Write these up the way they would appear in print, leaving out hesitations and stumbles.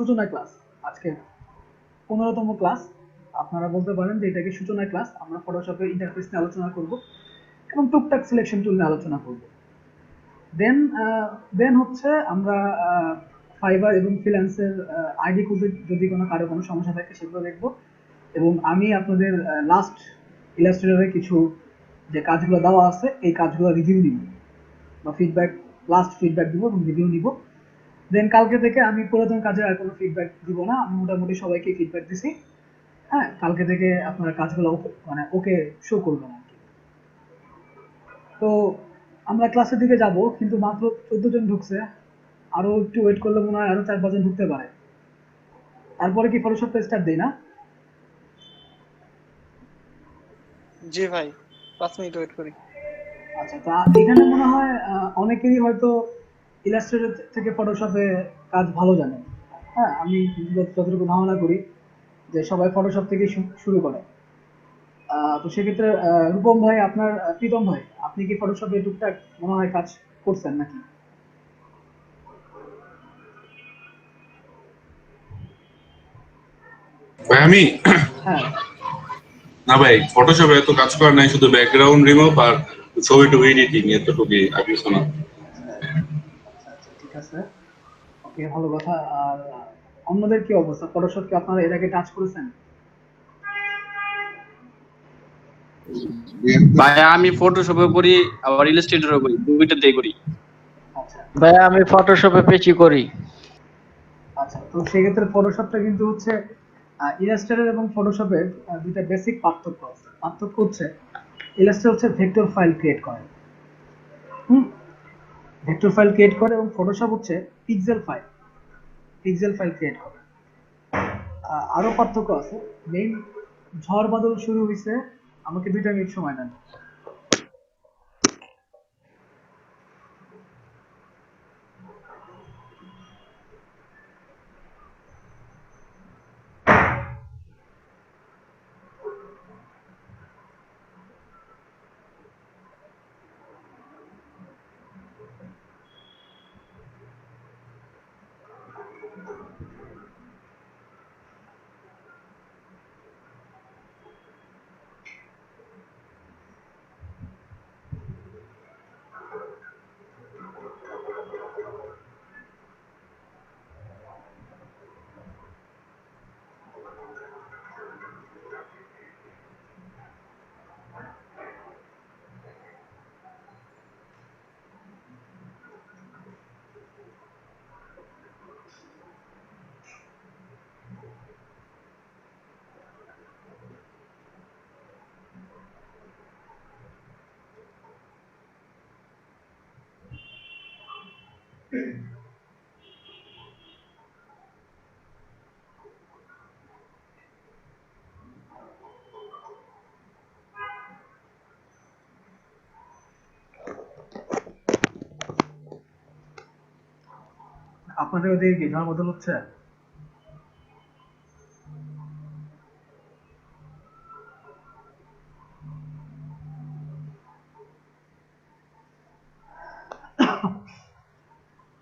সূচনা ক্লাস। আজকে 15তম ক্লাস। আপনারা বলতে পারেন যে এটাকে সূচনা ক্লাস। আমরা ফটোশপের ইন্টারফেস নিয়ে আলোচনা করব এবং টুকটাক সিলেকশন টুল নিয়ে আলোচনা করব। দেন দেন হচ্ছে আমরা ফাইবার এবং ফ্রিল্যান্সের আইডি খুলতে যদি কারো কোনো সমস্যা থাকে সেগুলো দেখব, এবং আমি আপনাদের লাস্ট ইলাস্ট্রেটরে কিছু যে কাজগুলো দেওয়া আছে এই কাজগুলো রিভিউ নিব বা ফিডব্যাক, লাস্ট ফিডব্যাক দিব এবং রিভিউ নিব। দেন কালকে থেকে আমি পুরাতন কাজের আর কোনো ফিডব্যাক দিব না, আমি মোটামুটি সবাইকে ফিডব্যাক দিছি। হ্যাঁ, কালকে থেকে আপনার কাজগুলো ওকে শো করবেন আর কি। তো আমরা ক্লাসের দিকে যাব, কিন্তু মাত্র 14 জন ঢুকছে। আরো একটু ওয়েট করলে মনে হয় আরো 4-5 জন ঢুকতে পারে। তারপরে কি ফটোশপটা স্টার্ট দেই না? জি ভাই, 5 মিনিট ওয়েট করি। আচ্ছা, তা এখানে মনে হয় অনেকেরই হয়তো ইলাস্ট্রেটর থেকে ফটোশপে কাজ ভালো জানে। হ্যাঁ, আমি যতটুকু ধারণা করি যে সবাই ফটোশপ থেকে শুরু করে। তো সেক্ষেত্রে রূপম ভাই, আপনার প্রীতম ভাই, আপনি কি ফটোশপে টুকটাক মনে হয় কাজ করছেন নাকি? ভাই আমি হ্যাঁ। না ভাই, ফটোশপে এত কাজ করা নাই, শুধু ব্যাকগ্রাউন্ড রিমুভ আর ছবি টবি এডিটিং এতটুকুই, আর কিছু না। আচ্ছা আচ্ছা, ঠিক আছে। ওকে, ভালো কথা। আর অন্যদের কি অবস্থা? ফটোশপ কি আপনারা এর আগে টাচ করেছেন? ভাই আমি ফটোশপে করি, আবার ইলাস্ট্রেটরও করি, দুইটাতেই করি। আচ্ছা ভাই আমি ফটোশপে পেচি করি। আচ্ছা, তো সেক্ষেত্রে ফটোশপটা কিন্তু হচ্ছে ইলাস্ট্রেটর এবং ফটোশপের দুইটা বেসিক পার্থক্য আছে। পার্থক্য হচ্ছে ইলাস্ট্রেটর হচ্ছে ভেক্টর ফাইল ক্রিয়েট করে। হুম, ভেক্টর ফাইল ক্রিয়েট করে, এবং ফটোশপ হচ্ছে পিক্সেল ফাইল ক্রিয়েট করে। আরো পার্থক্য আছে। মেইন ঝড় বাদল শুরু হয়েছে, আমাকে 2টা মিনিট সময় দেন। আপনাদের ওদিকে কি ঝড় বাদল হচ্ছে?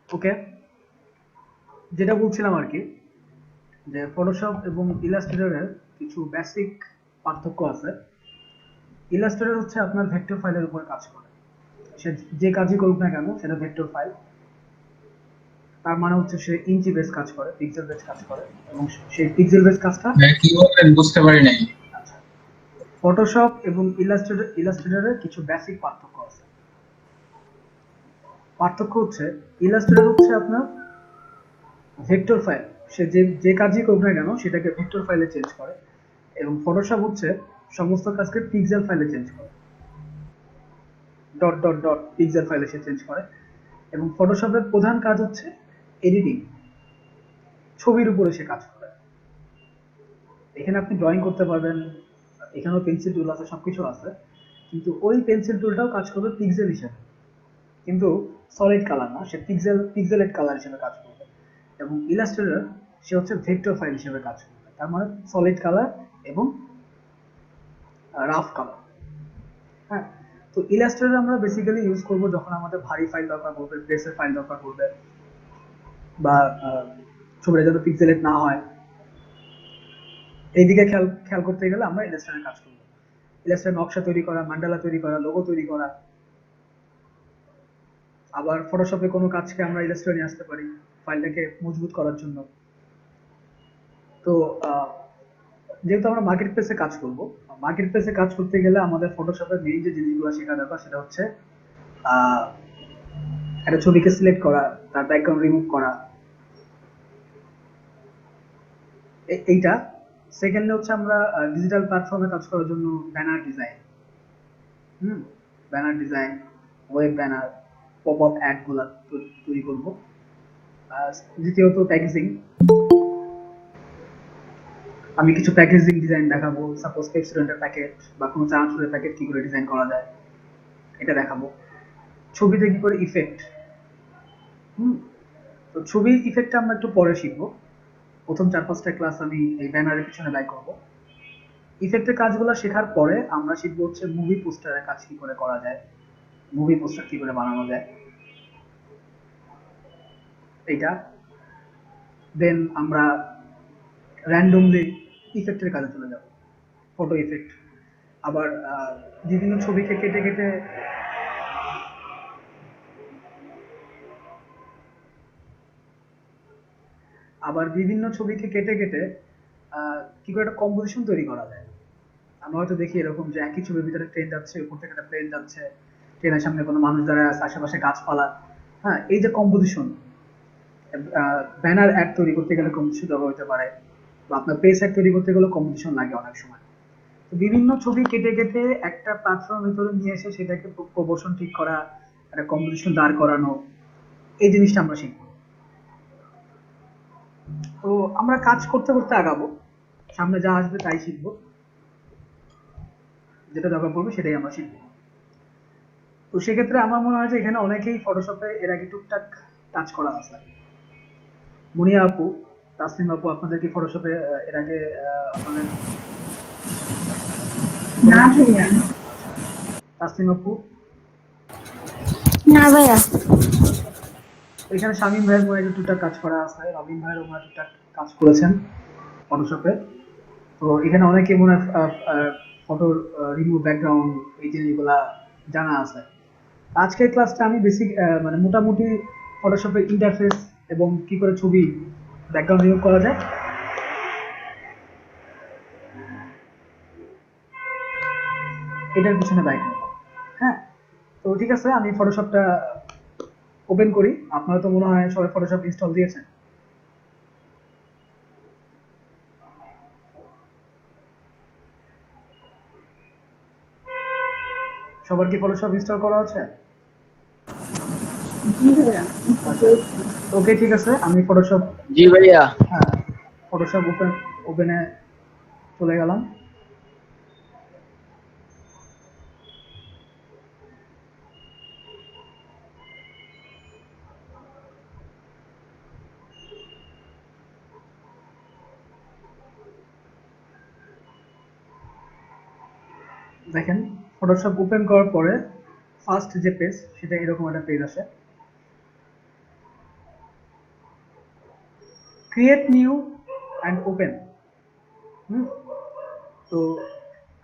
ওকে, যেটা বলছিলাম আর কি, যে ফটোশপ এবং ইলাস্ট্রেটরের কিছু বেসিক পার্থক্য আছে। ইলাস্ট্রেটর হচ্ছে আপনার ভেক্টর ফাইলের উপর কাজ করে। সে যে কাজই করুক না কেন, সেটা ভেক্টর ফাইল। তার মানে হচ্ছে সে ইঞ্চি বেস কাজ করে, পিক্সেল বেস কাজ করে, এবং সেই পিক্সেল বেস কাজটা। কি বললেন বুঝতে পারি নাই। আচ্ছা, ফটোশপ এবং ইলাস্ট্রেটরের কিছু বেসিক পার্থক্য আছে। পার্থক্য হচ্ছে ইলাস্ট্রেটর হচ্ছে আপনার ভেক্টর ফাইল, সে যে কাজই করুক না কেন সেটাকে ভেক্টর ফাইলে চেঞ্জ করে, এবং ফটোশপ হচ্ছে সমস্ত কাজকে পিক্সেল ফাইলে চেঞ্জ করে, ডট ডট ডট পিক্সেল ফাইলে সে চেঞ্জ করে। এবং ফটোশপের প্রধান কাজ হচ্ছে এডিটিং, ছবির উপরে সে কাজ করে। এখানে আপনি ড্রয়িং করতে পারবেন, এখানেও পেন্সিল টুল আছে, সবকিছু আছে, কিন্তু ওই পেন্সিল টুলটাও কাজ করবে পিক্সেল হিসেবে, কিন্তু সলিড কালার না, সে পিক্সেলেট কালার হিসেবে কাজ করবে। এবং ইলাস্ট্রেটর সে হচ্ছে ভেক্টর ফাইল হিসেবে কাজ করবে, তার মানে সলিড কালার এবং রাফ কালার। হ্যাঁ, তো ইলাস্ট্রেটর আমরা বেসিক্যালি ইউজ করব যখন আমাদের ভারী ফাইল দরকার পড়বে, প্রেসের ফাইল দরকার পড়বে, বা ছবিটা যেন পিক্সেলেট না হয়, এইদিকে খেয়াল খেয়াল করতে গেলে আমরা ইলাস্ট্রেটরে কাজ করবো। ইলাস্ট্রেটর নকশা তৈরি করা, মান্ডালা তৈরি করা, লোগো তৈরি করা। আবার ফটোশপে কোনো কাজকে আমরা ইলাস্ট্রেটরে নিয়ে আসতে পারি ফাইলটাকে মজবুত করার জন্য। তো যেহেতু আমরা মার্কেট প্লেসে কাজ করব, মার্কেট প্লেসে কাজ করতে গেলে আমাদের ফটোশপের মেইন যে জিনিসগুলো শেখা দরকার সেটা হচ্ছে একটা ছবিকে সিলেক্ট করা, তার ব্যাকগ্রাউন্ড রিমুভ করা, এইটা। সেকেন্ডলি হচ্ছে আমরা ডিজিটাল প্ল্যাটফর্মে কাজ করার জন্য banner design, banner design, web banner, pop up ad গুলা তৈরি করব। দ্বিতীয়ত প্যাকেজিং, আমি কিছু প্যাকেজিং ডিজাইন দেখাবো, সাপোজ স্টুডেন্টের প্যাকেট বা কোনো চানাচুরের প্যাকেট কি করে ডিজাইন করা যায় এটা দেখাবো। ছবিতে কি করে ইফেক্ট, তো ছবির ইফেক্টটা আমরা একটু পরে শিখবো। প্রথম 4-5টা ক্লাস আমি এই ব্যানারের পিছনে ব্যয় করবো। ইফেক্টের কাজগুলো শেখার পরে আমরা শিখবো হচ্ছে মুভি পোস্টারের কাজ কি করে করা যায়, মুভি পোস্টার কি করে বানানো যায় এইটা। দেন আমরা র্যান্ডমলি ইফেক্টের কাজে চলে যাব, ফটো ইফেক্ট। আবার বিভিন্ন ছবিকে কেটে কেটে কি করে একটা কম্পোজিশন তৈরি করা যায়। আমরা হয়তো দেখি এরকম যে একই ছবির ভিতরে ট্রেন যাচ্ছে, উপর থেকে একটা প্লেন যাচ্ছে, ট্রেনের সামনে কোনো মানুষ দাঁড়ায় আছে, আশেপাশে গাছপালা। হ্যাঁ, এই যে কম্পোজিশন, ব্যানার অ্যাড তৈরি করতে গেলে কম্পোজিশন ব্যবহার হতে পারে, বা আপনার পেজ অ্যাড তৈরি করতে গেলে কম্পোজিশন লাগে অনেক সময়। তো বিভিন্ন ছবি কেটে কেটে একটা প্ল্যাটফর্মের ভিতরে নিয়ে এসে সেটাকে প্রপোর্শন ঠিক করা, একটা কম্পোজিশন দাঁড় করানো, এই জিনিসটা আমরা শিখবো। তো আমরা কাজ করতে করতে আগাবো, সামনে যা আসবে তাই শিখবো, যেটা দরকার পড়বে সেটাই আমরা শিখবো। তো সেক্ষেত্রে আমার মনে হয় যে এখানে অনেকেই ফটোশপে এর আগে টুকটাক কাজ করা আছে। মুনিয়া আপু, তাসলিম আপু, আপনাদের কি ফটোশপে এর আগে আপনাদের? না ভাইয়া। তাসলিম আপু? না ভাইয়া। এখানে শামীম ভাইয়ের মনে হয় টুকটাক কাজ করা আছে, রবিন ভাইয়ের মনে হয় টুকটাক কাজ করেছেন ফটোশপে। তো এখানে অনেকে মনে হয় ফটোর রিমুভ, ব্যাকগ্রাউন্ড, এই জিনিসগুলা জানা আছে। আজকের ক্লাসটা আমি বেসিক মানে মোটামুটি ফটোশপের ইন্টারফেস এবং কি করে ছবি ব্যাকগ্রাউন্ড রিমুভ করা যায় এটার পিছনে ব্যয় করব। হ্যাঁ, তো ঠিক আছে, আমি ফটোশপটা ওপেন করি। আপনারা তো মনে হয় সবাই ফটোশপ ইনস্টল দিয়েছেন। সবার কি ফটোশপ ইনস্টল করা আছে? ওকে, ঠিক আছে, আমি ফটোশপ, জি ভাইয়া। হ্যাঁ, ফটোশপ ওপেনে চলে গেলাম। দেখেন, ফটোশপ ওপেন করার পরে ফার্স্ট যে পেজ সেটা এরকম একটা পেজ আসে, ক্রিয়েট নিউ অ্যান্ড ওপেন। তো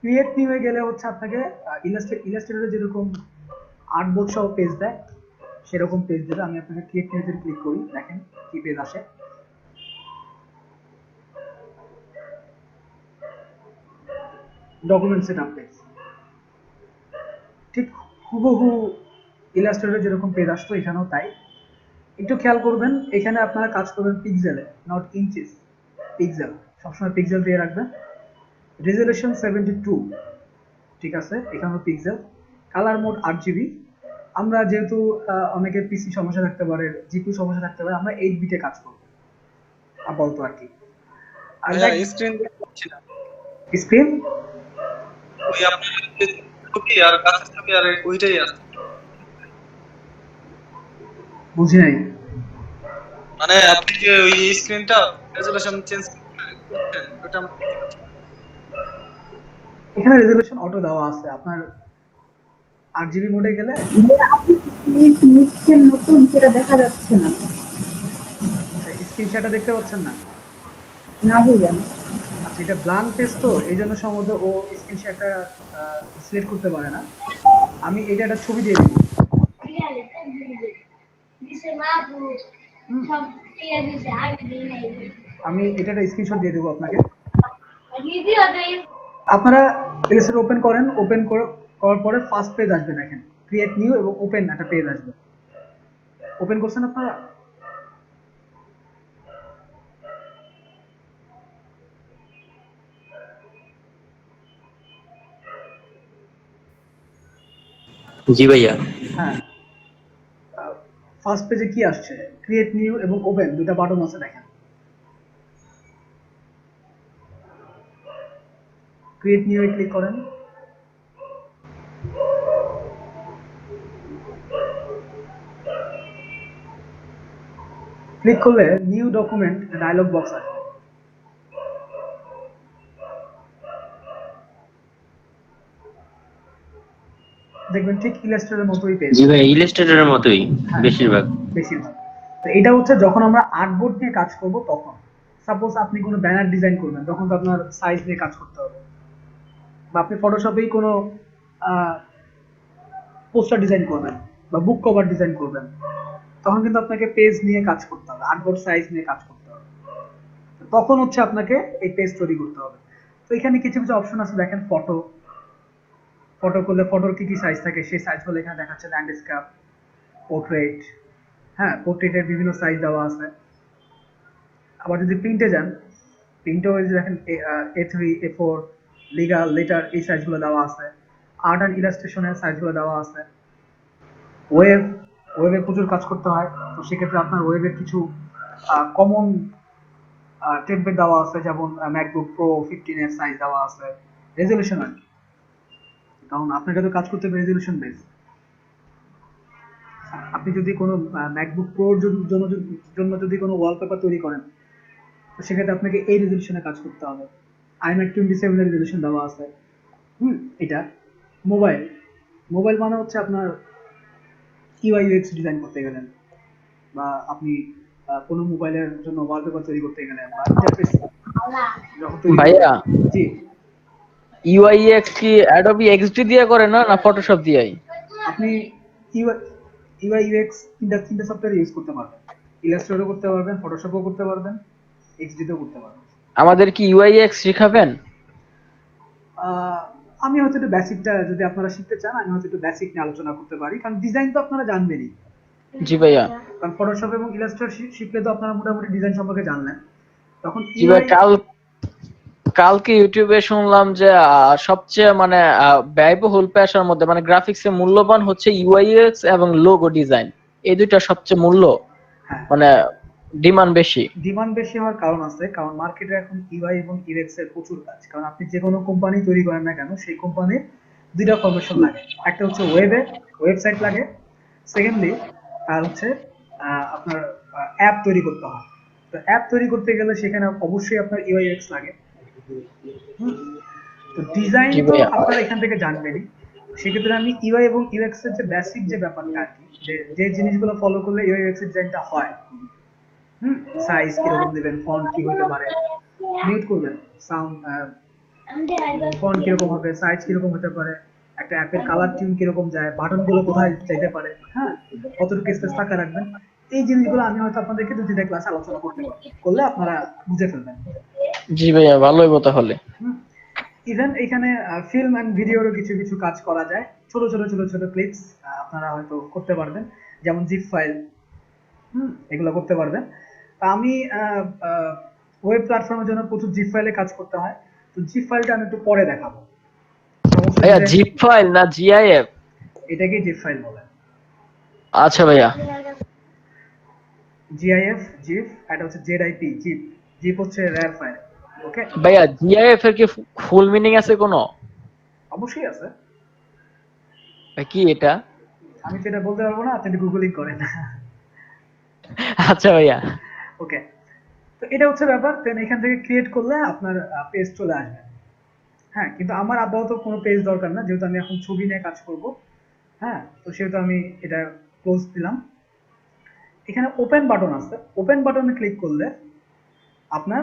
ক্রিয়েট নিউ এ গেলে হচ্ছে আপনাকে ইলাস্ট্রেটরে যেরকম আর্টবোর্ড সহ পেজ দেয় সেরকম পেজ দেবে। আমি আপনাকে ক্রিয়েট নিউতে ক্লিক করি, দেখেন কি পেজ আসে। ডকুমেন্ট সেটআপ পেজ, ঠিক হুবহু ইলাস্ট্রেটরে যেরকম পেজ আসতো এখানেও তাই। একটু খেয়াল করবেন, এখানে আপনারা কাজ করবেন পিক্সেলে, নট ইঞ্চেস। পিক্সেল, সবসময় পিক্সেল দিয়ে রাখবেন। রেজলিউশন 72, ঠিক আছে, এখানেও পিক্সেল। Colour mode 8GB। আমরা যেহেতু অনেকের পিসি সমস্যা থাকতে পারে, জিপি সমস্যা থাকতে পারে, আমরা 8 বিটে কাজ করব আপাতত আর কি। আর স্ক্রিন দেখছি না, স্ক্রিন ওই আপনার ছবি আর কাছের ছবি আর ওইটাই আছে। বুঝি নাই। মানে আপনি যে ওই স্ক্রিনটা রেজোলিউশন চেঞ্জ করতেন ওটা আমরা দেখতে পাচ্ছি। এখানে রেজলিউশন অটো দেওয়া আছে, আপনার 8GB মোডে গেলে আপনি নতুন সেটা দেখা যাচ্ছে না। স্ক্রিন শেয়ারটা দেখতে পাচ্ছেন না? না ভাইয়া। আচ্ছা, এটা ব্লাঙ্ক পেজ তো এই জন্য সম্ভবত ও স্ক্রিন শেয়ারটা সিলেক্ট করতে পারে না। আমি এটা একটা ছবি দিয়ে দিব। আমি এটা একটা স্ক্রিনশট দিয়ে দেবো আপনাকে। আপনারা এলএসআর ওপেন করেন, ওপেন করার পরে ফার্স্ট পেজ আসবে, দেখেন ক্রিয়েট নিউ এবং ওপেন একটা পেজ আসবে। ওপেন করছেন আপনারা? জি ভাইয়া। হ্যাঁ, ফার্স্ট পেজে কি আসছে? ক্রিয়েট নিউ এবং ওপেন দুটা বাটন আছে, দেখেন। ক্রিয়েট নিউ এ ক্লিক করেন। ক্লিক করলে নিউ ডকুমেন্ট ডায়লগ বক্স আসবে। দেখবেন ঠিক ইলাস্ট্রেটরের মতোই পেজ। জি ভাই, ইলাস্ট্রেটরের মতোই বেশিরভাগ। বেশিরভাগ। তো এটা হচ্ছে যখন আমরা আর্টবোর্ড নিয়ে কাজ করব তখন। সাপোজ আপনি কোনো ব্যানার ডিজাইন করবেন, তখন তো আপনার সাইজ নিয়ে কাজ করতে হবে। বা আপনি ফটোশপেই কোনো পোস্টার ডিজাইন করবেন বা বুক কভার ডিজাইন করবেন, তখন কিন্তু আপনাকে পেজ নিয়ে কাজ করতে হবে, আর্টবোর্ড সাইজ নিয়ে কাজ করতে হবে। তখন হচ্ছে আপনাকে এই পেজ তৈরি করতে হবে। তো এখানে কিছু কিছু অপশন আছে, দেখেন ফটো। ফটো করলে ফটোর কি কি সাইজ থাকে সেই সাইজগুলো এখানে দেখাচ্ছে, ল্যান্ডস্কেপ, পোর্ট্রেট। হ্যাঁ, পোর্ট্রেটের বিভিন্ন সাইজ দেওয়া আছে। আবার যদি প্রিন্টে যান, প্রিন্টেও দেখেন A3, A4, লিগাল, লেটার, এই সাইজগুলো দেওয়া আছে। আর্ট অ্যান্ড ইলাস্ট্রেশনের সাইজগুলো দেওয়া আছে। ওয়েবে প্রচুর কাজ করতে হয়, তো সেক্ষেত্রে আপনার ওয়েবের কিছু কমন টেমপ্লেট দেওয়া আছে, যেমন ম্যাকবুক প্রো 15 এর সাইজ দেওয়া আছে, রেজলিউশন আর কি, কারণ আপনাকে তো কাজ করতে হবে রেজলিউশন বেস। আপনি যদি কোনো ম্যাকবুক প্রোর জন্য যদি কোনো ওয়ালপেপার তৈরি করেন, তো সেক্ষেত্রে আপনাকে এই রেজলিউশনে কাজ করতে হবে। iMac 27 এর রেজলিউশন দেওয়া আছে। এটা মোবাইল। মোবাইল মানে হচ্ছে আপনার ইউআই ইউএক্স ডিজাইন করতে গেলেন, বা আপনি কোনো মোবাইলের জন্য ওয়ালপেপার তৈরি করতে গেলেন, বা ইন্টারফেস যখন তৈরি ভাইয়া, করবেন। জি, ইউআইএক্স কি অ্যাডোবি এক্সডি দিয়ে করে না ফটোশপ দিয়েই? আপনি ইউআই ইউএক্স তিনটা সফটওয়্যার ইউজ করতে পারবেন। ইলাস্ট্রেটরও করতে পারবেন, ফটোশপও করতে পারবেন, এক্সডিতেও করতে পারবেন। আমাদের কি ইউআইএক্স শেখাবেন? আহ, আমি হয়তো একটু বেসিকটা, যদি আপনারা শিখতে চান আমি হয়তো একটু বেসিক নিয়ে আলোচনা করতে পারি, কারণ ডিজাইন তো আপনারা জানবেনই। জি ভাইয়া। কারণ ফটোশপ এবং ইলাস্ট্রেটর শিখলে তো আপনারা মোটামুটি ডিজাইন সম্পর্কে জানলেন। তখন জি ভাই, কালকে ইউটিউবে শুনলাম যে সবচেয়ে মানে ব্যয়বহুল পেশার মধ্যে মানে গ্রাফিক্সে মূল্যবান হচ্ছে ইউআইএক্স এবং লোগো ডিজাইন, এই দুইটা সবচেয়ে হ্যাঁ, মানে ডিমান্ড বেশি। ডিমান্ড বেশি হওয়ার কারণ আছে, কারণ মার্কেটে এখন ইউআই এবং ইউএক্স এর প্রচুর কাজ। কারণ আপনি যে কোনো কোম্পানি তৈরি করেন না কেন, সেই কোম্পানির দুইটা ফরমেশন লাগে। একটা হচ্ছে ওয়েবসাইট লাগে। সেকেন্ডলি আর হচ্ছে আপনার অ্যাপ তৈরি করতে হয়। তো অ্যাপ তৈরি করতে গেলে সেখানে অবশ্যই আপনার ইউআইএক্স লাগে। তো ডিজাইন জি তো ভাইয়া। আপনারা এখান থেকে জানবেনই। সেক্ষেত্রে আমি ইউআই এবং ইউএক্স এর যে বেসিক যে ব্যাপারটা আর কি, যে জিনিসগুলো ফলো করলে ইউআইএক্স এর ডিজাইনটা হয়। সাইজ কিরকম দিবেন, ফন্ট কি হতে পারে, মিউট করবেন, সাউন্ড, ফন্ট কিরকম হবে, সাইজ কিরকম হতে পারে, একটা অ্যাপের কালার টিউন কিরকম যায়, বাটন গুলো কোথায় যাইতে পারে, হ্যাঁ, কতটুকু স্পেস ফাঁকা রাখবেন, এই জিনিসগুলো আমি হয়তো আপনাদেরকে 2-3টা ক্লাসে আলোচনা করলে আপনারা বুঝে ফেলবেন। জি ভাইয়া, ভালো হইব তাহলে। ইভেন এখানে ফিল্ম এন্ড ভিডিওরও কিছু কিছু কাজ করা যায়, ছোট ছোট ছোট ছোট ক্লিপস আপনারা হয়তো করতে পারবেন, যেমন জিপ ফাইল, এগুলো করতে পারবেন। তা আমি ওয়েব প্ল্যাটফর্মের জন্য প্রচুর জিপ ফাইলে কাজ করতে হয়, তো জিপ ফাইলটা আমি একটু পরে দেখাবো। ভাইয়া, জিপ ফাইল না জিআইএফ? এটাকে জিপ ফাইল বলে। আচ্ছা ভাইয়া। জিআইএফ জিপ, এটা হচ্ছে জেডআইপি জিপ। জিপ হচ্ছে রেয়ার ফাইল। ওকে ভাইয়া, জিআইএফ এর কি ফুল মিনিং আছে কোনো? অবশ্যই আছে। ভাই, কি এটা? আমি তো এটা বলতে পারবো না, আপনি গুগলিং করেন। আচ্ছা ভাইয়া। ওকে, তো এটা হচ্ছে ব্যাপার। দেন এখান থেকে ক্রিয়েট করলে আপনার পেজ চলে আসবে। হ্যাঁ, কিন্তু আমার আপাতত কোনো পেজ দরকার না, যেহেতু আমি এখন ছবি নিয়ে কাজ করব। হ্যাঁ, তো সেহেতু আমি এটা ক্লোজ দিলাম। এখানে ওপেন বাটন আছে, ওপেন বাটনে ক্লিক করলে আপনার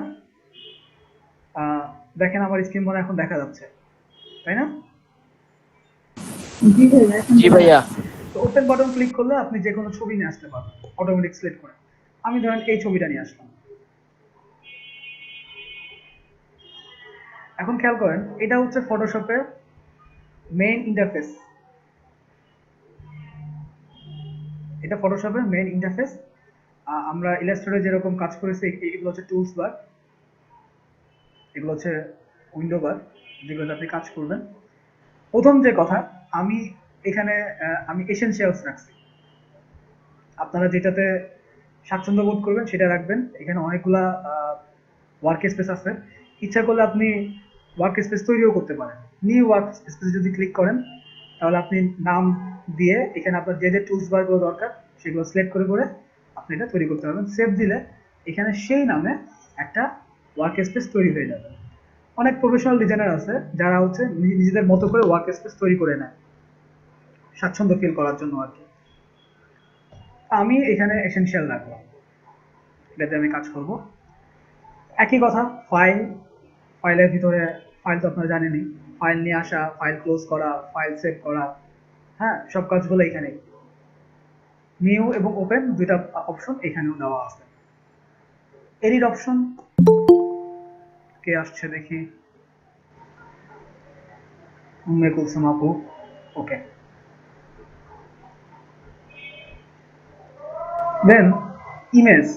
দেখেন আমার স্ক্রিন মনে হয় এখন দেখা যাচ্ছে, তাই না? জি ভাইয়া এখন জি ভাইয়া। তো ওপেন বাটন ক্লিক করলে আপনি যে কোনো ছবি নিয়ে আসতে পারবেন অটোমেটিক সিলেক্ট করে। আমি ধরেন এই ছবিটা নিয়ে আসলাম। এখন খেয়াল করেন, এটা হচ্ছে ফটোশপের মেইন ইন্টারফেস। এটা ফটোশপের মেইন ইন্টারফেস। আমরা ইলাস্ট্রেটরে যেরকম কাজ করেছি, এগুলো হচ্ছে টুলস বার, এগুলো হচ্ছে উইন্ডো বার, যেগুলোতে আপনি কাজ করবেন। প্রথম যে কথা, আমি এখানে আমি এসেনশিয়ালস রাখছি। আপনারা যেটাতে স্বাচ্ছন্দ্য বোধ করবেন সেটা রাখবেন। এখানে অনেকগুলা ওয়ার্ক স্পেস আছে, ইচ্ছা করলে আপনি ওয়ার্ক স্পেস তৈরিও করতে পারেন। নিউ ওয়ার্ক স্পেস যদি ক্লিক করেন তাহলে আপনি নাম দিয়ে এখানে আপনার যে যে টুলস বারগুলো দরকার সেগুলো সিলেক্ট করে করে আপনি এটা তৈরি করতে পারবেন। সেভ দিলে এখানে সেই নামে একটা ওয়ার্ক স্পেস তৈরি হয়ে যাবে। অনেক প্রফেশনাল ডিজাইনার আছে যারা হচ্ছে নিজেদের মতো করে ওয়ার্ক স্পেস তৈরি করে নেয় স্বাচ্ছন্দ্য ফিল করার জন্য আর কি। আমি এখানে এসেনশিয়াল রাখলাম, এটাতে আমি কাজ করব। একই কথা, ফাইলের ভিতরে, ফাইল তো আপনারা জানেনই, ফাইল নিয়ে আসা, ফাইল ক্লোজ করা, ফাইল সেভ করা, হ্যাঁ, সব কাজগুলো এখানে। নিউ এবং ওপেন দুইটা অপশন এখানেও দেওয়া আছে। এডিট অপশন কে আসছে দেখি, উম্মে কুলসুম আপু, ওকে। দেন ইমেজ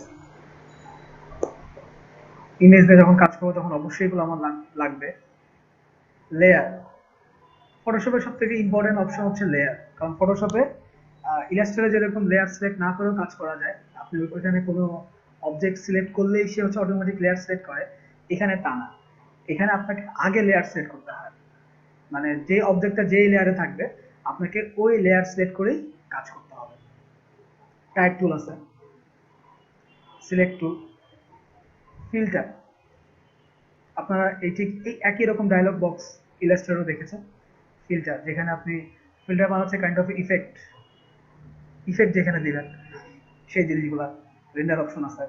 নিয়ে যখন কাজ করবো তখন অবশ্যই এগুলো আমার লাগবে। লেয়ার, ফটোশপের সব থেকে ইম্পর্টেন্ট অপশন হচ্ছে লেয়ার। কারণ ফটোশপে ইলাস্ট্রেটরে যেরকম লেয়ার সিলেক্ট না করেও কাজ করা যায়, আপনি ওইখানে কোনো অবজেক্ট সিলেক্ট করলেই সে হচ্ছে অটোমেটিক লেয়ার সিলেক্ট করে, এখানে তা না। এখানে আপনাকে আগে লেয়ার সিলেক্ট করতে হয়, মানে যে অবজেক্টটা যেই লেয়ারে থাকবে আপনাকে ওই লেয়ার সিলেক্ট করেই কাজ করতে হবে। টাইপ টুল আছে, সিলেক্ট টুল, ফিল্টার। আপনারা এই ঠিক এই একই রকম ডায়লগ বক্স ইলাস্ট্রেটরও দেখেছেন। ফিল্টার, যেখানে আপনি ফিল্টার মানে হচ্ছে কাইন্ড অফ ইফেক্ট যেখানে দিবেন সেই জিনিসগুলা। রেন্ডার অপশন আছে,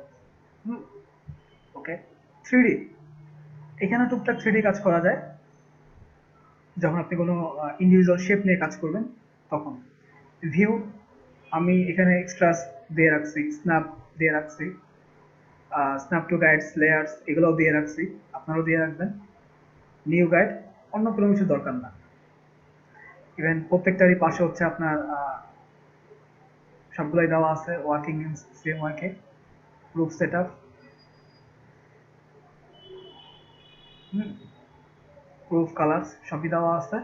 ওকে। 3D, এখানে টুকটাক 3D কাজ করা যায় যখন আপনি কোনো ইন্ডিভিজুয়াল শেপ নিয়ে কাজ করবেন তখন। ভিউ, আমি এখানে এক্সট্রাস দিয়ে রাখছি, স্ন্যাপ দিয়ে রাখছি, স্ন্যাপ টু গাইডস, লেয়ার্স এগুলোও দিয়ে রাখছি, আপনারাও দিয়ে রাখবেন। নিউ গাইড, অন্য কোনো কিছু দরকার না। ইভেন প্রত্যেকটারই পাশে হচ্ছে আপনার সবগুলোই দেওয়া আছে ওয়ার্কিং ইন সেম ওয়ার্কে, প্রুফ সেটআপ, প্রুফ কালার্স সবই দেওয়া আছে।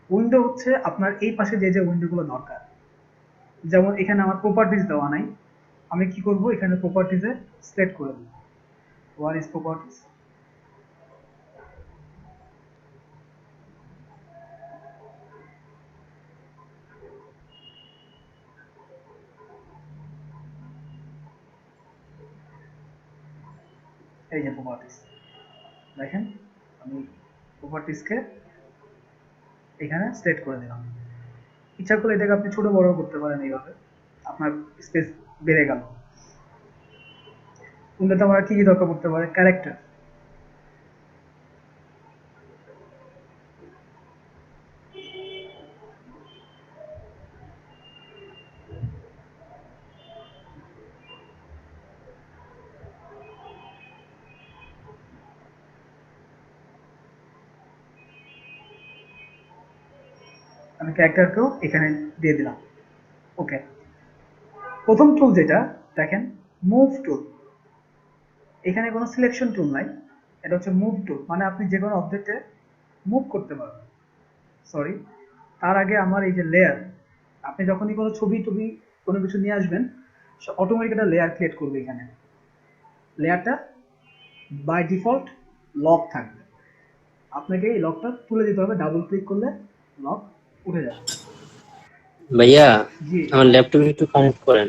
উইন্ডো হচ্ছে আপনার এই পাশে যে যে উইন্ডোগুলো দরকার, যেমন এখানে আমার প্রপার্টিজ দেওয়া নাই, আমি কি করব, এখানে প্রপার্টিজে সিলেক্ট করে দেব, হোয়ার ইজ প্রপার্টিজ, এই যে প্রপার্টিজ, দেখেন আমি প্রপার্টিজকে এখানে সিলেক্ট করে দিলাম। ইচ্ছা করলে এটাকে আপনি ছোট বড় করতে পারেন, এইভাবে আপনার স্পেস বেড়ে গেল। উন্নত আমরা কি কি দরকার পড়তে পারে, ক্যারেক্টার, আমি ক্যারেক্টারকেও এখানে দিয়ে দিলাম, ওকে। প্রথম টুল যেটা দেখেন, মুভ টুল। এখানে কোনো সিলেকশন টুল নাই, এটা হচ্ছে মুভ টুল, মানে আপনি যে কোনো অবজেক্টে মুভ করতে পারবেন। সরি, তার আগে আমার এই যে লেয়ার, আপনি যখনই কোনো ছবি টবি কোনো কিছু নিয়ে আসবেন অটোমেটিক একটা লেয়ার ক্রিয়েট করবে। এখানে লেয়ারটা বাই ডিফল্ট লক থাকবে, আপনাকে এই লকটা তুলে দিতে হবে, ডাবল ক্লিক করলে লক উঠে যাবে। ভাইয়া জি, আমার ল্যাপটপে একটু কানেক্ট করেন,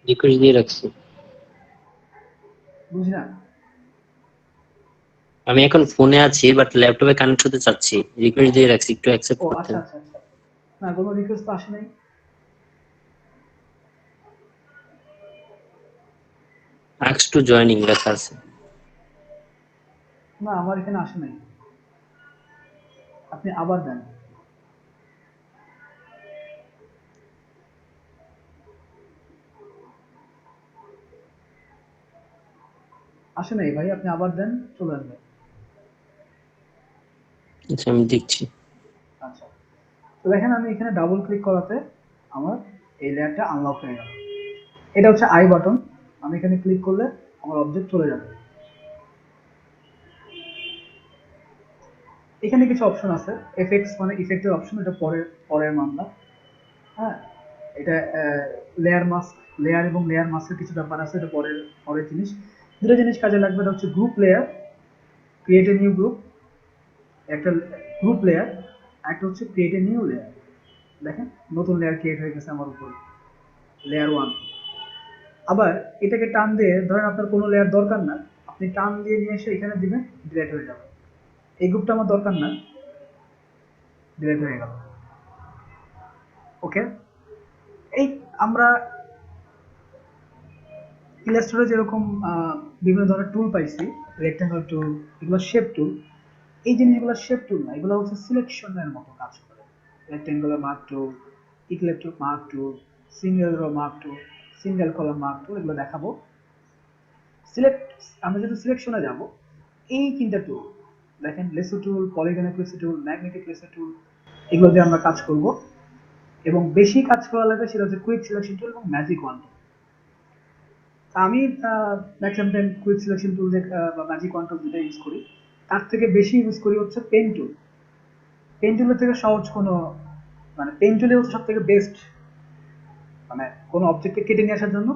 রিকোয়েস্ট দিয়ে রাখছি। বুঝি না। আমি এখন ফোনে আছি বাট ল্যাপটপে কানেক্ট হতে চাচ্ছি, রিকোয়েস্ট দিয়ে রাখছি, একটু অ্যাকসেপ্ট ও করতেন। আচ্ছা আচ্ছা আচ্ছা, না কোনো রিকোয়েস্ট তো আসে নাই। আক্স টু জয়েনিং লেখা আছে। না, আমার এখানে আসে নাই। আপনি আবার দেন। আসে নাই ভাই, আপনি আবার দেন, চলে আসবে। আচ্ছা আমি দেখছি। আচ্ছা, তো দেখেন আমি এখানে ডাবল ক্লিক করাতে আমার এই লেয়ারটা আনলক হয়ে গেল। এটা হচ্ছে আই বাটন। আমি এখানে ক্লিক করলে আমার অবজেক্ট চলে যাবে। এখানে কিছু অপশন আছে। এফেক্টস মানে ইফেক্টের অপশন, এটা পরের পরের মামলা। হ্যাঁ, এটা লেয়ার মাস্ক, লেয়ার এবং লেয়ার মাস্কের কিছু ব্যাপার আছে, এটা পরের পরের জিনিস। দুটো জিনিস কাজে লাগবে, এটা হচ্ছে group layer, create a new group, একটা গ্রুপ লেয়ার, একটা হচ্ছে ক্রিয়েট এ নিউ লেয়ার। দেখেন নতুন লেয়ার ক্রিয়েট হয়ে গেছে আমার উপর, লেয়ার 1। আবার এটাকে টান দিয়ে, ধরেন আপনার কোনো লেয়ার দরকার না, আপনি টান দিয়ে নিয়ে এসে এখানে দিবেন, ডিলিট হয়ে যাবে। এই গ্রুপটা আমার দরকার না, ডিলিট হয়ে গেল। ওকে, এই আমরা ইলাস্ট্রেটরে যেরকম বিভিন্ন ধরনের টুল পাইছি, রেক্ট্যাঙ্গল টুল, এগুলো শেপ টুল। এই জিনিসগুলো শেপ টুল না, এগুলো হচ্ছে সিলেকশনের মতো কাজ করে। রেক্ট্যাঙ্গুলার মার্ক টুল, ইকুইলেটার মার্ক টুল, সিঙ্গেল রো মার্ক টুল, সিঙ্গেল কলাম মার্ক টুল, এগুলো দেখাবো। সিলেক্ট, আমরা যদি সিলেকশনে যাব, এই তিনটা টুল দেখেন, লেসো টুল, পলিগনিক লেসো টুল, ম্যাগনেটিক লেসো টুল, এগুলো দিয়ে আমরা কাজ করব। এবং বেশি কাজ করা লাগবে সেটা হচ্ছে কুইক সিলেকশন টুল এবং ম্যাজিক ওয়ান টুল। আমি maximum time quick selection tool বা ম্যাজিক ওয়ান টুল যেটা ইউজ করি, তার থেকে বেশি ইউজ করি হচ্ছে পেন টুল। পেন টুলের থেকে সহজ কোনো, মানে পেন টুলে হচ্ছে সব থেকে বেস্ট, মানে কোনো অবজেক্টকে কেটে নিয়ে আসার জন্য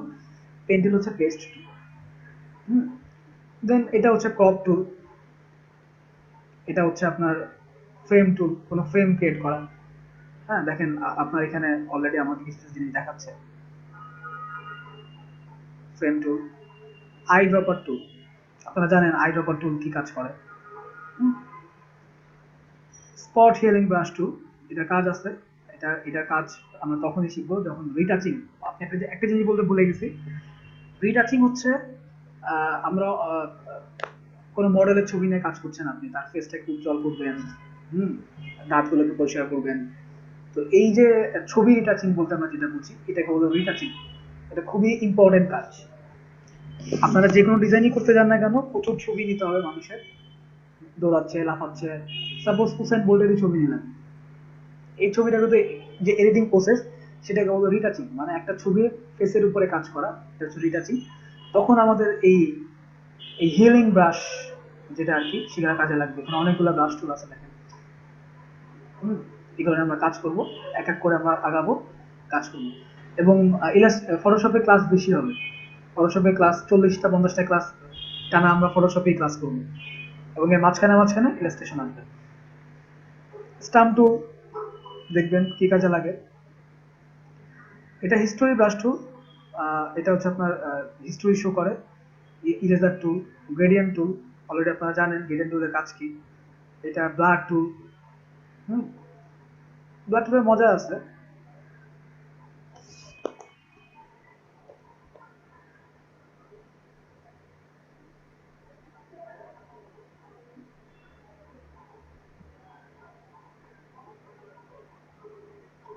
পেন টুল হচ্ছে বেস্ট টুল। দেন এটা হচ্ছে ক্রপ টুল, এটা হচ্ছে আপনার ফ্রেম টুল, কোনো ফ্রেম ক্রিয়েট করা। হ্যাঁ দেখেন, আপনার এখানে অলরেডি আমাকে কিছু জিনিস দেখাচ্ছে। ফ্রেম টুল, আই ড্রপার টুল, আপনারা জানেন আই ড্রপার টুল কি কাজ করে। স্পট হিলিং ব্রাশ টুল, এটা কাজ আছে, এটার কাজ আমরা তখনই শিখবো যখন রিটাচিং। আপনি একটা জিনিস বলতে ভুলে গেছি, রিটাচিং হচ্ছে আমরা কোনো মডেলের ছবি নিয়ে কাজ করছেন, আপনি তার ফেসটা একটু উজ্জ্বল করবেন, দাঁতগুলোকে পরিষ্কার করবেন। তো এই যে ছবি রিটাচিং বলতে আমরা যেটা বুঝি, এটাকে বলবো রিটাচিং। এটা খুবই ইম্পর্টেন্ট কাজ। আপনারা যে কোনো ডিজাইনই করতে যান না কেন, প্রচুর ছবি নিতে হবে মানুষের, দৌড়াচ্ছে, লাফাচ্ছে। সাপোজ হুসেন বোল্টেরই ছবি নিলেন, এই ছবিটা কিন্তু যে এডিটিং প্রসেস, সেটাকে বলবো রিটাচিং। মানে একটা ছবির ফেসের উপরে কাজ করা, এটা হচ্ছে রিটাচিং। তখন আমাদের এই এই হিলিং ব্রাশ যেটা আর কি, সেটা কাজে লাগবে। এখানে অনেকগুলো ব্রাশ টুল আছে দেখেন। এগুলো আমরা কাজ করব, এক এক করে আমরা আগাবো, কাজ করব। এবং ফটোশপে ক্লাস বেশি হবে। ফটোশপে ক্লাস 40টা 50টা ক্লাস টানা আমরা ফটোশপেই ক্লাস করব, এবং এর মাঝখানে মাঝখানে ইলাস্ট্রেশন আসবে। স্টাম্প টুল দেখবেন কি কাজে লাগে। এটা হিস্টোরি ব্রাশ টুল, এটা হচ্ছে আপনার হিস্টোরি শো করে। ইরেজার টুল, গ্রেডিয়েন্ট টুল, অলরেডি আপনারা জানেন গ্রেডিয়েন্ট টুলের কাজ কি। এটা ব্লাড টুল। ব্লাড টুলের মজা আছে।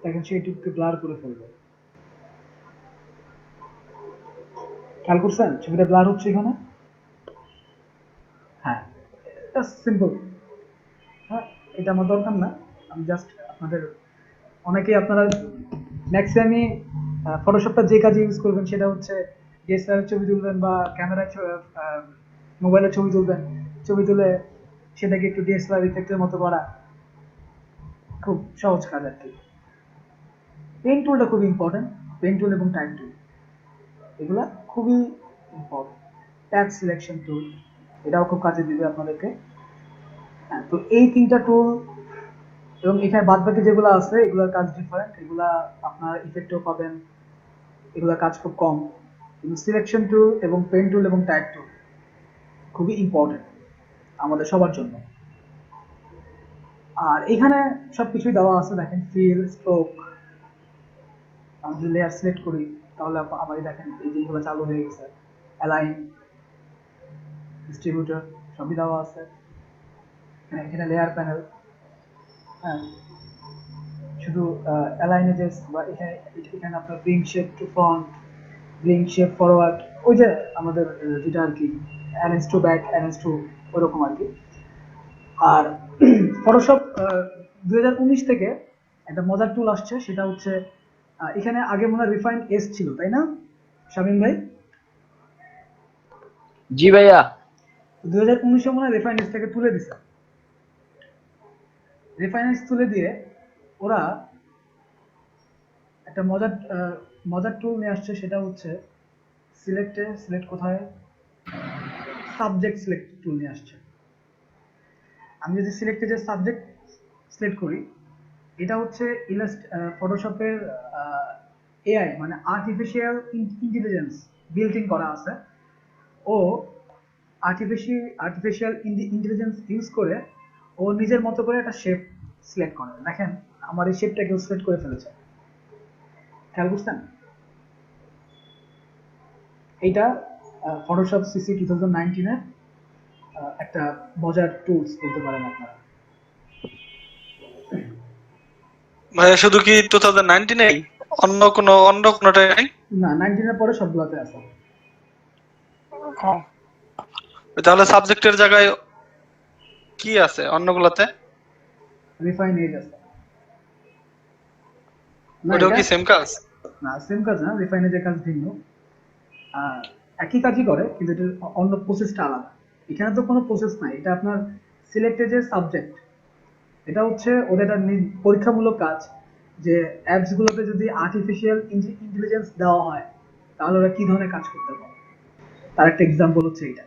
দেখেন সেই টুককে ব্লার করে ফেলবে, খেয়াল করছেন ছবিটা ব্লার হচ্ছে এখানে। হ্যাঁ, এটা সিম্পল। হ্যাঁ, এটা আমার দরকার না, আমি জাস্ট আপনাদের, অনেকেই আপনারা ম্যাক্সিমামই ফটোশপটা যে কাজে ইউজ করবেন সেটা হচ্ছে ডিএসএলআর ছবি তুলবেন বা ক্যামেরায় মোবাইলে ছবি তুলবেন, ছবি তুলে সেটাকে একটু ডিএসএলআর ইফেক্টের মতো করা, খুব সহজ কাজ আর কি। পেন টুলটা খুবই ইম্পর্টেন্ট, পেন টুল এবং টাইপ টুল এগুলা খুবই ইম্পর্টেন্ট। ট্যাগ সিলেকশন টুল, এটাও খুব কাজে দিবে আপনাদেরকে। হ্যাঁ, তো এই তিনটা টুল এবং এখানে বাদ বাকি যেগুলো আছে এগুলোর কাজ ডিফারেন্ট, এগুলা আপনার ইফেক্টও পাবেন, এগুলোর কাজ খুব কম। কিন্তু সিলেকশন টুল এবং পেন টুল এবং টাইপ টুল খুবই ইম্পর্টেন্ট আমাদের সবার জন্য। আর এখানে সবকিছুই দেওয়া আছে দেখেন, ফিল, স্ট্রোক। আমি যদি লেয়ার সিলেক্ট করি তাহলে আমার দেখেন এই জিনিসগুলো চালু হয়ে গেছে। অ্যালাইন, ডিস্ট্রিবিউটর সবই দেওয়া আছে। এখানে লেয়ার প্যানেল, হ্যাঁ, শুধু অ্যালাইন এজেস বা এখানে আপনার bring shape to front, bring shape forward, ওই যে আমাদের যেটা আর কি arrange to back, arrange to ওরকম আর কি। আর ফটোশপ 2019 থেকে একটা মজার টুল আসছে, সেটা হচ্ছে এখানে আগে মনে হয় রিফাইন এস ছিল, তাই না শামীম ভাই? জি ভাইয়া। 2019 মনে হয় রিফাইন এস থেকে তুলে দিছে। রিফাইন এস তুলে দিয়ে ওরা একটা মজার টুল নিয়ে আসছে, সেটা হচ্ছে সিলেক্ট কোথায়, সাবজেক্ট সিলেক্ট টুল নিয়ে আসছে। আমি যদি সিলেক্টে যে সাবজেক্ট সিলেক্ট করি, এটা হচ্ছে ফটোশপের এআই মানে আর্টিফিশিয়াল ইন্টেলিজেন্স বিল্ট ইন করা আছে। ও আর্টিফিশিয়াল ইন্টেলিজেন্স ইউজ করে ও নিজের মতো করে একটা শেপ সিলেক্ট করে। দেখেন আমার এই শেপটা কেউ সিলেক্ট করে ফেলেছে, খেয়াল করছেন? এইটা ফটোশপ সিসি 2019 এর একটা মজার টুলস বলতে পারেন আপনারা। ভাইয়া শুধু কি 2019 এই অন্য কোনোটাই নাই? না, 19 এর পরে সবগুলোতে আছে। তাহলে সাবজেক্টের জায়গায় কি আছে অন্যগুলোতে? রিফাইন এজ আছে। না, ওটাও কি এটা সেম কাজ? না, সেম কাজ না, রিফাইন এজের কাজ ভিন্ন। একই কাজই করে, কিন্তু এটা অন্য প্রসেসটা আলাদা। এখানে তো কোনো প্রসেস নাই, এটা আপনার সিলেক্টেড যে সাবজেক্ট, এটা হচ্ছে ওদের একটা পরীক্ষামূলক কাজ যে অ্যাপস গুলোতে যদি আর্টিফিশিয়াল ইন্টেলিজেন্স দেওয়া হয় তাহলে ওরা কি ধরনের কাজ করতে পারে। তার একটা এক্সাম্পল হচ্ছে এটা।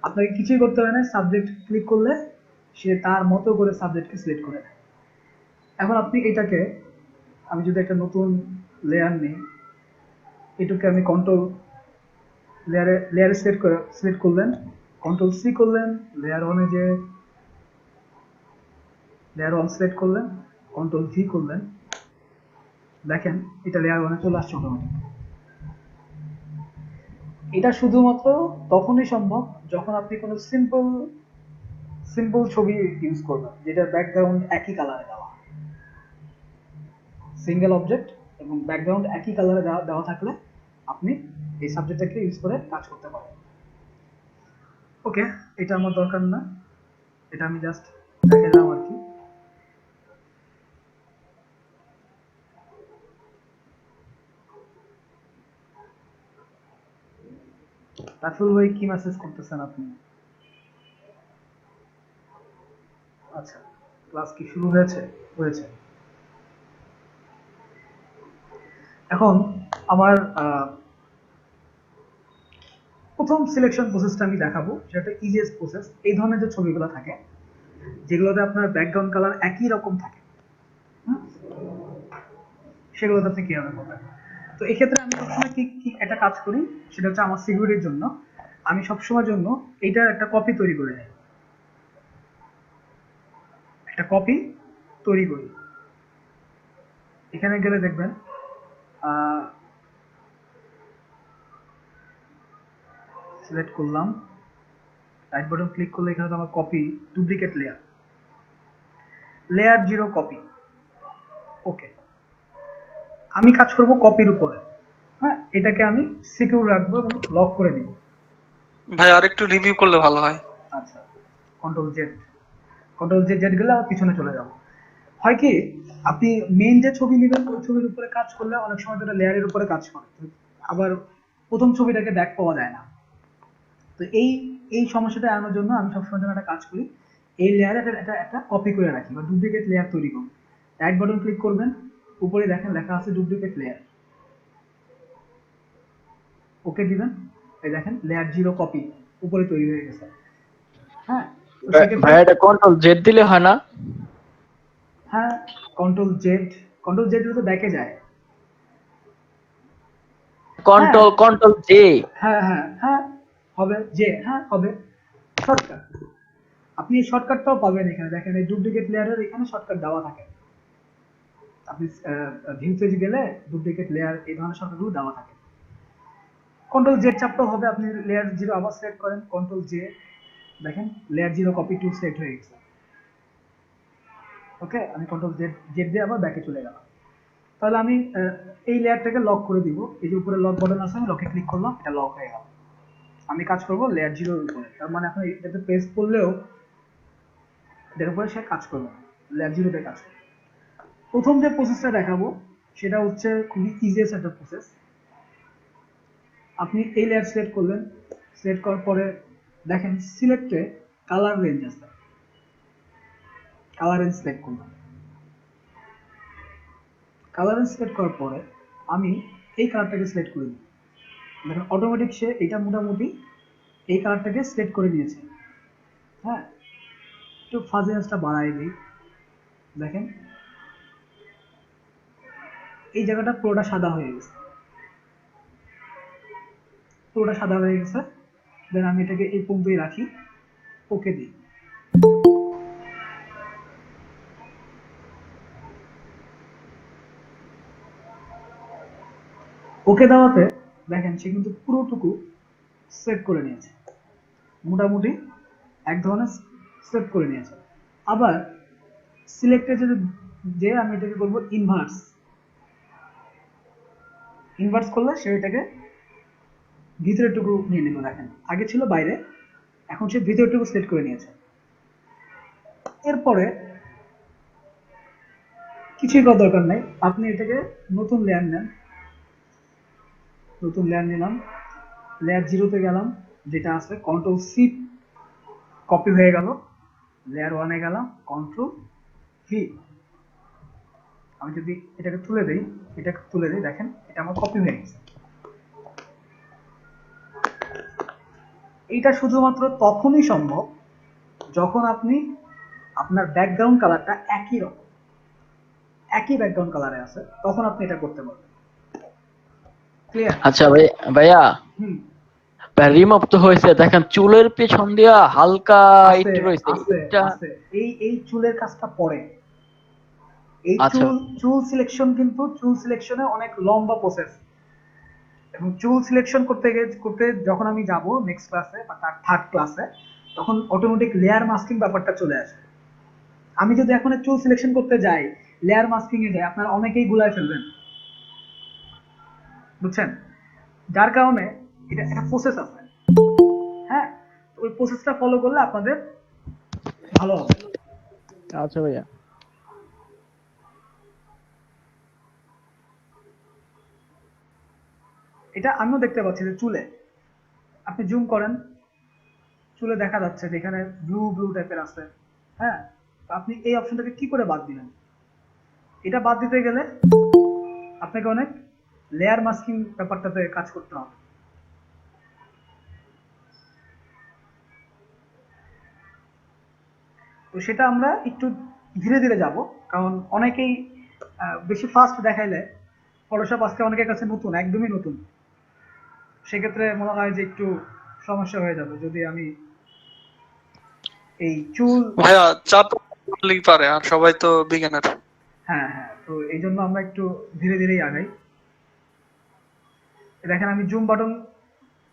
আপনাকে কিছুই করতে হয় না, সাবজেক্ট ক্লিক করলে সে তার মতো করে সাবজেক্টকে সিলেক্ট করে দেয়। এখন আপনি এটাকে, আমি যদি একটা নতুন লেয়ার নিই, এটাকে আমি লেয়ারে সিলেক্ট করলেন, কন্ট্রোল সি করলেন, লেয়ার ওয়ানে যে লেয়ার ওয়ান সিলেক্ট করলেন, কন্ট্রোল ভি করলেন, দেখেন এটা লেয়ার ওয়ানে চলে আসছে অটোমেটিক। এটা শুধুমাত্র তখনই সম্ভব যখন আপনি কোনো সিম্পল ছবি ইউজ করবেন যেটা ব্যাকগ্রাউন্ড একই কালারে দেওয়া, সিঙ্গেল অবজেক্ট এবং ব্যাকগ্রাউন্ড একই কালারে দেওয়া থাকলে আপনি এই সাবজেক্টটাকে ইউজ করে কাজ করতে পারেন। ওকে, এটা আমার দরকার না, এটা আমি জাস্ট দেখালাম আর কি। রাফুল ভাই কি মেসেজ করতেছেন আপনি? আচ্ছা, ক্লাস কি শুরু হয়েছে? হয়েছে। এখন আমার প্রথম সিলেকশন প্রসেসটা আমি দেখাবো, সেটা ইজিয়েস্ট প্রসেস। এই ধরনের যে ছবিগুলো থাকে যেগুলোতে আপনার ব্যাকগ্রাউন্ড কালার একই রকম থাকে, সেগুলোতে আপনি কিভাবে করবেন। তো এক্ষেত্রে আমি সবসময় কি একটা কাজ করি, সেটা হচ্ছে আমার সিকিউরিটির জন্য আমি সবসময়ের জন্য এইটার একটা কপি তৈরি করে নিই। একটা কপি তৈরি করি, এখানে গেলে দেখবেন সিলেক্ট করলাম, রাইট বাটন ক্লিক করলে এখানে তো আমার কপি ডুপ্লিকেট লেয়ার 0 কপি। ওকে, আমি কাজ করব কপির উপরে। হ্যাঁ, এটাকে আমি সিকিউর রাখবো এবং লক করে দিব। ভাই আরেকটু রিভিউ করলে ভালো হয়। আচ্ছা, কন্ট্রোল জেড গেলে আবার পিছনে চলে যাব। হয় কি, আপনি মেইন যে ছবি নেবেন ওই ছবির উপরে কাজ করলে অনেক সময় তো লেয়ারের উপরে কাজ করে, আবার প্রথম ছবিটাকে ব্যাক পাওয়া যায় না। তো এই সমস্যাটা এড়ানোর জন্য আমি সবসময় জন্য একটা কাজ করি, এই লেয়ারে একটা কপি করে রাখি বা ডুপ্লিকেট লেয়ার তৈরি করি। রাইট বাটন ক্লিক করবেন, উপরে দেখেন লেখা আছে ডুপ্লিকেট লেয়ার, ওকে দিবেন। এই দেখেন লেয়ার 0 কপি উপরে তৈরি হয়ে গেছে। হ্যাঁ, তো সেক্ষেত্রে ভাই এটা কন্ট্রোল জেড দিলে হয় না? হ্যাঁ, কন্ট্রোল জেড দিলে তো ব্যাকে যায়। Control J. হ্যাঁ হবে হবে শর্টকাট। আপনি এই শর্টকাটটাও পাবেন এখানে, দেখেন এই ডুপ্লিকেট লেয়ারের এখানে শর্টকাট দেওয়া থাকে। আপনি ভিউতে গেলে ডুপ্লিকেট লেয়ার এই ধরনের শর্টকাটগুলো দেওয়া থাকে। কন্ট্রোল জেড চাপতেও হবে, আপনি লেয়ার 0 আবার সিলেক্ট করেন, কন্ট্রোল জে, দেখেন লেয়ার 0 কপি টু সিলেক্ট হয়ে গেছে। ওকে, আমি কন্ট্রোল জেড জেড দিয়ে আবার ব্যাকে চলে গেলাম। তাহলে আমি এই লেয়ারটাকে লক করে দিব, এই যে উপরে লক বাটন আছে, আমি লকে ক্লিক করলাম, এটা লক হয়ে গেল। আমি কাজ করব লেয়ার 0 এর উপরে, তার মানে আপনি এটাতে প্রেস করলেও এটার উপরে সে কাজ করবে না, লেয়ার 0 তে কাজ করবে। প্রথম যে প্রসেসটা দেখাবো সেটা হচ্ছে খুবই ইজিয়েস্ট একটা প্রসেস। আপনি এই লেয়ার সিলেক্ট করলেন, সিলেক্ট করার পরে দেখেন সিলেক্টে কালার রেঞ্জ আছে, কালার রেঞ্জ সিলেক্ট করলাম। কালার রেঞ্জ সিলেক্ট করার পরে আমি এই কালারটাকে সিলেক্ট করে দিই, দেখেন অটোমেটিক সে এটা মোটামুটি এই কালারটাকে সিলেক্ট করে নিয়েছে। হ্যাঁ, একটু ফাজিনেসটা বাড়াই দিই, দেখেন এই জায়গাটা পুরোটা সাদা হয়ে গেছে, পুরোটা সাদা হয়ে গেছে। দেন আমি এটাকে এই পর্যন্তই রাখি, ওকে দিই। ওকে দেওয়াতে দেখেন সে কিন্তু পুরোটুকু সেট করে নিয়েছে, মোটামুটি এক ধরনের সেট করে নিয়েছে। আবার সিলেক্টে যে আমি এটাকে করবো ইনভার্স, ইনভার্স করলে সে এটাকে ভিতরের টুকু নিয়ে নেবে। দেখেন আগে ছিল বাইরে, এখন সে ভিতরের টুকু সিলেক্ট করে নিয়েছে। এরপরে কিছুই করার দরকার নাই, আপনি এটাকে নতুন লেয়ার নেন, নতুন লেয়ার নিলাম, লেয়ার 0 তে গেলাম, যেটা আছে কন্ট্রোল সি, কপি হয়ে গেল। লেয়ার 1 এ গেলাম, কন্ট্রোল ভি, আমি যদি এটাকে তুলে দেই, এটাকে তুলে দেই, দেখেন এটা আমার কপি হয়ে গেছে। এইটা শুধুমাত্র তখনই সম্ভব যখন আপনি আপনার ব্যাকগ্রাউন্ড কালারটা একই রকম, একই ব্যাকগ্রাউন্ড কালারে আছে, তখন আপনি এটা করতে পারবেন। ক্লিয়ার? আচ্ছা ভাইয়া, হুম, রিমুভ তো হয়েছে, দেখেন চুলের পেছন দিয়া হালকা আছে একটু রয়েছে, আছে এটা আছে, এই চুলের কাজটা পরে। এই আচ্ছা চুল সিলেকশন কিন্তু চুল সিলেকশনে অনেক লম্বা প্রসেস, এবং চুল সিলেকশন করতে যখন আমি যাব নেক্সট ক্লাসে বা তার থার্ড ক্লাসে, তখন অটোমেটিক লেয়ার মাস্কিং ব্যাপারটা চলে আসে। আমি যদি এখন চুল সিলেকশন করতে যাই, লেয়ার মাস্কিং এ যাই, আপনারা অনেকেই গুলায় ফেলবেন, বুঝছেন? যার কারণে এটা একটা প্রসেস আছে। হ্যাঁ, ওই প্রসেসটা ফলো করলে আপনাদের ভালো হবে। আচ্ছা ভাইয়া। এটা আমিও দেখতে পাচ্ছি যে চুলে, আপনি জুম করেন, চুলে দেখা যাচ্ছে যে এখানে ব্লু ব্লু টাইপের আছে। হ্যাঁ, তো আপনি এই অপশনটাকে কি করে বাদ দিবেন? এটা বাদ দিতে গেলে আপনাকে অনেক লেয়ার মাস্কিং ব্যাপারটাতে কাজ করতে হবে। তো সেটা আমরা একটু ধীরে ধীরে যাব, কারণ অনেকেই বেশি ফাস্ট দেখাইলে ফটোশপ আজকে অনেকের কাছে নতুন, একদমই নতুন, সেক্ষেত্রে মনে হয় যে একটু সমস্যা হয়ে যাবে যদি আমি এই চুল। ভাইয়া চাপ করলেই পারে, আর সবাই তো বিগিনার। হ্যাঁ হ্যাঁ, তো এই জন্য আমরা একটু ধীরে ধীরেই আগাই। দেখেন আমি জুম বাটন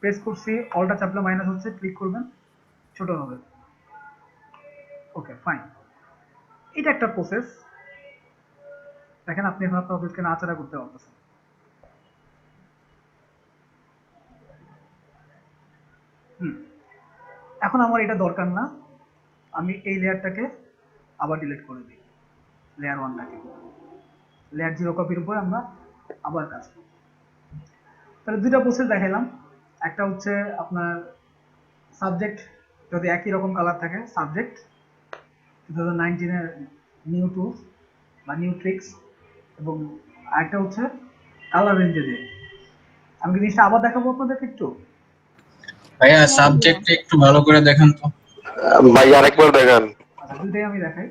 প্রেস করছি, অলটা চাপলে মাইনাস হচ্ছে, ক্লিক করবেন ছোট হবে। ওকে ফাইন, এটা একটা প্রসেস। দেখেন আপনি এখন আপনার অফিসকে নাড়াচাড়া করতে পারতেছেন। হুম, এখন আমার এটা দরকার না, আমি এই লেয়ারটাকে আবার ডিলিট করে দিই, লেয়ার 1টাকে, লেয়ার 0 কপির উপর আমরা আবার কাজ করব। তাহলে দুইটা প্রসেস দেখাইলাম, একটা হচ্ছে আপনার সাবজেক্ট যদি একই রকম কালার থাকে, সাবজেক্ট 2019 এর নিউ টুলস বা নিউ ট্রিক্স, এবং আরেকটা হচ্ছে কালার রেঞ্জে দিয়ে। আমি কি জিনিসটা আবার দেখাবো আপনাদেরকে একটু? ভাইয়া সাবজেক্টটা একটু ভালো করে দেখান তো। ভাই আরেকবার দেখান। আচ্ছা, দুইটাই আমি দেখাই।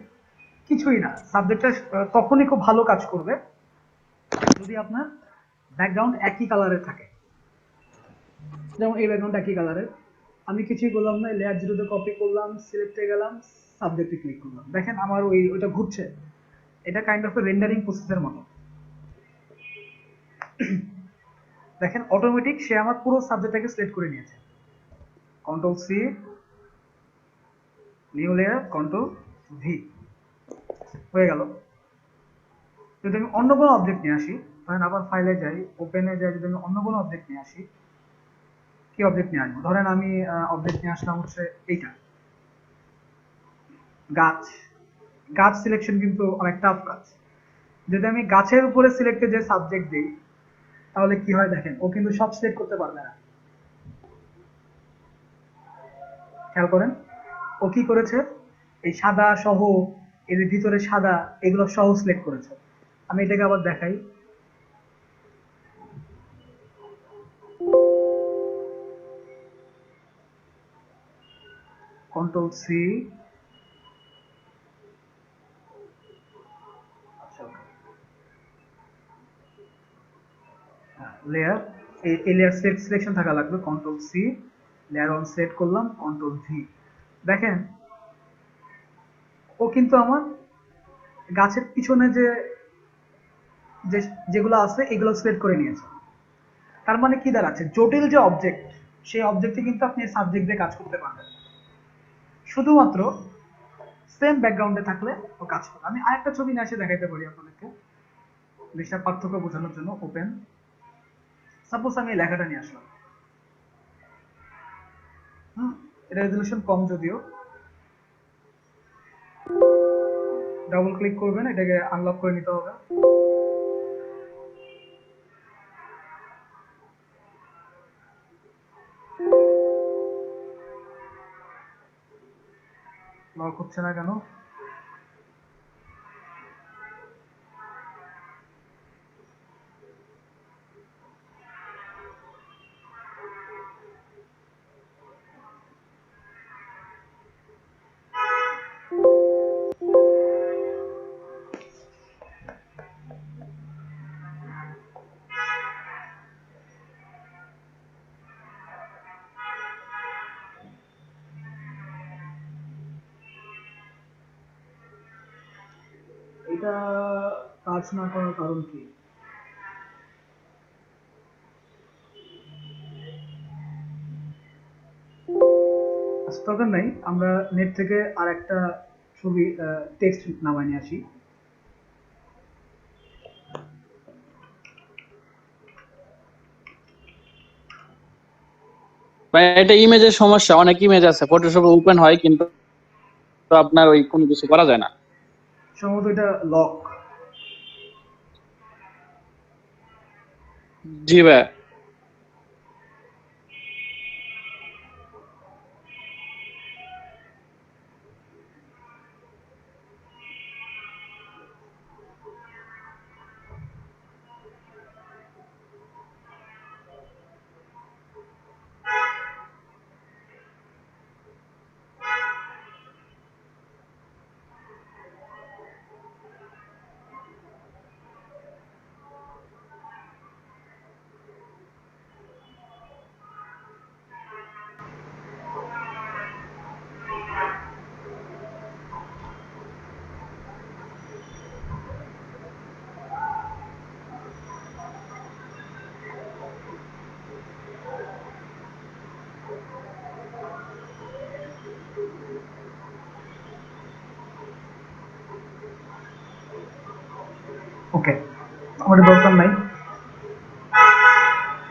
কিছুই না, সাবজেক্টটা তখনই খুব ভালো কাজ করবে যদি আপনার ব্যাকগ্রাউন্ড একই কালারের থাকে। যেমন এই ব্যাকগ্রাউন্ড একই কালারের, আমি কিছুই করলাম না, লেয়ার 0 তে কপি করলাম, সিলেক্টে গেলাম, সাবজেক্টে ক্লিক করলাম, দেখেন আমার ওইটা ঘুরছে। এটা কাইন্ড অফ রেন্ডারিং প্রসেসের মতো। দেখেন অটোমেটিক সে আমার পুরো সাবজেক্টটাকে সিলেক্ট করে নিয়েছে। Control C, new layer, control V, হয়ে গেল। যদি আমি অন্য কোনো অবজেক্ট নিয়ে আসি, ধরেন আবার ফাইলে যাই, ওপেনে যাই, যদি আমি অন্য কোনো অবজেক্ট নিয়ে আসি, কি অবজেক্ট নিয়ে আসবো? ধরেন আমি অবজেক্ট নিয়ে আসলাম হচ্ছে এইটা, গাছ। গাছ সিলেকশন কিন্তু অনেক টাফ কাজ। যদি আমি গাছের উপরে সিলেক্টে যে সাবজেক্ট দিই, তাহলে কি হয় দেখেন, ও কিন্তু সব সিলেক্ট করতে পারবে না। খেয়াল করেন, ও কি করেছে, এই সাদা সহ, এর ভিতরে সাদা, এগুলো সহ সিলেক্ট করেছে। আমি এটাকে আবার দেখাই, কন্ট্রোল সি, আচ্ছা লেয়ার, এই লেয়ার সিলেকশন থাকা লাগবে, control C, layer on set করলাম, কন্ট্রোল ভি। দেখেন ও কিন্তু আমার গাছের পিছনে যে যেগুলো আছে এগুলো সিলেক্ট করে নিয়েছে। তার মানে কি দাঁড়াচ্ছে, জটিল যে অবজেক্ট, সেই অবজেক্টে কিন্তু আপনি সাবজেক্ট দিয়ে কাজ করতে পারবেন, শুধুমাত্র সেম ব্যাকগ্রাউন্ডে থাকলে ও কাজ করে। আমি আরেকটা ছবি নিয়ে এসে দেখাইতে পারি আপনাদেরকে জিনিসটা পার্থক্য বোঝানোর জন্য। ওপেন, সাপোজ আমি এই লেখাটা নিয়ে আসলাম, এটা রেজলিউশন কম যদিও, ডাবল ক্লিক করবেন, এটাকে আনলক করে নিতে হবে। লক হচ্ছে না কেন? এটা কাজ না করার কারণ কি? আচ্ছা, দরকার নাই, আমরা নেট থেকে আর একটা ছবি টেক্সট নামাই নিয়ে আসি। ভাই এটা ইমেজের সমস্যা, অনেক ইমেজ আছে ফটোশপে ওপেন হয় কিন্তু আপনার ওই কোনো কিছু করা যায় না। সম্ভবত এটা লক। জি ভাই। ওকে, আমার দরকার নাই,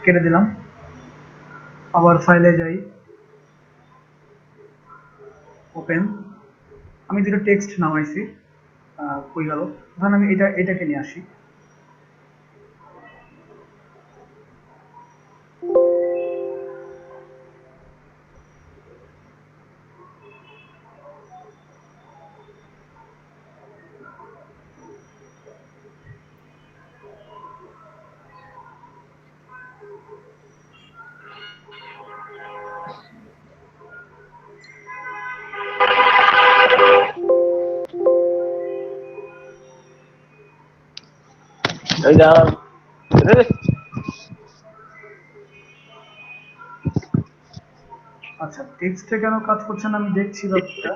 কেটে দিলাম। আবার ফাইলে যাই, ওপেন, আমি দুটো টেক্সট নামাইছি, কই গেল? ধরেন আমি এটাকে নিয়ে আসি, আচ্ছা টেক্সটে কেন কাজ করছে না আমি দেখছি ব্যাপারটা।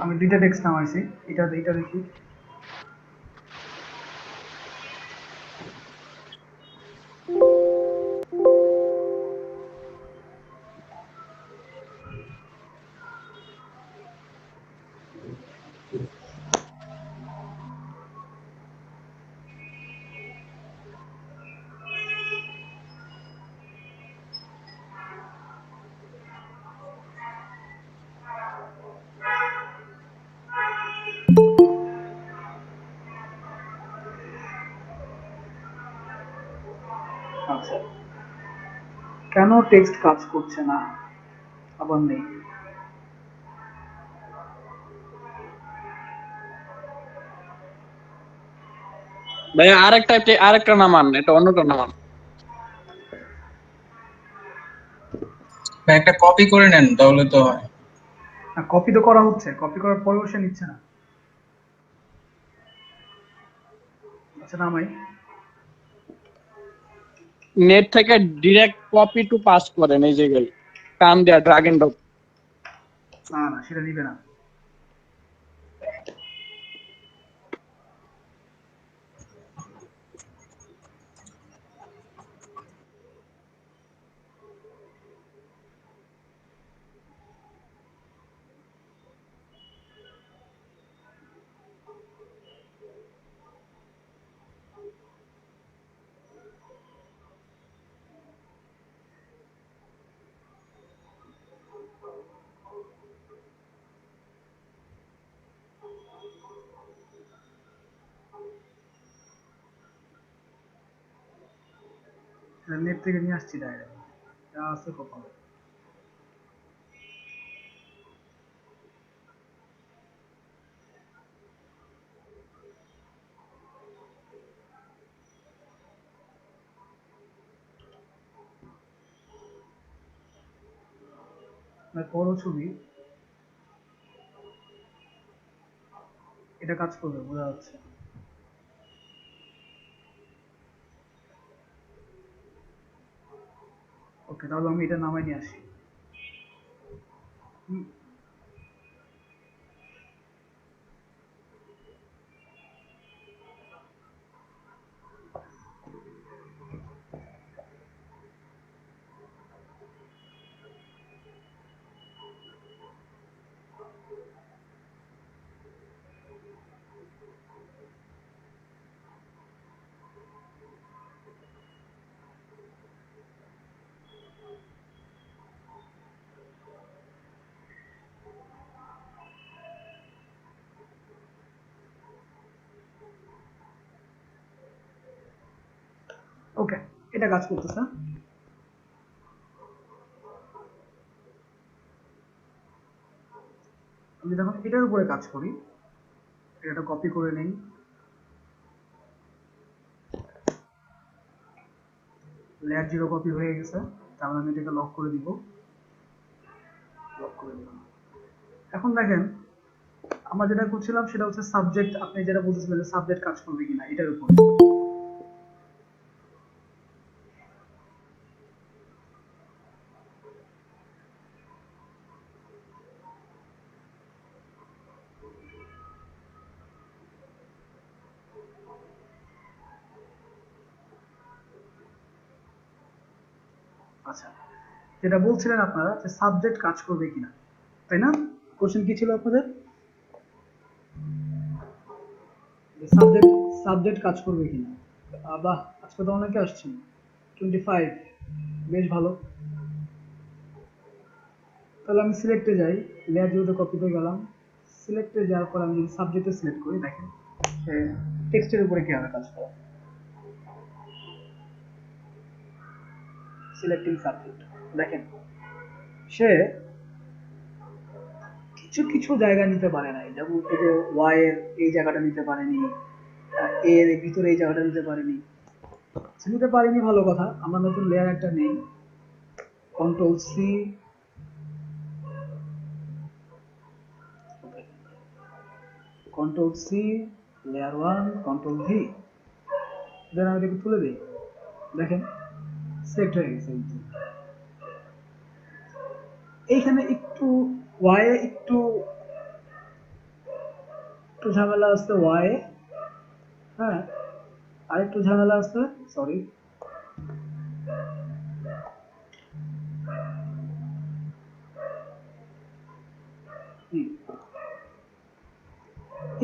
আমি দুইটা টেক্সট নামাইছি, এটা দেখি। আচ্ছা, কেন টেক্সট কাজ করছে না? আবার নেই। ভাইয়া আরেকটা নামান, এটা অন্যটা নামান। ভাই একটা কপি করে নেন তাহলে তো হয়। কপি তো করা হচ্ছে, কপি করার পরেও সে নিচ্ছে না। আচ্ছা, নামাই। নেট থেকে ডিরেক্ট কপি টু পাস্ট করেন, এই যে গেল টান দেয়া ড্রাগ এন্ড ড্রপ। না না, সেটা নিবে না। নেট থেকে নিয়ে আসছি ডাইরেক্ট, যা আছে কপালে। বড় ছবি, এটা কাজ করবে বোঝা যাচ্ছে। ওকে, তাহলে আমি এটা নামাই নিয়ে আসি। হুম, ওকে, এটা কাজ করতেছে। আমি যখন এটার উপরে কাজ করি, এটা কপি করে নেই, লেয়ার 0 কপি হয়ে গেছে। তাহলে আমি এটাকে লক করে দিব, লক করে দিলাম। এখন দেখেন, আমরা যেটা করছিলাম সেটা হচ্ছে সাবজেক্ট, আপনি যেটা বলতেছিলেন যে সাবজেক্ট কাজ করবে কিনা এটার উপর। আচ্ছা, যেটা বলছিলেন আপনারা যে সাবজেক্ট কাজ করবে কিনা, তাই না? কোশ্চেন কি ছিল আপনাদের? সাবজেক্ট সাবজেক্ট কাজ করবে কিনা। বাহ, আজকে তো অনেকে আসছেন, 25, বেশ ভালো। তাহলে আমি সিলেক্টে যাই, লেয়ার জিরোতে কপিতে গেলাম, সিলেক্টে যাওয়ার পর আমি যদি সাবজেক্টে সিলেক্ট করি, দেখেন সে টেক্সটের উপরে কিভাবে কাজ করে। সিলেক্টিং সাবজেক্ট, দেখেন সে কিছু কিছু জায়গা নিতে পারে নাই, যেমন এই যে ওয়াই এর এই জায়গাটা নিতে পারেনি, এর ভিতরে এই জায়গাটা নিতে পারেনি। নিতে পারিনি, ভালো কথা। আমরা নতুন লেয়ার একটা নেই, control C, control C, layer 1, control V, then আমি এটাকে তুলে দিই। দেখেন সিলেক্ট হয়ে গেছে। এইখানে একটু ওয়াই একটু একটু ঝামেলা আছে, ওয়াই, হ্যাঁ, আর একটু ঝামেলা আছে, সরি,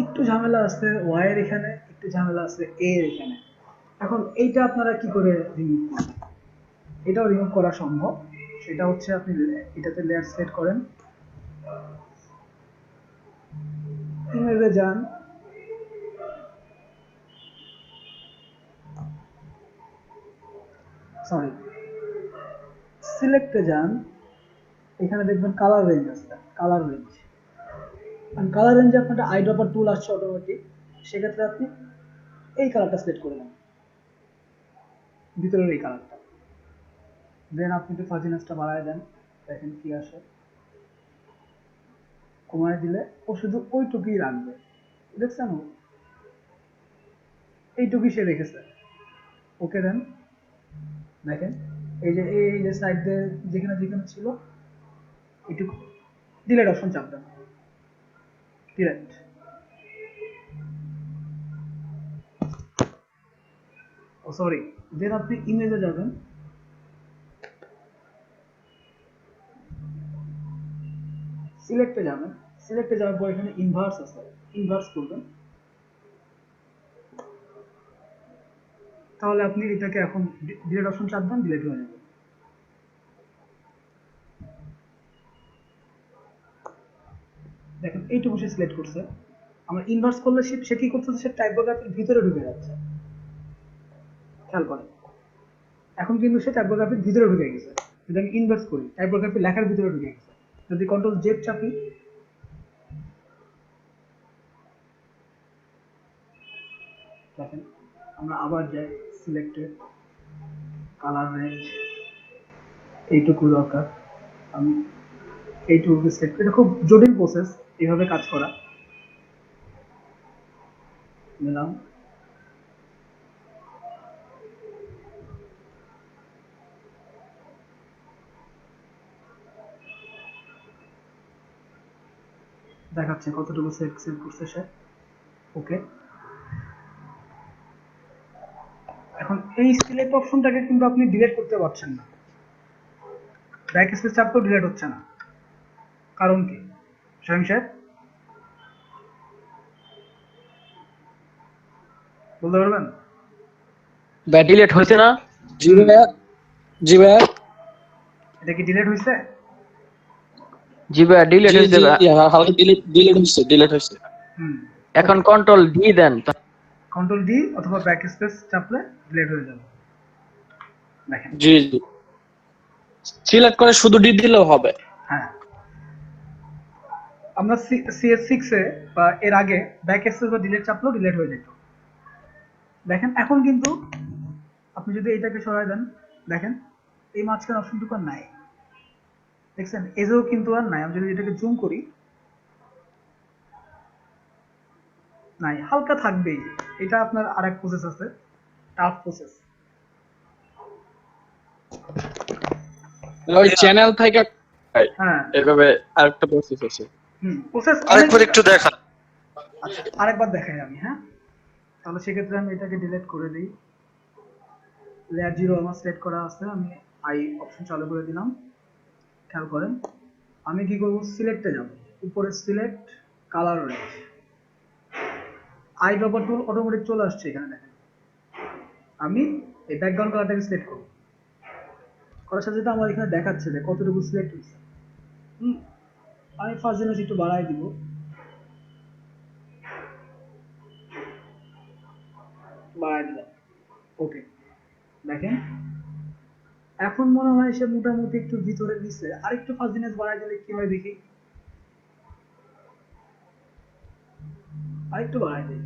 একটু ঝামেলা আছে ওয়াই এর এখানে, একটু ঝামেলা আছে এ এর এখানে। এখন এইটা আপনারা কি করে রিমুভ করবেন? এটাও রিমুভ করা সম্ভব। সেটা হচ্ছে আপনি এটাতে লেয়ার সেট করেন, ইমেজে যান, সরি, সিলেক্টে যান, এখানে দেখবেন কালার রেঞ্জ আছে, কালার রেঞ্জ। কালার রেঞ্জে আপনার আই ড্রপার টুল আসছে অটোমেটিক, সেক্ষেত্রে আপনি এই কালারটা সিলেক্ট করে নেন, ভিতরের এই কালারটা। দেন আপনি একটু ফাজিনেসটা বাড়ায় দেন, দেখেন কি আসে। কমায় দিলে ও শুধু ওইটুকুই রাখবে, দেখছেন, এইটুকুই সে রেখেছে। ওকে দেন, দেখেন এই যে সাইড দিয়ে যেখানে যেখানে ছিল এইটুকু ডিলেট অপশন চাপ দেন, ডিলেট। ও সরি, দেন আপনি ইমেজে যাবেন, সিলেক্টে যাবেন, সিলেক্টে যাওয়ার পর এখানে ইনভার্স আছে, ইনভার্স করবেন। তাহলে আপনি এটাকে এখন ডিলেট অপশন চাপ দেন, ডিলেট হয়ে যাবে। দেখেন এইটুকু সে সিলেক্ট করছে। আমরা ইনভার্স করলে সে কি করতেছে, সে টাইপোগ্রাফির ভিতরে ঢুকে যাচ্ছে, খেয়াল করেন। এখন কিন্তু সে টাইপোগ্রাফির ভিতরে ঢুকে গেছে। যদি আমি ইনভার্স করি, টাইপোগ্রাফি লেখার ভিতরে ঢুকে গেছে। যদি কন্ট্রোল জেড চাপি, দেখেন আমরা আবার যাই সিলেক্টে, কালার রেঞ্জ এইটুকু দরকার, আমি এইটুকু সিলেক্ট। এটা খুব জটিল প্রসেস এইভাবে কাজ করা। নিলাম, দেখাচ্ছে কতটুকু সেভ করছে সে। ওকে, এখন এই সিলেক্ট অপশনটাকে কিন্তু আপনি ডিলিট করতে পারছেন না, ব্যাক স্পেস চাপতেও ডিলিট হচ্ছে না। কারণ কি শাহিম সাহেব বলতে পারবেন? ডিলিট হয়েছে না? জি ভাইয়া, জি ভাইয়া, এটা কি ডিলিট হয়েছে? জি ভাইয়া ডিলিট জি হয়েছে জি, ভাইয়া। হালকা ডিলিট হয়েছে। হুম, এখন কন্ট্রোল ডি দেন। কন্ট্রোল ডি অথবা ব্যাক স্পেস চাপলে ডিলিট হয়ে যাবে। দেখেন, জি জি, সিলেক্ট করে শুধু ডি দিলেও হবে। হ্যাঁ, আমরা CS6 এ বা এর আগে ব্যাক স্পেস বা ডিলিট চাপলেও ডিলিট হয়ে যেত। দেখেন এখন কিন্তু আপনি যদি এটাকে সরায় দেন, দেখেন এই মাঝখানে অপশনটুকু আর নাই, দেখছেন এজেও কিন্তু আর নাই। আমি যদি এটাকে জুম করি, নাই, হালকা থাকবেই। এটা আপনার আরেক প্রসেস আছে, টাফ প্রসেস। ওই চ্যানেল থেকে হ্যাঁ, এভাবে আরেকটা প্রসেস আছে। প্রসেস আরেকবার একটু দেখান। আচ্ছা, আরেকবার দেখাই আমি। হ্যাঁ, তাহলে সেক্ষেত্রে আমি এটাকে ডিলিট করে দিই। লেয়ার 0 আমার সিলেক্ট করা আছে, আমি আই অপশন চালু করে দিলাম। খেয়াল করেন আমি কি করব, সিলেক্টে যাব, উপরে select, colour range, eye dropper tool automatic চলে আসছে এখানে। দেখেন আমি এই ব্যাকগ্রাউন্ড কালারটাকে সিলেক্ট করব, করার সাথে সাথে আমার এখানে দেখাচ্ছে যে কতটুকু সিলেক্ট হয়েছে। আমি ফার্স্ট জিনিস একটু বাড়াই দিব, বাড়াই দিলাম। ওকে, দেখেন এখন মনে হয় সে মোটামুটি একটু ভিতরে নিচে। আরেকটু ফার্স্ট জিনিস বাড়াই দিলে কি হয় দেখি, আরেকটু বাড়াই দিই,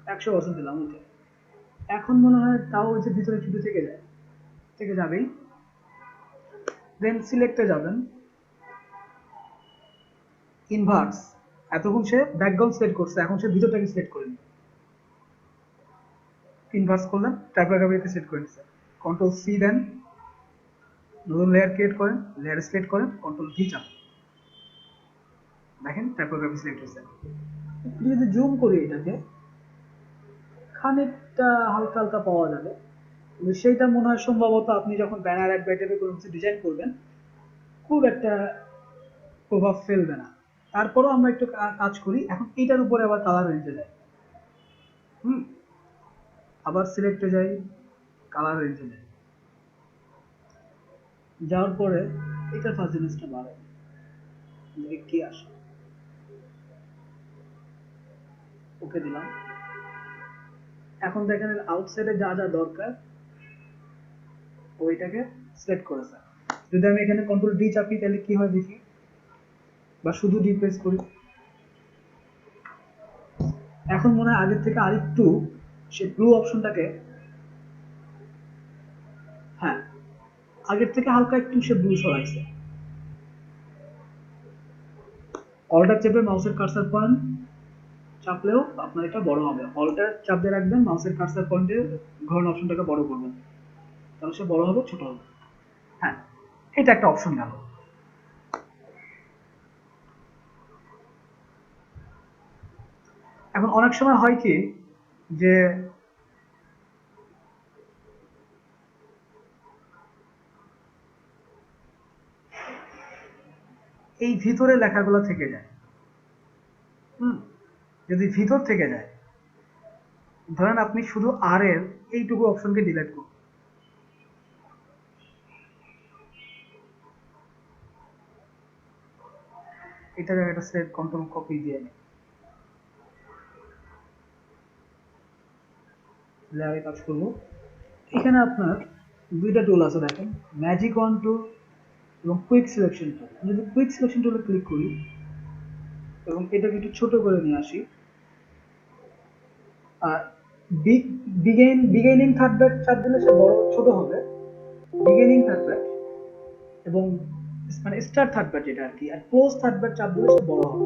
100% দিলাম। ওকে, এখন মনে হয় তাও যে ভিতরে ছুটে থেকে যায়, থেকে যাবেই। দেন সিলেক্টে যাবেন, ইনভার্স। এতক্ষণ সে ব্যাকগ্রাউন্ড সিলেক্ট করছে, এখন সে ভিতরটাকে সিলেক্ট করে নিবে। ইনভার্স করলেন, টাইপোগ্রাফিতে সেট করে নিচ্ছে। কন্ট্রোল সি দেন, নতুন লেয়ার ক্রিয়েট করেন, লেয়ার সিলেক্ট করেন, কন্ট্রোল ভি চাপ, দেখেন টাইপোগ্রাফি সিলেক্ট হয়েছে। যদি জুম করি এটাকে, খানিকটা হালকা হালকা পাওয়া যাবে, কিন্তু সেইটা মনে হয় সম্ভবত আপনি যখন ব্যানার অ্যাড বা টাইপের কোনো কিছু ডিজাইন করবেন খুব একটা প্রভাব ফেলবে না। তারপরেও আমরা একটু কাজ করি। এখন এটার উপরে আবার কালার রেঞ্জে যাই, আবার সিলেক্টে যাই, কালার রেঞ্জে যাই, যাওয়ার পরে এটার ফার্স্ট জিনিসটা বাড়ে, দেখি কি আসে। ওকে দিলাম, এখন দেখেন আউটসাইডে যা যা দরকার ওইটাকে সিলেক্ট করেছে। যদি আমি এখানে কন্ট্রোল ডি চাপি তাহলে কি হয় দেখি, বা শুধু ডি প্রেস করি, এখন মনে হয় আগের থেকে আরেকটু সে ব্লু অপশনটাকে, হ্যাঁ আগের থেকে হালকা একটু সে ব্লু সরাইছে। অল্টার চেপে মাউসের কার্সার পয়েন্ট চাপলেও আপনার এটা বড় হবে। অল্টার চাপ দিয়ে রাখবেন, মাউসের কার্সার পয়েন্টে ঘোরানো অপশনটাকে বড় করবেন, তাহলে সে বড় হবে ছোট হবে। হ্যাঁ, এটা একটা অপশন গেল। এখন অনেক সময় হয় কি যে এই ভিতরে লেখাগুলো থেকে যায়। যদি ভিতর থেকে যায়, ধরেন আপনি শুধু আর এর এইটুকু অপশনকে ডিলিট করুন, এটা একটা সেভ কন্ট্রোল কপি দিয়ে নেই, লেয়ারে কাজ করবো। এখানে আপনার দুইটা টুল আছে দেখেন, ম্যাজিক ওয়ান টুল এবং কুইক সিলেকশন টুল। আমি যদি কুইক সিলেকশন টুলে ক্লিক করি এবং এটাকে একটু ছোট করে নিয়ে আসি, আর বিগিনিং থার্ড ব্র্যাকেট চাপ দিলে সে বড় ছোট হবে, বিগিনিং থার্ড ব্র্যাকেট এবং মানে স্টার্ট থার্ড ব্র্যাকেট যেটা আর কি, আর ক্লোজ থার্ড ব্র্যাকেট চাপ দিলে সে বড় হবে।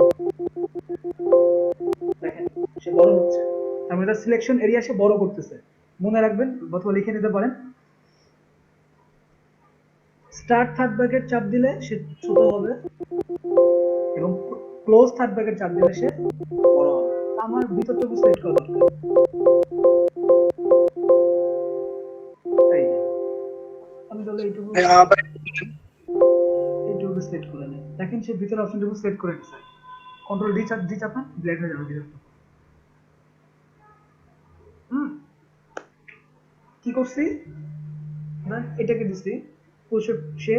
দেখেন সে বড় হচ্ছে, তার মানে সিলেকশন এরিয়া সে বড় করতেছে। মনে রাখবেন অথবা লিখে নিতে পারেন, স্টার্ট থার্ড ব্র্যাকেট চাপ দিলে সে ছোট হবে এবং ক্লোজ থার্ড ব্র্যাকেট চাপ দিলে সে বড় হবে। আমার ভিতরটুকু সিলেক্ট করা দরকার। এই যে, আমি তাহলে এইটুকু সিলেক্ট করে নেই। দেখেন সে ভিতরে অপশনটুকু সিলেক্ট করে নিছে। কন্ট্রোল ডি চাপেন, ব্ল্যাক হয়ে যাবে ভিতরটা। কি করছি, এটাকে দিছি সে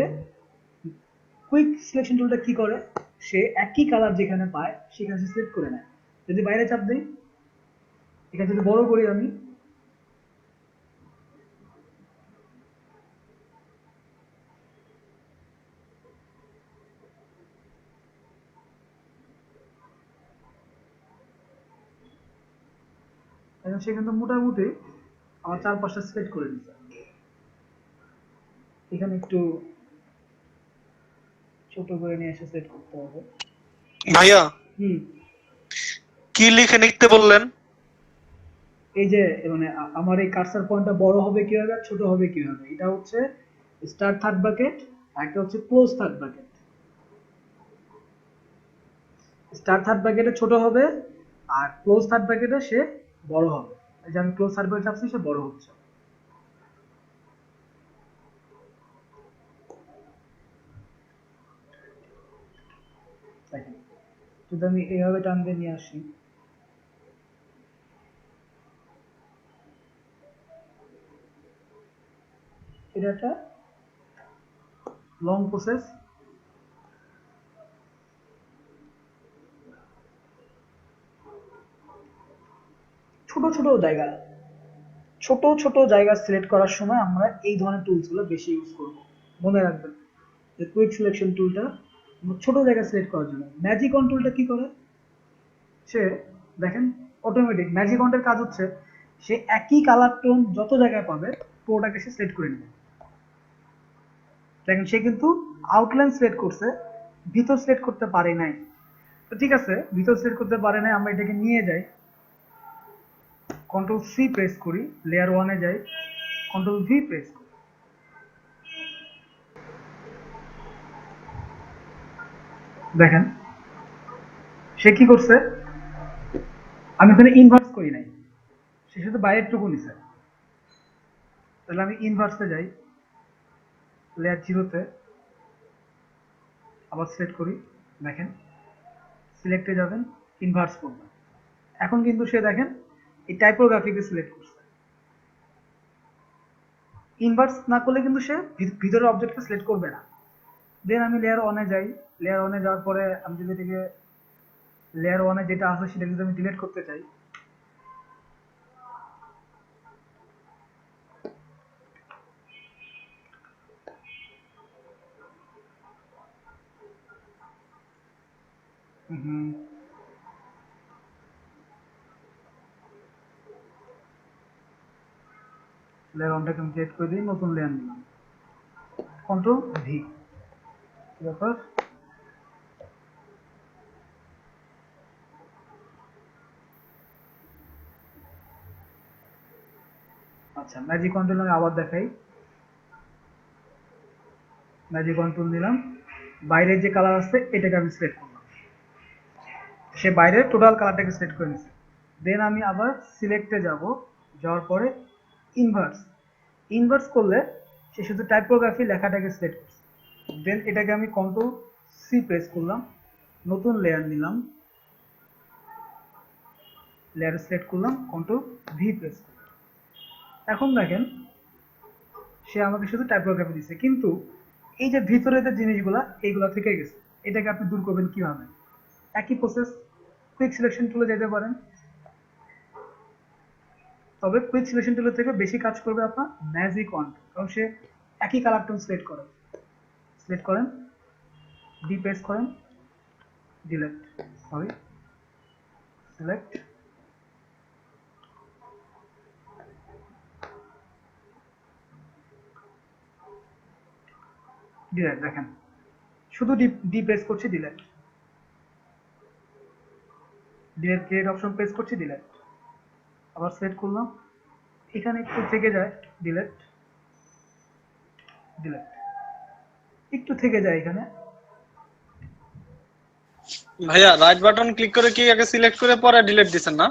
কুইক সিলেকশন টুলটা কি করে, সে একই কালার যেখানে পায় সেখানে সে সিলেক্ট করে নেয়। যদি বাইরে চাপ দিই, এখানে যদি বড় করি আমি, এখন সে কিন্তু মোটামুটি আমার 4-5টা সিলেক্ট করে দিচ্ছে। এখানে একটু ছোট করে নিয়ে এসে সেট করতে হবে। ভাইয়া হুম, কি লিখে নিতে বললেন? এই যে মানে আমার এই কার্সার পয়েন্টটা বড় হবে কিভাবে আর ছোট হবে কিভাবে, এটা হচ্ছে স্টার্ট থার্ড ব্র্যাকেট আর একটা হচ্ছে close third bracket. Start third ব্র্যাকেটে ছোট হবে আর ক্লোজ থার্ড ব্র্যাকেটে সে বড় হবে। এই যে আমি ক্লোজ থার্ড ব্র্যাকেট চাপছি, সে বড় হচ্ছে। দেখেন যদি আমি এইভাবে টান দিয়ে নিয়ে আসি, এটা একটা লং প্রসেস। ছোট ছোট জায়গা সিলেক্ট করার সময় আমরা এই ধরনের টুলস গুলো বেশি ইউজ করব। মনে রাখবেন যে কুইক সিলেকশন টুলটা ছোট জায়গা সিলেক্ট করার জন্য। ম্যাজিক অন টুলটা কি করে, সে দেখেন অটোমেটিক ম্যাজিক অনের কাজ হচ্ছে সে একই কালার টোন যত জায়গায় পাবে পুরোটাকে সে সিলেক্ট করে নেবে। দেখেন সে কিন্তু আউটলাইন সিলেক্ট করছে, ভিতর সিলেক্ট করতে পারে নাই। তো ঠিক আছে, ভিতর সিলেক্ট করতে পারে নাই, আমরা এটাকে নিয়ে যাই, কন্ট্রোল সি প্রেস করি, লেয়ার 1 এ যাই, কন্ট্রোল ভি প্রেস করি। দেখেন সে কি করছে, আমি এখানে ইনভার্স করি নাই, সে শুধু বাইরের টুকু নিছে। তাহলে আমি ইনভার্সে যাই, লেয়ার 0-তে আবার সিলেক্ট করি, দেখেন সিলেক্টে যাবেন, ইনভার্স করবেন। এখন কিন্তু সে দেখেন এই টাইপোগ্রাফিকে সিলেক্ট করছে। ইনভার্স না করলে কিন্তু সে ভিতরের অবজেক্টকে সিলেক্ট করবে না। দেন আমি লেয়ার 1 এ যাই, লেয়ার 1 এ যাওয়ার পরে আমি যদি এটাকে লেয়ার 1 এ যেটা আছে সেটা যদি আমি ডিলিট করতে চাই, লেয়ার ওয়ানটাকে আমি ক্রিয়েট করে দিই, নতুন লেয়ার নিলাম, কন্ট্রোল ভি। ব্যাপার আচ্ছা, ম্যাজিক কন্ট্রোল আমি আবার দেখাই। ম্যাজিক কন্ট্রোল নিলাম, বাইরের যে কালার আছে এটাকে আমি সিলেক্ট করলাম, সে বাইরের টোটাল কালারটাকে সিলেক্ট করে নিচ্ছে। দেন আমি আবার সিলেক্টে যাব, যাওয়ার পরে ইনভার্স। ইনভার্স করলে সে শুধু টাইপোগ্রাফি লেখাটাকে সিলেক্ট করছে। দেন এটাকে আমি কন্ট্রোল সি প্রেস করলাম, নতুন লেয়ার নিলাম, লেয়ার সিলেক্ট করলাম, কন্ট্রোল ভি প্রেস করলাম। এখন দেখেন সে আমাকে শুধু টাইপোগ্রাফি দিচ্ছে, কিন্তু এই যে ভিতরে যে জিনিসগুলা এইগুলা থেকে গেছে, এটাকে আপনি দূর করবেন কিভাবে? একই প্রসেস, কুইক সিলেকশন টুলে যেতে পারেন, তবে কুইক সিলেকশন টুলের থেকে বেশি কাজ করবে আপনার ম্যাজিক ওয়ান্ড, কারণ সে একই কালার টোন সিলেক্ট করেন, ডি প্রেস করেন, ডিলেট, সিলেক্ট, ডিলেট। দেখেন শুধু ডি প্রেস করছি, ডিলেট, ক্রিয়েট অপশন প্রেস করছি, ডিলেট, আবার সিলেক্ট করলাম, এখানে একটু থেকে যায়, ডিলেট, একটু থেকে যায় এখানে। ভাইয়া রাইট বাটন ক্লিক করে কি আগে সিলেক্ট করে পরে ডিলিট দিছেন না?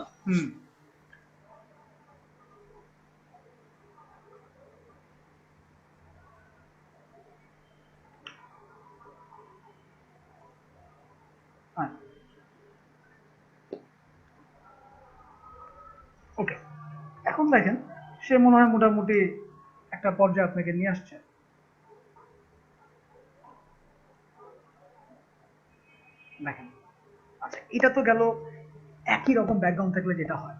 ওকে, এখন দেখেন সে মনে হয় মোটামুটি একটা পর্যায়ে আপনাকে নিয়ে আসছে। দেখেন, আচ্ছা এটা তো গেল একই রকম ব্যাকগ্রাউন্ড থাকলে যেটা হয়।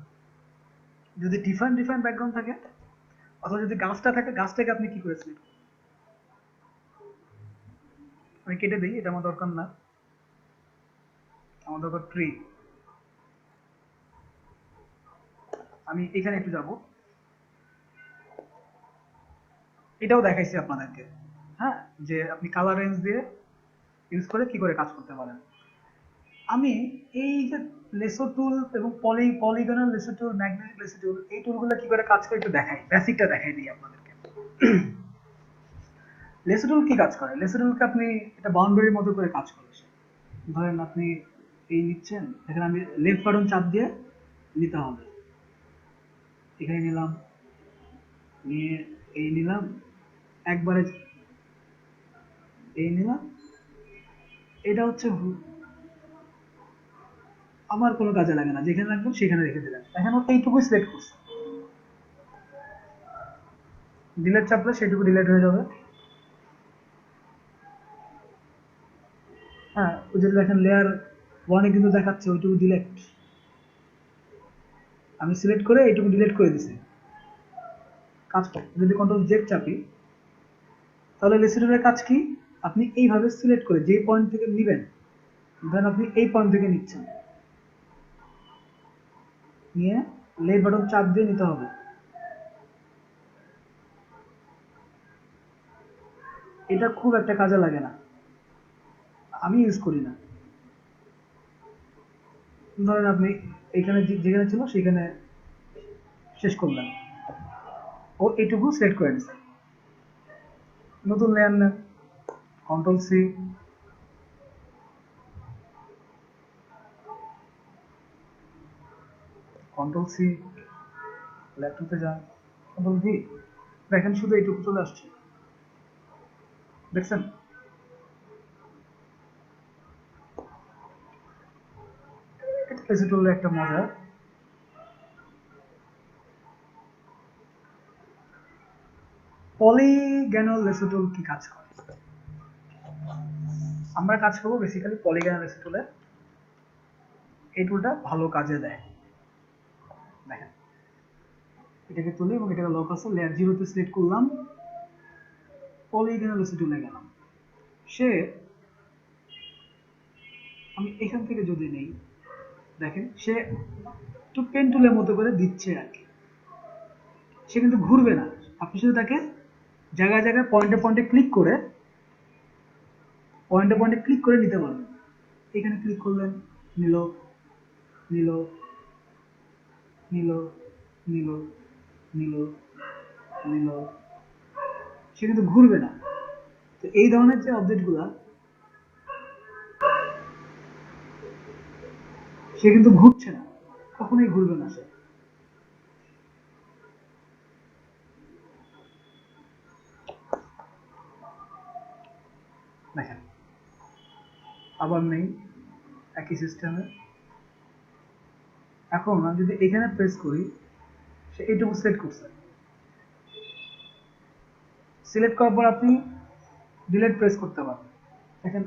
যদি ডিফারেন্ট ব্যাকগ্রাউন্ড থাকে, অথবা যদি গাছটা থাকে, গাছটাকে আপনি কি করে সিলেক্ট করবেন? আমি কেটে দিই, এটা আমার দরকার না, আমার দরকার ট্রি। আমি এখানে একটু যাব, এটাও দেখাইছি আপনাদেরকে, হ্যাঁ, যে আপনি কালার রেঞ্জ দিয়ে ইউজ করে কি করে কাজ করতে পারেন। আমি এই যে লেসো টুল এবং পলিগনাল লেসো টুল, ম্যাগনেটিক লেসো টুল, এই টুলগুলো কি করে কাজ করে একটু দেখাই, বেসিকটা দেখাই দিই আপনাদেরকে। লেসো টুল কি কাজ করে? লেসো টুলকে আপনি এটা বাউন্ডারির মতো করে কাজ করে। ধরেন আপনি এই নিচ্ছেন, এখানে আমি লেফট বাটন চাপ দিয়ে নিতে হবে, এখানে নিলাম, নিয়ে এই নিলাম, একবারে এই নিলাম, এটা হচ্ছে আমার কোনো কাজে লাগে না, যেখানে রাখবেন সেখানে রেখে দিলেন। এখন এইটুকু সিলেক্ট করছি, ডিলেট চাপলে সেটুকু ডিলেট হয়ে যাবে। হ্যাঁ, ওই যে দেখেন লেয়ার ওয়ানে কিন্তু দেখাচ্ছে ওইটুকু ডিলেট, আমি সিলেক্ট করে এইটুকু ডিলেট করে দিছি। কাজ করো, যদি কন্ট্রোল জেড চাপি তাহলে লেসিটুলের কাজ কি? আপনি এইভাবে সিলেক্ট করে যে পয়েন্ট থেকে নেবেন, ধরেন আপনি এই পয়েন্ট থেকে নিচ্ছেন, নিয়ে লেফট বাটন চাপ দিয়ে নিতে হবে। এটা খুব একটা কাজে লাগে না, আমি ইউজ করি না। ধরেন আপনি এখানে যেখানে ছিল সেখানে শেষ করলেন, ও এইটুকু সিলেক্ট করে নিচ্ছে। নতুন লেয়ার নেন, কন্ট্রোল সি, কন্ট্রোল সি, ল্যাপটপে যান, কন্ট্রোল ভি, দেখেন শুধু এইটুকু চলে আসছে, দেখছেন? এটা লেসিটুলের একটা মজা। পলিগ্যানাল লেসো টুল কি কাজ করে? আমরা কাজ করবো বেসিক্যালি পলিগ্যানাল লেসো টুলে। এই টুলটা ভালো কাজে দেয়। দেখেন এটাকে তুলি এবং এটাকে লক আছে, লেয়ার 0 তে সিলেক্ট করলাম, পলিগ্যানাল লেসো টুলে গেলাম। সে আমি এখান থেকে যদি নেই, দেখেন সে একটু পেন টুলের মতো করে দিচ্ছে আর কি, সে কিন্তু ঘুরবে না। আপনি শুধু তাকে জায়গায় জায়গায় পয়েন্টে পয়েন্টে ক্লিক করে নিতে পারবেন। এখানে ক্লিক করলেন, নিল নিল নিল নিল নিল নিল, সে কিন্তু ঘুরবে না। তো এই ধরনের যে অবজেক্টগুলা, সে কিন্তু ঘুরছে না, কখনোই ঘুরবে না সে। দেখেন আবার নেই একই সিস্টেমে। এখন আমি যদি এখানে প্রেস করি, সে এইটুকু সিলেক্ট করছে। সিলেক্ট করার পর আপনি ডিলিট প্রেস করতে পারেন, দেখেন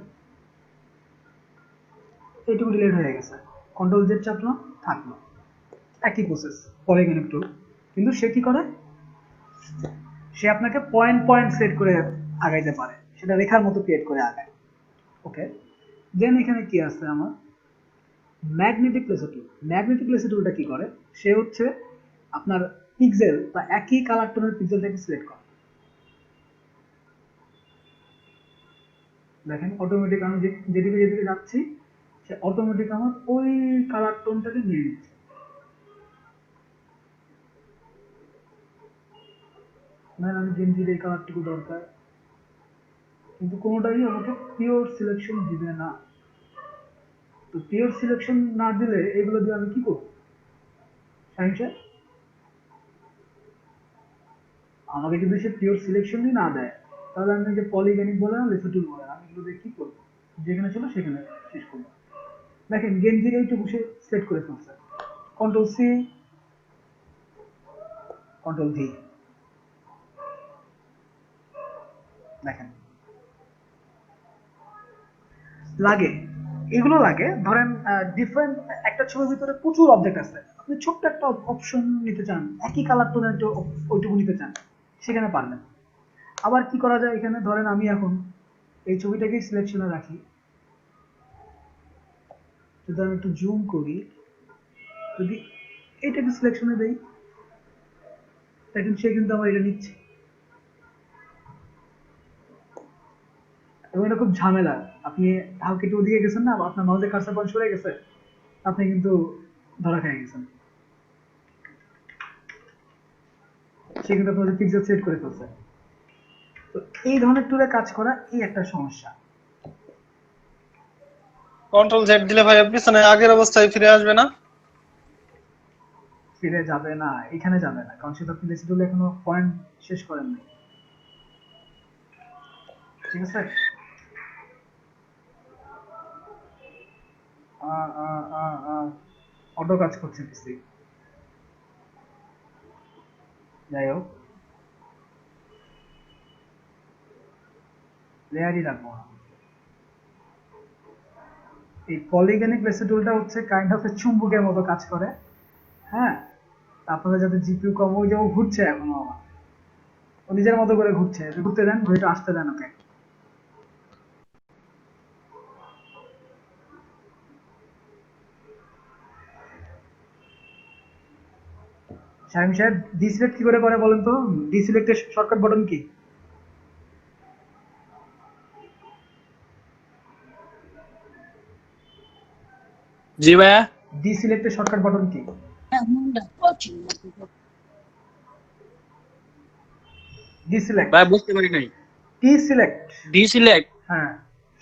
এইটুকু ডিলিট হয়ে গেছে। কন্ট্রোল জেড চাপলাম, থাকলো। একই প্রসেস, পলিগনিক টুল। কিন্তু সে কি করে, সে আপনাকে পয়েন্ট পয়েন্ট সেট করে আগাইতে পারে, সেটা রেখার মতো ক্রিয়েট করে আগায়। ওকে, দেন এখানে কি আছে আমার ম্যাগনেটিক লেসার টুল। ম্যাগনেটিক লেসার টুলটা কি করে, সে হচ্ছে আপনার পিক্সেল বা একই কালার টোনের পিক্সেলটাকে সিলেক্ট করে। দেখেন অটোমেটিক আমি যেদিকে যেদিকে যাচ্ছি, সে অটোমেটিক আমার ওই কালার টোনটাকে নিয়ে নিচ্ছে। ধরেন আমি গেঞ্জির এই কালারটুকু দরকার, কিন্তু কোনোটাই আমাকে পিওর সিলেকশন দিবে না। তো পিওর সিলেকশন না দিলে এগুলো দিয়ে আমি কি করবো? আমাকে যদি সে পিওর সিলেকশনই না দেয়, তাহলে আমি যে পলিগনিক বলে না, লেসার টুল বলে, আমি এগুলো দিয়ে কি করবো? যেখানে ছিল সেখানে শেষ করবো। দেখেন গেঞ্জির এইটুকু সে সেট করে ফেলছে। কন্ট্রোল সি, কন্ট্রোল ভি, দেখেন লাগে, এগুলো লাগে। ধরেন ডিফারেন্ট একটা ছবির ভিতরে প্রচুর অবজেক্ট আছে, আপনি ছোট্ট একটা অপশন নিতে চান, একই কালার টোনের ওইটুকু নিতে চান, সেখানে পারবেন। আবার কি করা যায়, এখানে ধরেন আমি এখন এই ছবিটাকেই সিলেকশনে রাখি, যদি আমি একটু জুম করি, যদি এটাকে সিলেকশনে দেই, দেখেন সে কিন্তু আমার এটা নিচ্ছে। এবং এটা খুব ঝামেলা, আপনি হালকা একটু ওদিকে গেছেন না, বা আপনার মাউসের কার্সার পয়েন্ট সরে গেছে, আপনি কিন্তু ধরা খেয়ে গেছেন। সে কিন্তু আপনাদের পিক্সেল সেট করে ফেলছে। তো এই ধরনের টুলে কাজ করা এই একটা সমস্যা। কন্ট্রোল জেড দিলে ভাই পিছনে আগের অবস্থায় ফিরে আসবে না? ফিরে যাবে না, এখানে যাবে না, কারণ সেটা আপনি লেসি টুলে এখনো পয়েন্ট শেষ করেন নাই। ঠিক আছে, অটো কাজ করছে পিসি। যাই হোক, লেয়ারই রাখবো না। এই পলিগনিক লেসি টুলটা হচ্ছে কাইন্ড অফ চুম্বকের মতো কাজ করে। হ্যাঁ, আপনাদের যাতে জিপিইউ কম, ওই যে ও ঘুরছে এখনো, আমার ও নিজের মতো করে ঘুরছে, ঘুরতে দেন, ঘুরে আসতে দেন ওকে। শাহিম সাহেব, ডিসিলেক্ট কি করে বলেন তো? ডিসিলেক্টের শর্টকাট বাটন কি? জি ভাইয়া, ডিসিলেক্টের শর্টকাট বাটন কি? ডিসিলেক্ট, ভাই বুঝতে পারি নাই। T select. ডি সিলেক্ট, হ্যাঁ,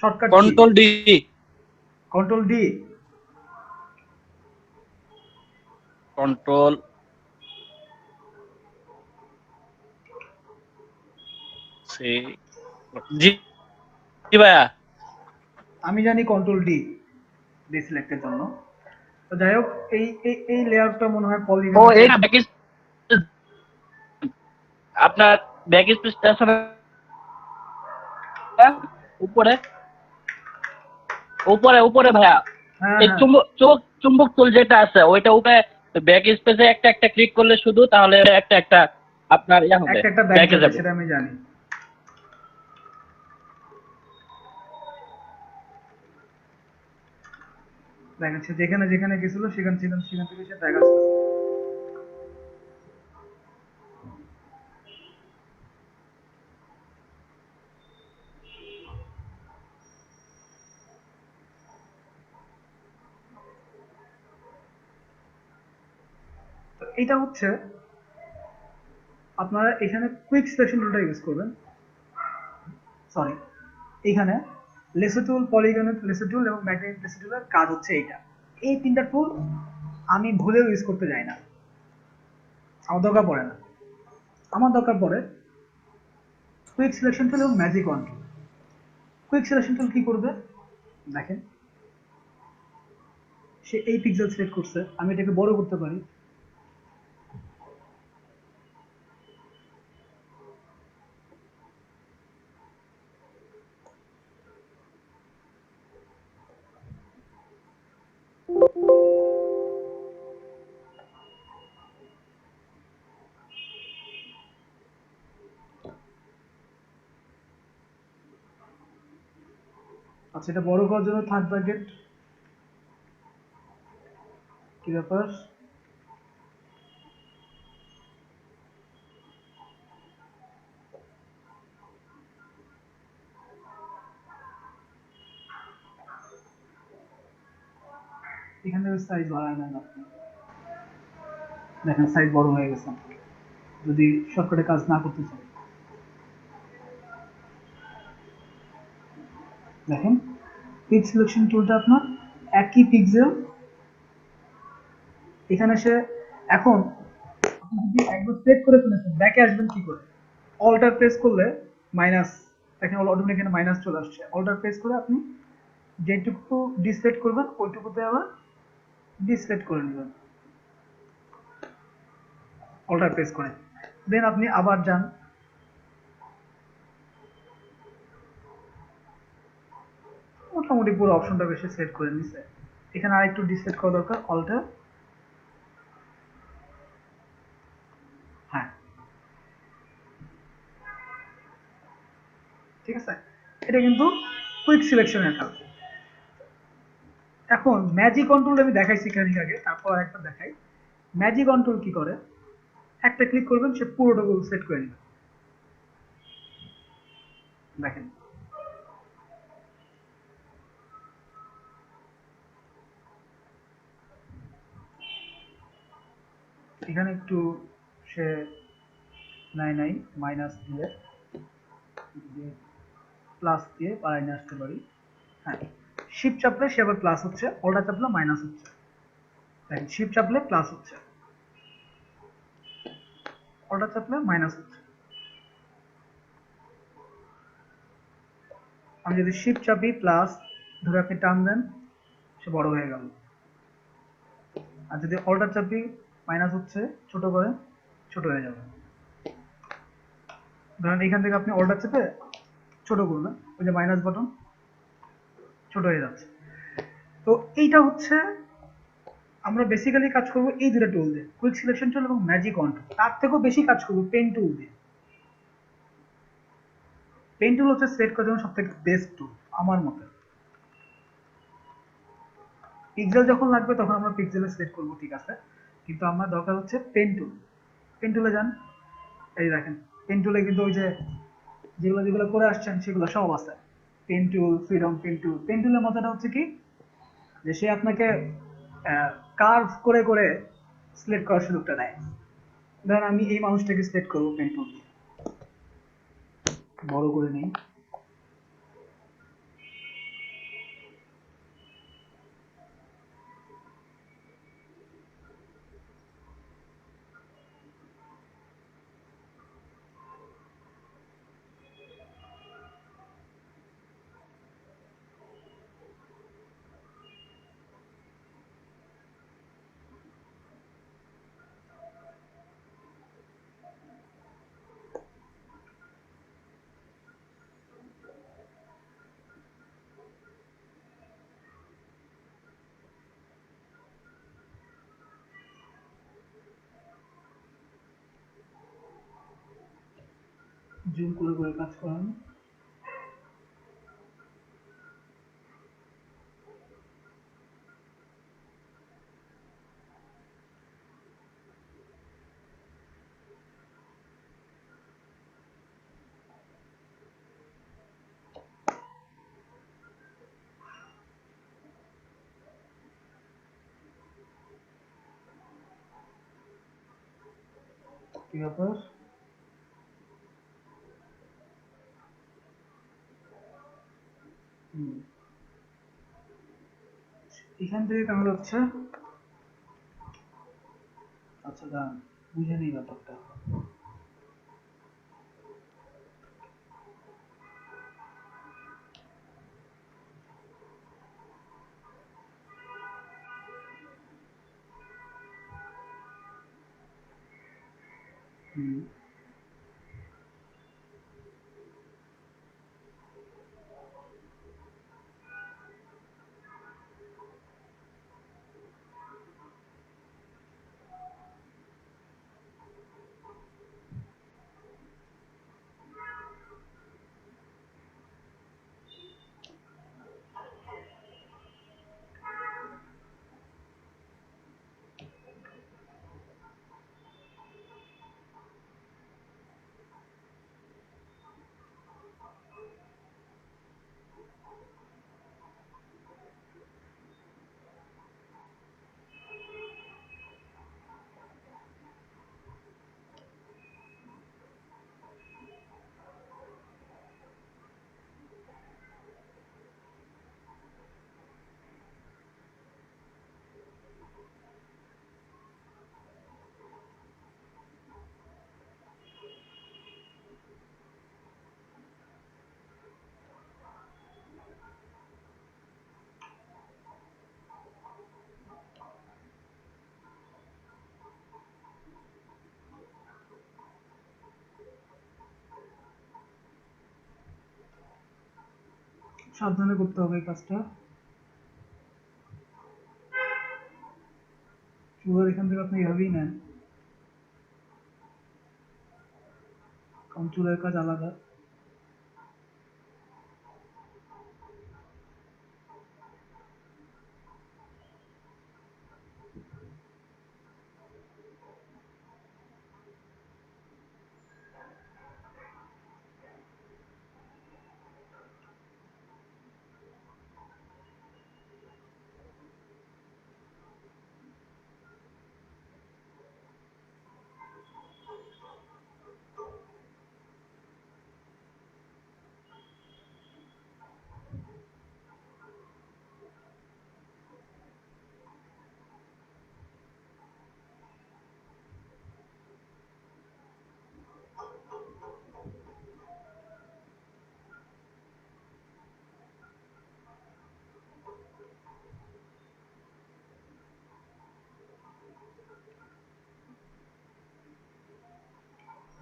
শর্টকাট কি? Control D, control D. Control C, জি জি ভাইয়া। আমি জানি কন্ট্রোল ডি ডিসিলেক্টের জন্য। তো যাই হোক, এই এই এই লেয়ারটা মনে হয় ও পলিগন। এটা ব্যাক আপনার ব্যাক স্পেসটা আছে না উপরে, উপরে উপরে ভাইয়া, হ্যাঁ এই হ্যাঁ, চুম্বক টুল যেটা আছে ওইটা উপরে ব্যাক স্পেসে একটা একটা ক্লিক করলে শুধু, তাহলে একটা একটা আপনার ইয়া হবে, একটা একটা ব্যাক ব্যাকে যাবে, যাবে। সেটা আমি জানি। দেখেন সে যেখানে যেখানে গেছিল সেখান সেখান সেখান থেকে সে ব্যাগ আসতেছে। তো এটা হচ্ছে আপনারা এখানে কুইক সিলেকশন টুলটা ইউজ করবেন। সরি, এখানে লেসো টুল, পলিগনের লেসো টুল এবং ম্যাগনেটিক লেসো টুলের কাজ হচ্ছে এইটা। এই তিনটা টুল আমি ভুলেও ইউজ করতে যাই না, আমার দরকার পড়ে না। আমার দরকার পড়ে কুইক সিলেকশন টুল এবং ম্যাজিক ওয়ান টুল। কুইক সিলেকশন টুল কি করবে দেখেন, সে এই পিক্সেল সিলেক্ট করছে, আমি এটাকে বড় করতে পারি। আচ্ছা, এটা বড় করার জন্য থার্ড ব্র্যাকেট, কি ব্যাপার? এখানে সাইজ বাড়ায় নেন আপনি, দেখেন সাইজ বড় হয়ে গেছে। যদি শর্টকাটে কাজ না করতে চাই, দেখেন পিক সিলেকশন টুলটা আপনার একই পিক্সেল এখানে সে। এখন আপনি যদি একবার সেট করে ফেলেছেন, ব্যাকে আসবেন কি করে? অল্টার প্রেস করলে মাইনাস, দেখেন অটোমেটিক এখানে মাইনাস চলে আসছে। অল্টার প্রেস করে আপনি যেটুকু ডিসলেট করবেন ওইটুকুতে আবার ডিসলেট করে নেবেন অল্টার প্রেস করে। দেন আপনি আবার যান, মোটামুটি পুরো অপশনটা বেশি সেট করে নিছে। এখানে আরেকটু ডিসলেট করা দরকার, অল্টার, হ্যাঁ ঠিক আছে। এটা কিন্তু কুইক সিলেকশনের কাজ। এখন ম্যাজিক কন্ট্রোল আমি দেখাইছি খানিক আগে, তারপর আরেকটা দেখাই। ম্যাজিক কন্ট্রোল কি করে, একটা ক্লিক করবেন সে পুরোটা সেট করে নেবে। দেখেন এখানে একটু সে নাই নাই মাইনাস দিয়ে প্লাস দিয়ে বাড়াই নিয়ে আসতে পারি। হ্যাঁ, শিফট চাপলে সে আবার প্লাস হচ্ছে, অল্টার চাপলে মাইনাস হচ্ছে। দেখেন শিফট চাপলে প্লাস হচ্ছে, অল্টার চাপলে মাইনাস হচ্ছে। আমি যদি শিফট চাপি প্লাস, ধরে আপনি টান দেন সে বড় হয়ে গেল। আর যদি অল্টার চাপি মাইনাস হচ্ছে, ছোট করে ছোট হয়ে যাবে। ধরেন এখান থেকে আপনি অল্টার চেপে ছোট করবেন, ওই যে মাইনাস বাটন, ছোট হয়ে যাচ্ছে। তো এইটা হচ্ছে আমরা বেসিক্যালি কাজ করব এই দুটো টুল দিয়ে, কুইক সিলেকশন টুল এবং ম্যাজিক ওয়ান টুল। তার থেকেও বেশি কাজ করব পেন টুল দিয়ে। পেন টুল হচ্ছে সেট করার জন্য সব থেকে বেস্ট টুল আমার মতে। পিক্সেল যখন লাগবে তখন আমরা পিক্সেলে সেট করবো, ঠিক আছে, কিন্তু আমার দরকার হচ্ছে পেন টুল। পেন টুলে যান, এই দেখেন পেন টুলে কিন্তু ওই যে যেগুলো যেগুলো করে আসছেন সেগুলো সব আছে। Pen tool, freedom pen tool. Pen টুলের মজাটা হচ্ছে কি, যে সে আপনাকে কার্ভ করে করে সিলেক্ট করার সুযোগটা দেয়। ধরেন আমি এই মানুষটাকে সিলেক্ট করবো পেন টুল দিয়ে, বড় করে নেই। জুম করে করে কাজ করান। কি ব্যাপার? হুম, এখান থেকে কেন যাচ্ছে? আচ্ছা দাঁড়ান, বুঝে নিই ব্যাপারটা। হুম, সাবধানে করতে হবে এই কাজটা। চুলার এখান থেকে আপনি এভাবেই নেন, কারণ চুলের কাজ আলাদা।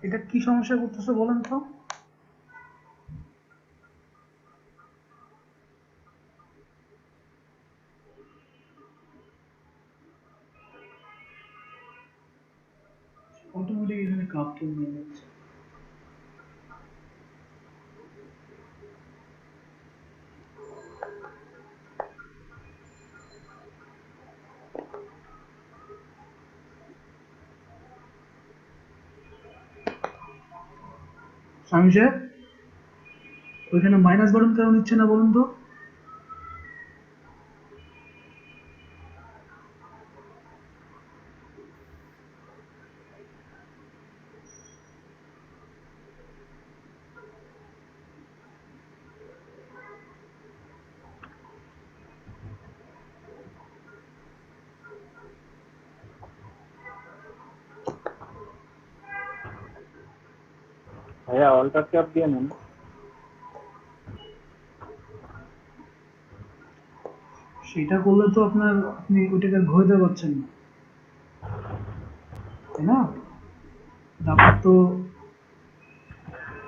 এটা কি সমস্যা করতেছে বলেন তো? অটোমেটিক এখানে কাপ তুলে নিয়ে যাচ্ছে। স্বামী সাহেব, ওইখানে মাইনাস বাটন কেন নিচ্ছে না বলুন তো? ভাইয়া অল্টার ট্যাপ দিয়ে নেন। সেটা করলে তো আপনি ওইটাকে আর ঘোরাতে পারছেন না, তাই না? আপনার তো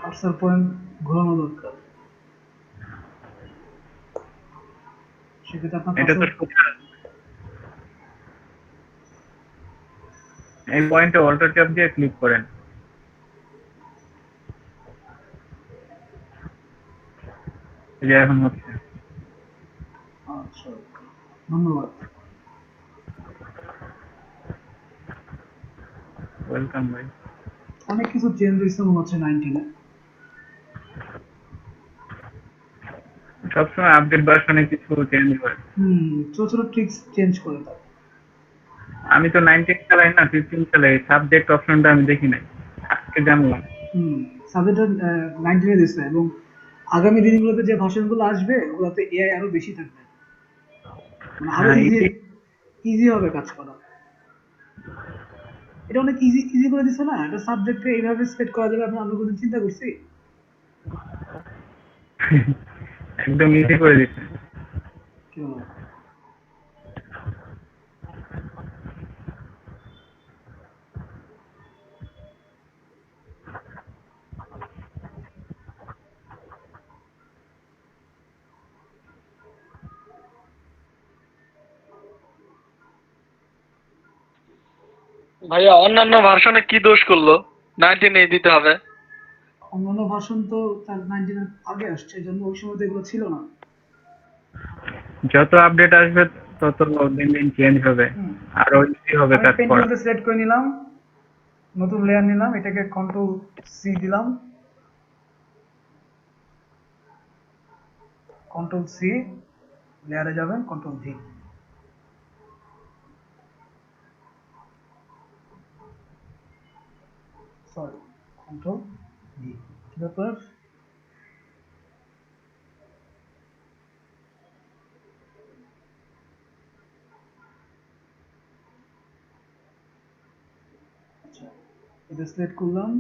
কার্সার পয়েন্ট ঘোরানো দরকার, সেক্ষেত্রে আপনার এটা তো কার্সার। সোজা। এই পয়েন্টে অল্টার ট্যাব দিয়ে ক্লিক করেন। এই যে এখন হচ্ছে। আচ্ছা, ধন্যবাদ। ওয়েলকাম ভাই। অনেক কিছু চেঞ্জ হয়েছে মনে হচ্ছে 19-এ। সবসময় আপডেট ভার্সনে কিছু চেঞ্জ হয়। ছোট ছোট ট্রিক্স চেঞ্জ করে দেয়। আমি তো 19 চালাই না, 15 চালাই, সাবজেক্ট অপশনটা আমি দেখি নাই, আজকে জানলাম। সাবজেক্টটা 19 দিচ্ছে, এবং আগামী দিনগুলোতে যে ভার্সনগুলো আসবে ওগুলোতে এআই আরো বেশি থাকবে, মানে আরো হ্যাঁ, ইজি হবে কাজ করা। এটা অনেক ইজি করে দিচ্ছে না, এটা সাবজেক্টে এইভাবে সেট করা যাবে, আমরা কোনদিন চিন্তা করছি? একদম ইজি করে দিচ্ছে। কি বলো? ভাইয়া অন্যান্য ভার্সনে কি দোষ করলো? 19 দিতে হবে। অন্যান্য ভার্সন তো তার 19 আগে আসছে, এই জন্য ওই সময় তো এগুলো ছিল না। যত আপডেট আসবে তত দিন দিন চেঞ্জ হবে, আরো ইজি হবে আমি কাজ করা। পেন্টুলতে সিলেক্ট করে নিলাম, নতুন লেয়ার নিলাম, এটাকে কন্ট্রোল সি দিলাম, কন্ট্রোল সি, লেয়ারে যাবেন, control V. Sorry, control V. কি ব্যাপার? আচ্ছা, এটা সিলেক্ট করলাম,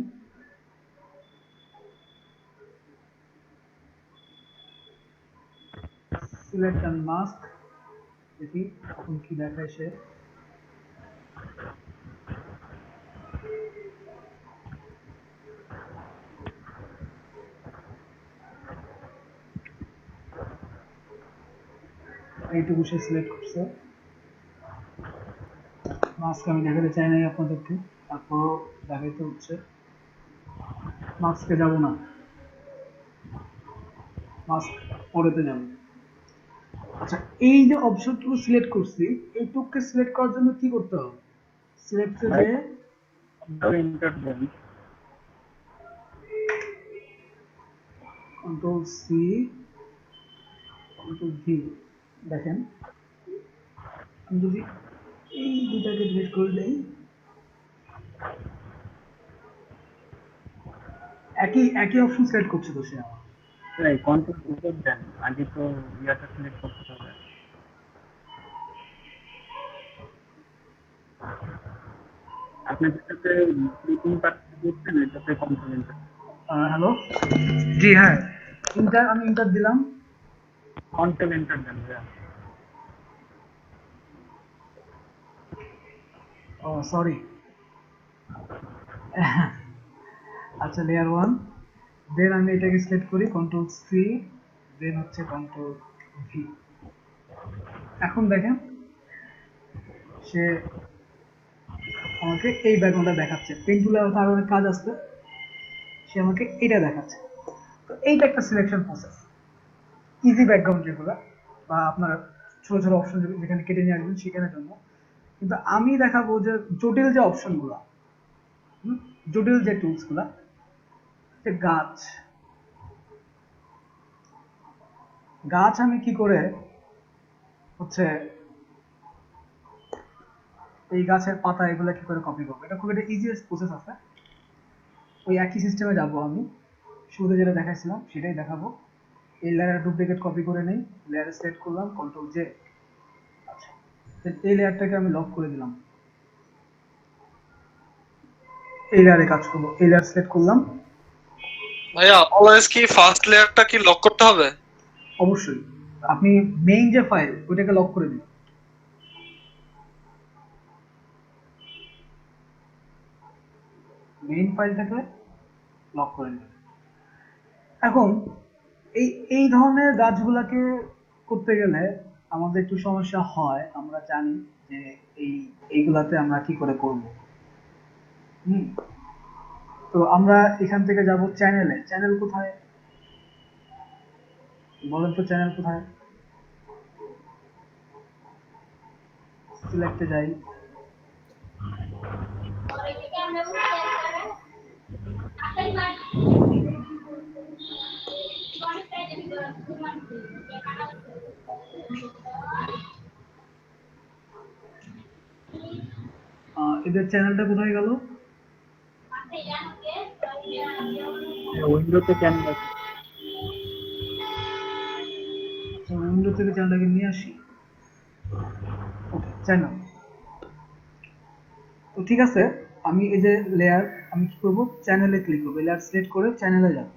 সিলেক্ট অ্যান্ড মাস্ক, দেখি এখন কি দেখায় সে। এইটুকু সে সিলেক্ট করছে, মাস্ক আমি দেখাতে চাই নাই আপনাদেরকে, তারপরও দেখাইতে হচ্ছে। মাস্কে যাব না, মাস্ক পরেতে যাব। আচ্ছা, এই যে অপশনটুকু সিলেক্ট করছি, এইটুকুকে সিলেক্ট করার জন্য কি করতে হবে? সিলেক্টে যে কন্ট্রোল সি, কন্ট্রোল ভি, দেখেন আমি যদি এই দুটাকে ডিলিট করে দেই, একই অপশন সিলেক্ট করছে তো সে আমার। কন্ট্রোল উপর দেন, আগে তো ইয়াটা সিলেক্ট করতে হবে। আপনি যেটাতে ক্লিকিং পার্ট দিচ্ছেন এটাতে কন্ট্রোল এন্টার। হ্যালো, জি হ্যাঁ, ইন্টার, আমি ইন্টার দিলাম, কন্ট্রোল এন্টার দেন ভাইয়া। ও সরি। আচ্ছা, লেয়ার ওয়ান, দেন আমি এটাকে সিলেক্ট করি, কন্ট্রোল সি, দেন হচ্ছে কন্ট্রোল ভি। এখন দেখেন সে আমাকে এই ব্যাকগ্রাউন্ডটা দেখাচ্ছে, পেন্টুলে আরো অনেক কাজ আসছে, সে আমাকে এটা দেখাচ্ছে। তো এইটা একটা সিলেকশন প্রসেস, ইজি ব্যাকগ্রাউন্ড যেগুলো, বা আপনার ছোট ছোট অপশন যেখানে কেটে নিয়ে আসবেন সেখানের জন্য। কিন্তু আমি দেখাবো যে জটিল যে অপশনগুলো, জটিল যে টুলস গুলা, যে গাছ, গাছ আমি কি করে হচ্ছে এই গাছের পাতা এগুলো কি করে কপি করবো, এটা খুব একটা ইজিয়েস্ট প্রসেস আছে। ওই একই সিস্টেমে যাব আমি, শুরুতে যেটা দেখাইছিলাম সেটাই দেখাবো। এই লেয়ারের ডুপ্লিকেট কপি করে নেই, লেয়ারে সিলেক্ট করলাম, কন্ট্রোল জে। আচ্ছা, এই লেয়ারটাকে আমি লক করে দিলাম, এই লেয়ারে কাজ করবো, এই লেয়ার সিলেক্ট করলাম। ভাইয়া অলওয়েজ কি ফার্স্ট লেয়ারটা কি লক করতে হবে? অবশ্যই আপনি মেইন যে ফাইল ওইটাকে লক করে দিন, মেইন ফাইলটাকে লক করে দিন। এখন এই এই ধরনের গাছগুলাকে করতে গেলে আমাদের একটু সমস্যা হয়, আমরা জানি যে এইগুলাতে আমরা কি করে করব। হুম, তো আমরা এখান থেকে যাব চ্যানেলে, চ্যানেল কোথায় বলেন তো, চ্যানেল কোথায়? সিলেক্টে যাই, এদের চ্যানেলটা কোথায় গেল? উইন্ডোতে ক্যামেরা আছে। উইন্ডো থেকে চ্যানেলটাকে নিয়ে আসি। ওকে, চ্যানেল। তো ঠিক আছে, আমি এই যে লেয়ার, আমি কি করব, চ্যানেলে ক্লিক করব, লেয়ার সিলেক্ট করে চ্যানেলে যাব।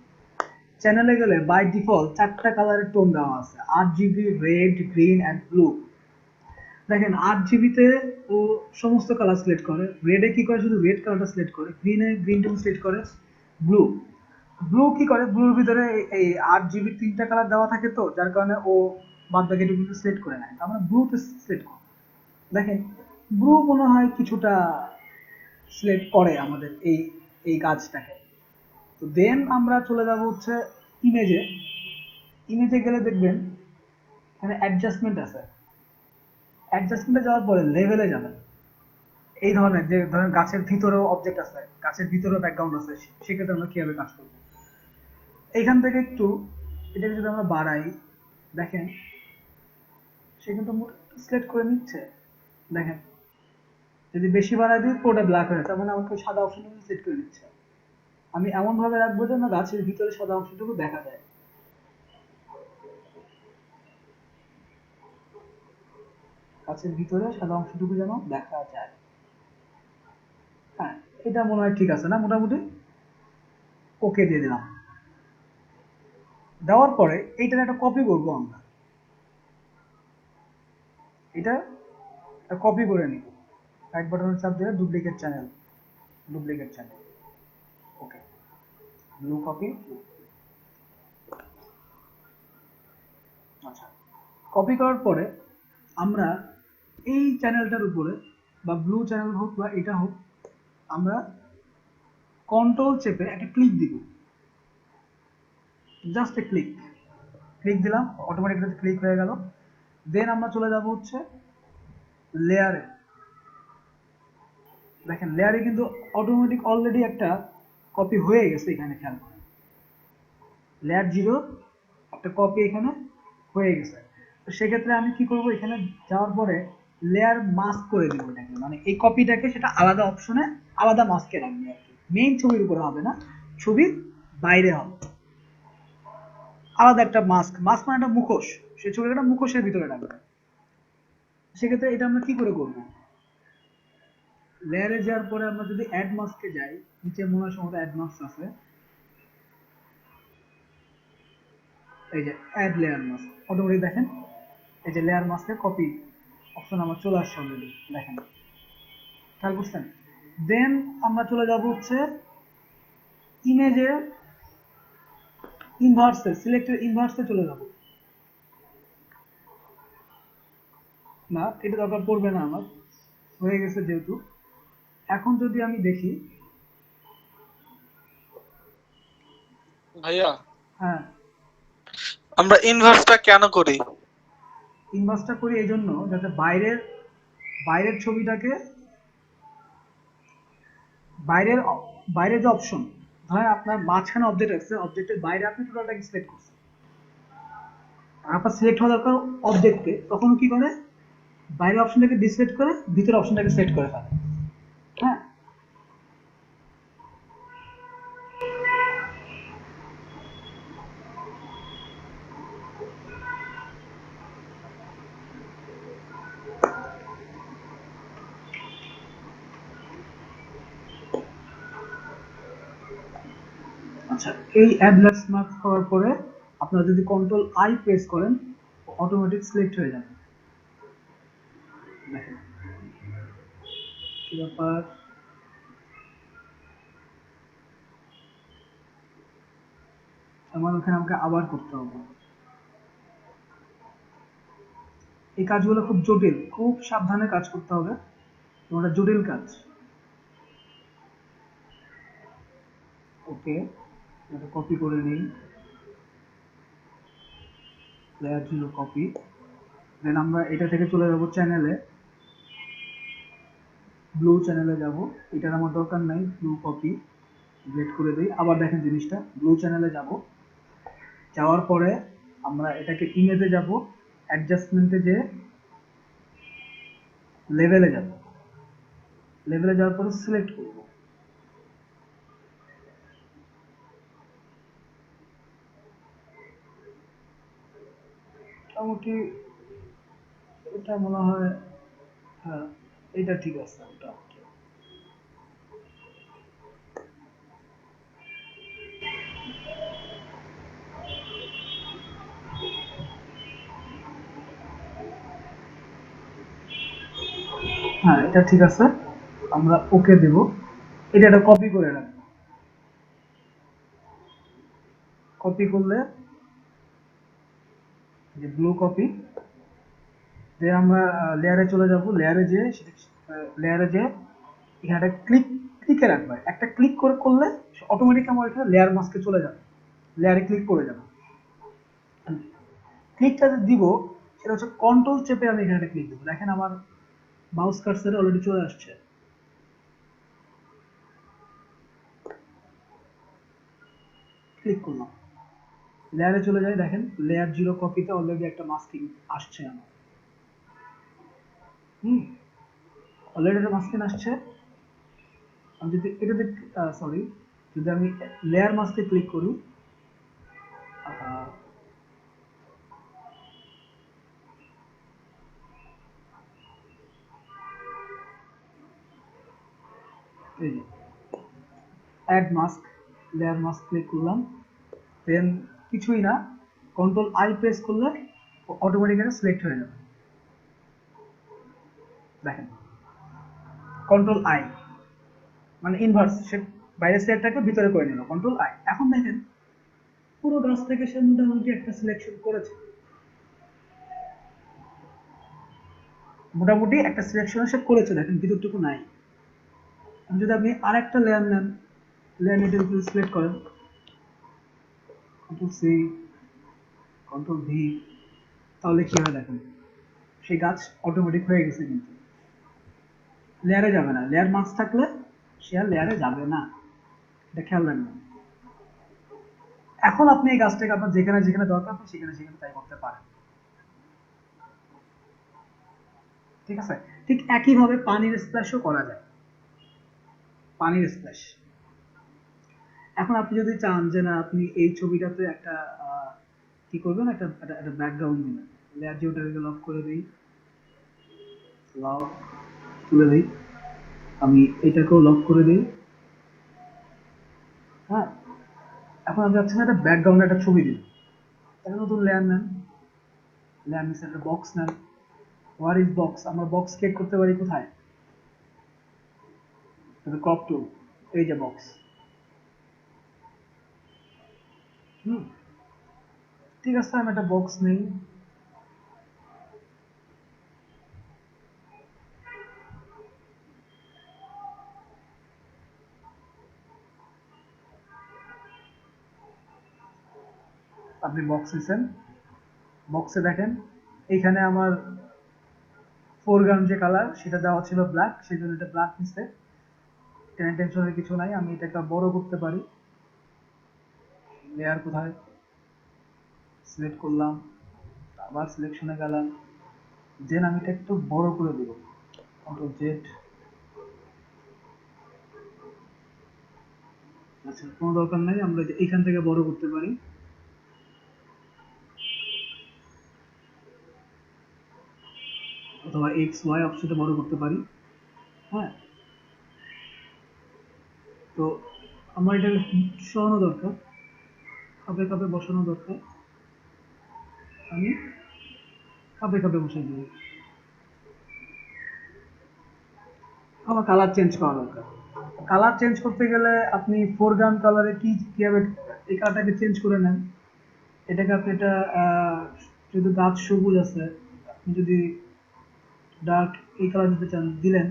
চ্যানেলে গেলে বাই ডিফল্ট 4টা কালারের টোন দেওয়া আছে, RGB, red, green and blue. দেখেন RGB তে ও সমস্ত কালার সিলেক্ট করে, রেডে কি করে শুধু রেড কালারটা সিলেক্ট করে, গ্রিনে গ্রিন টোন সিলেক্ট করে, ব্লু ব্লু কি করে, ব্লুর ভিতরে এই RGB 3টা কালার দেওয়া থাকে, তো যার কারণে ও বাদ বাকি টুকু সিলেক্ট করে নেয়। আমরা ব্লুতে সিলেক্ট করব। দেখেন ব্লু মনে হয় কিছুটা সিলেক্ট করে আমাদের এই এই কাজটাকে। তো দেন আমরা চলে যাব হচ্ছে ইমেজে। ইমেজে গেলে দেখবেন এখানে অ্যাডজাস্টমেন্ট আছে। অ্যাডজাস্টমেন্টে যাওয়ার পরে লেভেলে যাবেন। এই ধরনের যে ধরেন গাছের ভিতরেও অবজেক্ট আছে, গাছের ভিতরেও ব্যাকগ্রাউন্ড আছে, সেক্ষেত্রে আমরা কিভাবে কাজ করব। এইখান থেকে একটু এটাকে যদি আমরা বাড়াই, দেখেন সে কিন্তু সিলেক্ট করে নিচ্ছে। দেখেন যদি বেশি বাড়াই দিই পুরোটা ব্ল্যাক হয়ে যাচ্ছে, তার মানে আমাকে সাদা অপশনটুকু সিলেক্ট করে নিচ্ছে। আমি এমন ভাবে রাখবো যেন গাছের ভিতরে সাদা অংশটুকু দেখা যায়। গাছের ভিতরে সাদা অংশটুকু যেন দেখা যায়। হ্যাঁ, এটা মনে হয় ঠিক আছে না, মোটামুটি ওকে দিয়ে দিলাম। দেওয়ার পরে এইটার একটা কপি করবো আমরা, এটা কপি করে নিব। রাইট বাটনের চাপ দিয়ে ডুপ্লিকেট চ্যানেল, ডুপ্লিকেট চ্যানেল, ওকে, ব্লু কপি। আচ্ছা, কপি করার পরে আমরা এই চ্যানেলটার উপরে, বা ব্লু চ্যানেল হোক বা এটা হোক, আমরা কন্ট্রোল চেপে একটা ক্লিক দিব, জাস্ট এ ক্লিক, ক্লিক দিলাম, অটোমেটিকলি ক্লিক হয়ে গেল। দেন আমরা চলে যাব হচ্ছে লেয়ারে। দেখেন লেয়ারে কিন্তু অটোমেটিক অলরেডি একটা কপি হয়ে গেছে, এখানে খেয়াল করেন লেয়ার 0 একটা কপি এখানে হয়ে গেছে। তো সেক্ষেত্রে আমি কি করব, এখানে যাওয়ার পরে লেয়ার মাস্ক করে দিব এটাকে, মানে এই কপিটাকে সেটা আলাদা অপশনে আলাদা মাস্কে রাখবে আর কি, মেইন ছবির উপরে হবে না, ছবির বাইরে হবে আলাদা একটা মাস্ক। মাস্ক মানে একটা মুখোশ, সেই ছবিটা একটা মুখোশের ভিতরে রাখবে। সেক্ষেত্রে এটা আমরা কি করে করব, লেয়ারে যাওয়ার পরে আমরা যদি অ্যাড মাস্কে যাই, নিচে মনে হয় সম্ভবত অ্যাড মাস্ক আছে, এই যে অ্যাড লেয়ার মাস্ক, অটোমেটিক দেখেন এই যে লেয়ার মাস্কের কপি অপশন আমার চলে আসছে অলরেডি, দেখেন খেয়াল করছেন। দেন আমরা চলে যাব হচ্ছে ইমেজে ইনভার্সে, সিলেক্টেড ইনভার্সে চলে যাব। না, এটা দরকার পড়বে না, আমার হয়ে গেছে যেহেতু। এখন যদি আমি দেখি, ভাইয়া হ্যাঁ, আমরা ইনভার্সটা কেন করি? ইনভার্সটা করি এই জন্য যাতে বাইরের বাইরের ছবিটাকে, বাইরের বাইরে যে অপশন, ধরেন আপনার মাঝখানে অবজেক্ট আছে, অবজেক্টের বাইরে আপনি টোটালটাকে সিলেক্ট করছেন, আপনার সিলেক্ট হওয়া দরকার অবজেক্টকে, তখন কি করে বাইরের অপশনটাকে ডিসিলেক্ট করে ভিতরের অপশনটাকে সিলেক্ট করে ফেলে। হ্যাঁ, আচ্ছা, এই অ্যাডলাস মার্ক করার পরে আপনারা যদি কন্ট্রোল আই প্রেস করেন অটোমেটিক সিলেক্ট হয়ে যাবে। দেখেন কি ব্যাপার, আমার ওখানে আমাকে আবার করতে হবে। এই কাজগুলো খুব জটিল, খুব সাবধানে কাজ করতে হবে, তোমার জটিল কাজ। ওকে, এটা কপি করে নিই, লেয়ার 0 কপি। দেন আমরা এটা থেকে চলে যাব চ্যানেলে, ব্লু চ্যানেলে যাব, এটার আমার দরকার নাই, ব্লু কপি ডিলিট করে দিই। আবার দেখেন জিনিসটা, ব্লু চ্যানেলে যাব, যাওয়ার পরে আমরা এটাকে ইমেজে যাব, অ্যাডজাস্টমেন্টে যে লেভেলে যাব, লেভেলে যাওয়ার পরে সিলেক্ট করব। মোটামুটি এটা মনে হয়, হ্যাঁ এটা ঠিক আছে মোটামুটি। হ্যাঁ এটা ঠিক আছে, আমরা ওকে দেব। এটা একটা কপি করে রাখবো। কপি করলে যে ব্লু কপি, দিয়ে আমরা লেয়ারে চলে যাব। লেয়ারে যে লেয়ারে যে এখানে একটা ক্লিকে রাখবে, একটা ক্লিক করে করলে অটোমেটিক আমার এখানে লেয়ার মাস্কে চলে যাবে, লেয়ারে ক্লিক করে যাবে। ক্লিকটা যে দিব সেটা হচ্ছে কন্ট্রোল চেপে আমি এখানে ক্লিক দেবো। দেখেন আমার মাউস কার্সারে অলরেডি চলে আসছে। ক্লিক করলাম, লেয়ারে চলে যায়। দেখেন লেয়ার 0 কপিতে অলরেডি একটা মাস্কিং আসছে আমার। অলরেডি একটা মাস্কিং আসছে। আমি যদি এটাতে সরি, যদি আমি লেয়ার মাস্কে ক্লিক করি, এই যে add mask, layer mask click করলাম, দেন কিছুই না, কন্ট্রোল আই প্রেস করলে অটোমেটিক্যালি সিলেক্ট হয়ে যাবে। দেখেন কন্ট্রোল আই মানে ইনভার্স, সে বাইরের সিলেক্টটাকে ভিতরে করে নিল, কন্ট্রোল আই। এখন দেখেন পুরো গাছ থেকে সে মোটামুটি একটা সিলেকশন করেছে, মোটামুটি একটা সিলেকশন সে করেছে। দেখেন ভিতরটুকু নাই। যদি আপনি আরেকটা লেয়ার নেন, লেয়ার নিতে সিলেক্ট করেন, কন্ট্রোল সি, কন্ট্রোল ভি, তাহলে কি হয় দেখেন সেই গাছ অটোমেটিক হয়ে গেছে। কিন্তু লেয়ারে যাবে না, লেয়ার মাস্ক থাকলে সে আর লেয়ারে যাবে না, এটা খেয়াল রাখবেন। এখন আপনি এই গাছটাকে আপনার যেখানে যেখানে দরকার আপনি সেখানে সেখানে তাই করতে পারেন। ঠিক আছে, ঠিক একইভাবে পানির স্প্ল্যাশও করা যায়, পানির স্প্ল্যাশ। এখন আপনি যদি চান যে না আপনি এই ছবিটাতে একটা কি করবেন, একটা একটা ব্যাকগ্রাউন্ড দিবেন, লেয়ার জিওটাকে লক করে দিই, লক তুলে দিই, আমি এটাকেও লক করে দিই। হ্যাঁ, এখন আমি চাচ্ছি না একটা ব্যাকগ্রাউন্ডে একটা ছবি দিন, তাহলে নতুন লেয়ার নেন, লেয়ার নিচে একটা বক্স নেন। হোয়ার ইজ বক্স, আমরা বক্স ক্রিয়েট করতে পারি কোথায়, ক্রপ টুল, এই যে বক্স। ঠিক আছে, আমি একটা বক্স নেই, আপনি বক্স নিছেন, বক্সে দেখেন এইখানে আমার ফোরগ্রাউন্ড যে কালার সেটা দেওয়া ছিল ব্ল্যাক, সেই জন্য এটা ব্ল্যাক নিচ্ছে। টেনশনের কিছু নাই, আমি এটাকে বড় করতে পারি। লেয়ার কোথায়, সিলেক্ট করলাম, আবার সিলেকশনে গেলাম, দেন আমি এটা একটু বড় করে দেব, কন্ট্রোল জেড। আচ্ছা কোনো দরকার নাই, আমরা এখান থেকে বড় করতে পারি। অথবা এক্স ওয়াই অপশনটা বড় করতে পারি। হ্যাঁ, তো আমার এটা সরানো দরকার, কাপে কাপে বসানো দরকার, আমি কাপে কাপে বসাই দেবো। আমার কালার চেঞ্জ করা দরকার। কালার চেঞ্জ করতে গেলে আপনি ফোরগ্রাউন্ড কালারে কিভাবে এই কালারটাকে চেঞ্জ করে নেন, এটাকে আপনি এটা যদি গাছ সবুজ আছে, আপনি যদি ডার্ক এই কালার দিতে চান দিলেন।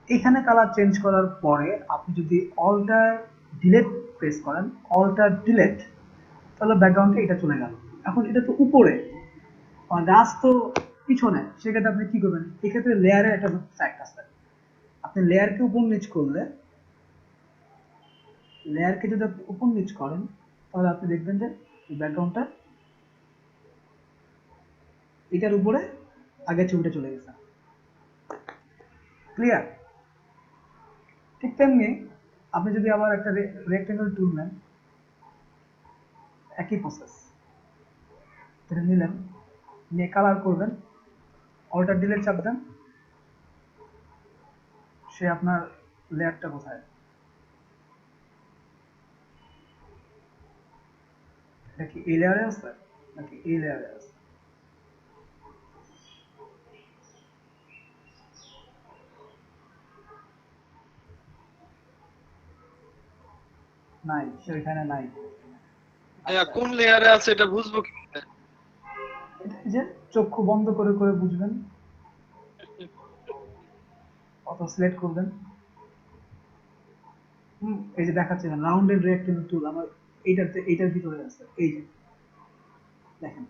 এখানে কালার চেঞ্জ করার পরে আপনি যদি অল্টার ডিলেট প্রেস করেন, অল্টার ডিলেট, তাহলে ব্যাকগ্রাউন্ডে এটা চলে গেল। এখন এটা তো উপরে, আর গাছ তো পিছনে, সেক্ষেত্রে আপনি কি করবেন, এক্ষেত্রে লেয়ারের একটা ফ্যাক্ট আছে। আপনি লেয়ারকে উপর নিচ করলে, লেয়ারকে যদি আপনি উপর নিচ করেন তাহলে আপনি দেখবেন যে ব্যাকগ্রাউন্ডটা এটার উপরে আগের ছবিটা চলে গেছে। ক্লিয়ার? ঠিক তেমনি আপনি যদি আবার একটা রেক্টেঙ্গেল টুল নেন, একই প্রসেস, এটা নিলেন, নিয়ে কালার করবেন, অল্টার ডিলেট চাপ দেন, সে আপনার লেয়ারটা কোথায়, এটা কি এই লেয়ারে আছে নাকি এই লেয়ারে আছে? নাই, সে ওইখানে নাই। ভাইয়া কোন লেয়ারে আছে এটা বুঝবো কি করে? এটা এই যে চক্ষু বন্ধ করে করে বুঝবেন, অত সিলেক্ট করবেন। এই যে দেখাচ্ছে রাউন্ডেড রেক্টেঙ্গেল টুল আমার এইটার ভিতরে আছে, এই যে দেখেন।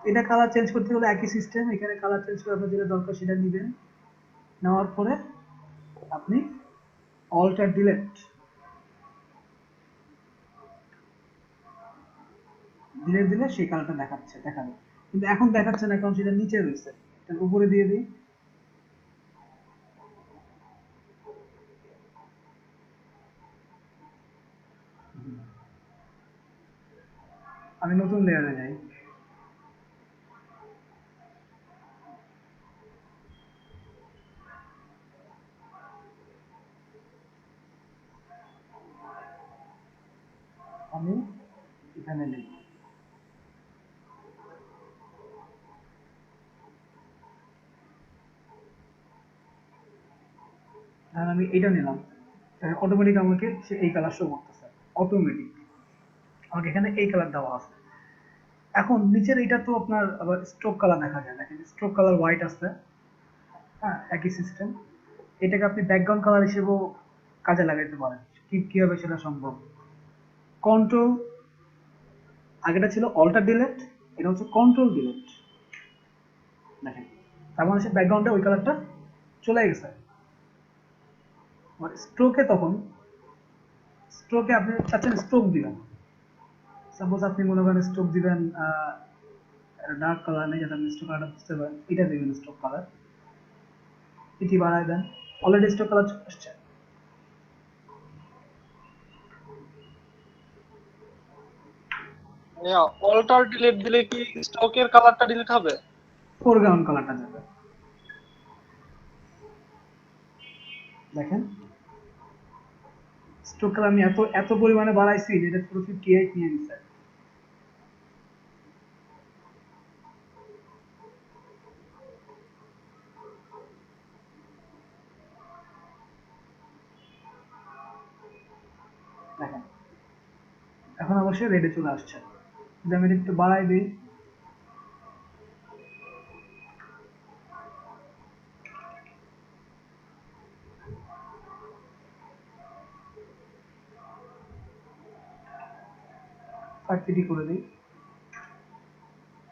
এটা কালার চেঞ্জ করতে হলে একই সিস্টেম, এখানে কালার চেঞ্জ করে আপনার যেটা দরকার সেটা নেবেন, নেওয়ার পরে আপনি অল্টার ডিলেট ডিলেট দিলে সেই কালারটা দেখাবে, কিন্তু এখন দেখাচ্ছে না কারণ সেটা নিচে রয়েছে। এটার উপরে দিয়ে দিই, আমি নতুন লেয়ারে যাই, আমি এখানে নেই, ধরেন আমি এটা নিলাম, অটোমেটিক আমাকে সে এই কালার শো করতেছে, অটোমেটিক আমাকে এখানে এই কালার দেওয়া আছে। এখন নিচের এটা তো আপনার আবার স্ট্রোক কালার দেখা যায়, দেখেন স্ট্রোক কালার হোয়াইট আছে, হ্যাঁ একই সিস্টেম। এটাকে আপনি ব্যাকগ্রাউন্ড কালার হিসেবেও কাজে লাগাইতে পারেন। কিভাবে সেটা সম্ভব, কন্ট্রোল, আগেটা ছিল অল্টার ডিলেট, এটা হচ্ছে কন্ট্রোল ডিলেট, দেখেন তার মানে সে ব্যাকগ্রাউন্ডে ওই কালারটা চলে গেছে। স্ট্রোকে তখন স্ট্রোকে আপনি চাচ্ছেন স্ট্রোক দিবেন, সাপোজ আপনি মনে করেন স্ট্রোক দিবেন ডার্ক কালার নেই, যাতে আপনি স্ট্রোক কালারটা বুঝতে পারেন, এটা দিবেন স্ট্রোক কালার, এটি বাড়ায় দেন, অলরেডি স্ট্রোক কালার আসছে। ভাইয়া অল্টার ডিলিট দিলে কি স্টকের কালারটা ডিলিট হবে? ফোরগ্রাউন্ড কালারটা যাবে, দেখেন স্ট্রোক কালার আমি এত এত পরিমাণে বাড়াইছি যেটা পুরো 58 নিয়ে নিচ্ছে। দেখেন এখন অবশ্যই রেডে চলে আসছে, যদি আমি একটু বাড়াই দিই, ফাঁকটি করে দিই,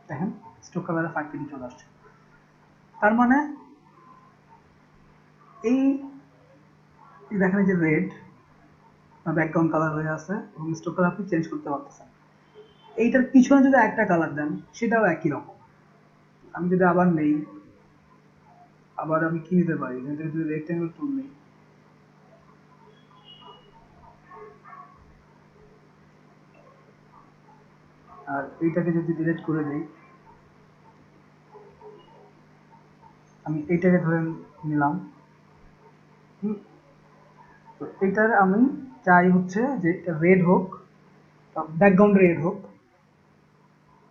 দেখেন স্ট্রোক কালারে ফাঁকটি চলে আসছে। তার মানে এই দেখেন যে রেড ব্যাকগ্রাউন্ড কালার হয়ে আছে এবং স্ট্রোক কালার আপনি চেঞ্জ করতে পারতেছেন। এইটার পিছনে যদি একটা কালার দেন সেটাও একই রকম। আমি যদি আবার নেই, আবার আমি কি নিতে পারি, এখান থেকে যদি রেক্টেঙ্গেল টুল নেই, আর এইটাকে যদি ডিলিট করে দিই, আমি এইটাকে ধরে নিলাম, তো এইটার আমি চাই হচ্ছে যে রেড হোক, ব্যাকগ্রাউন্ড রেড হোক,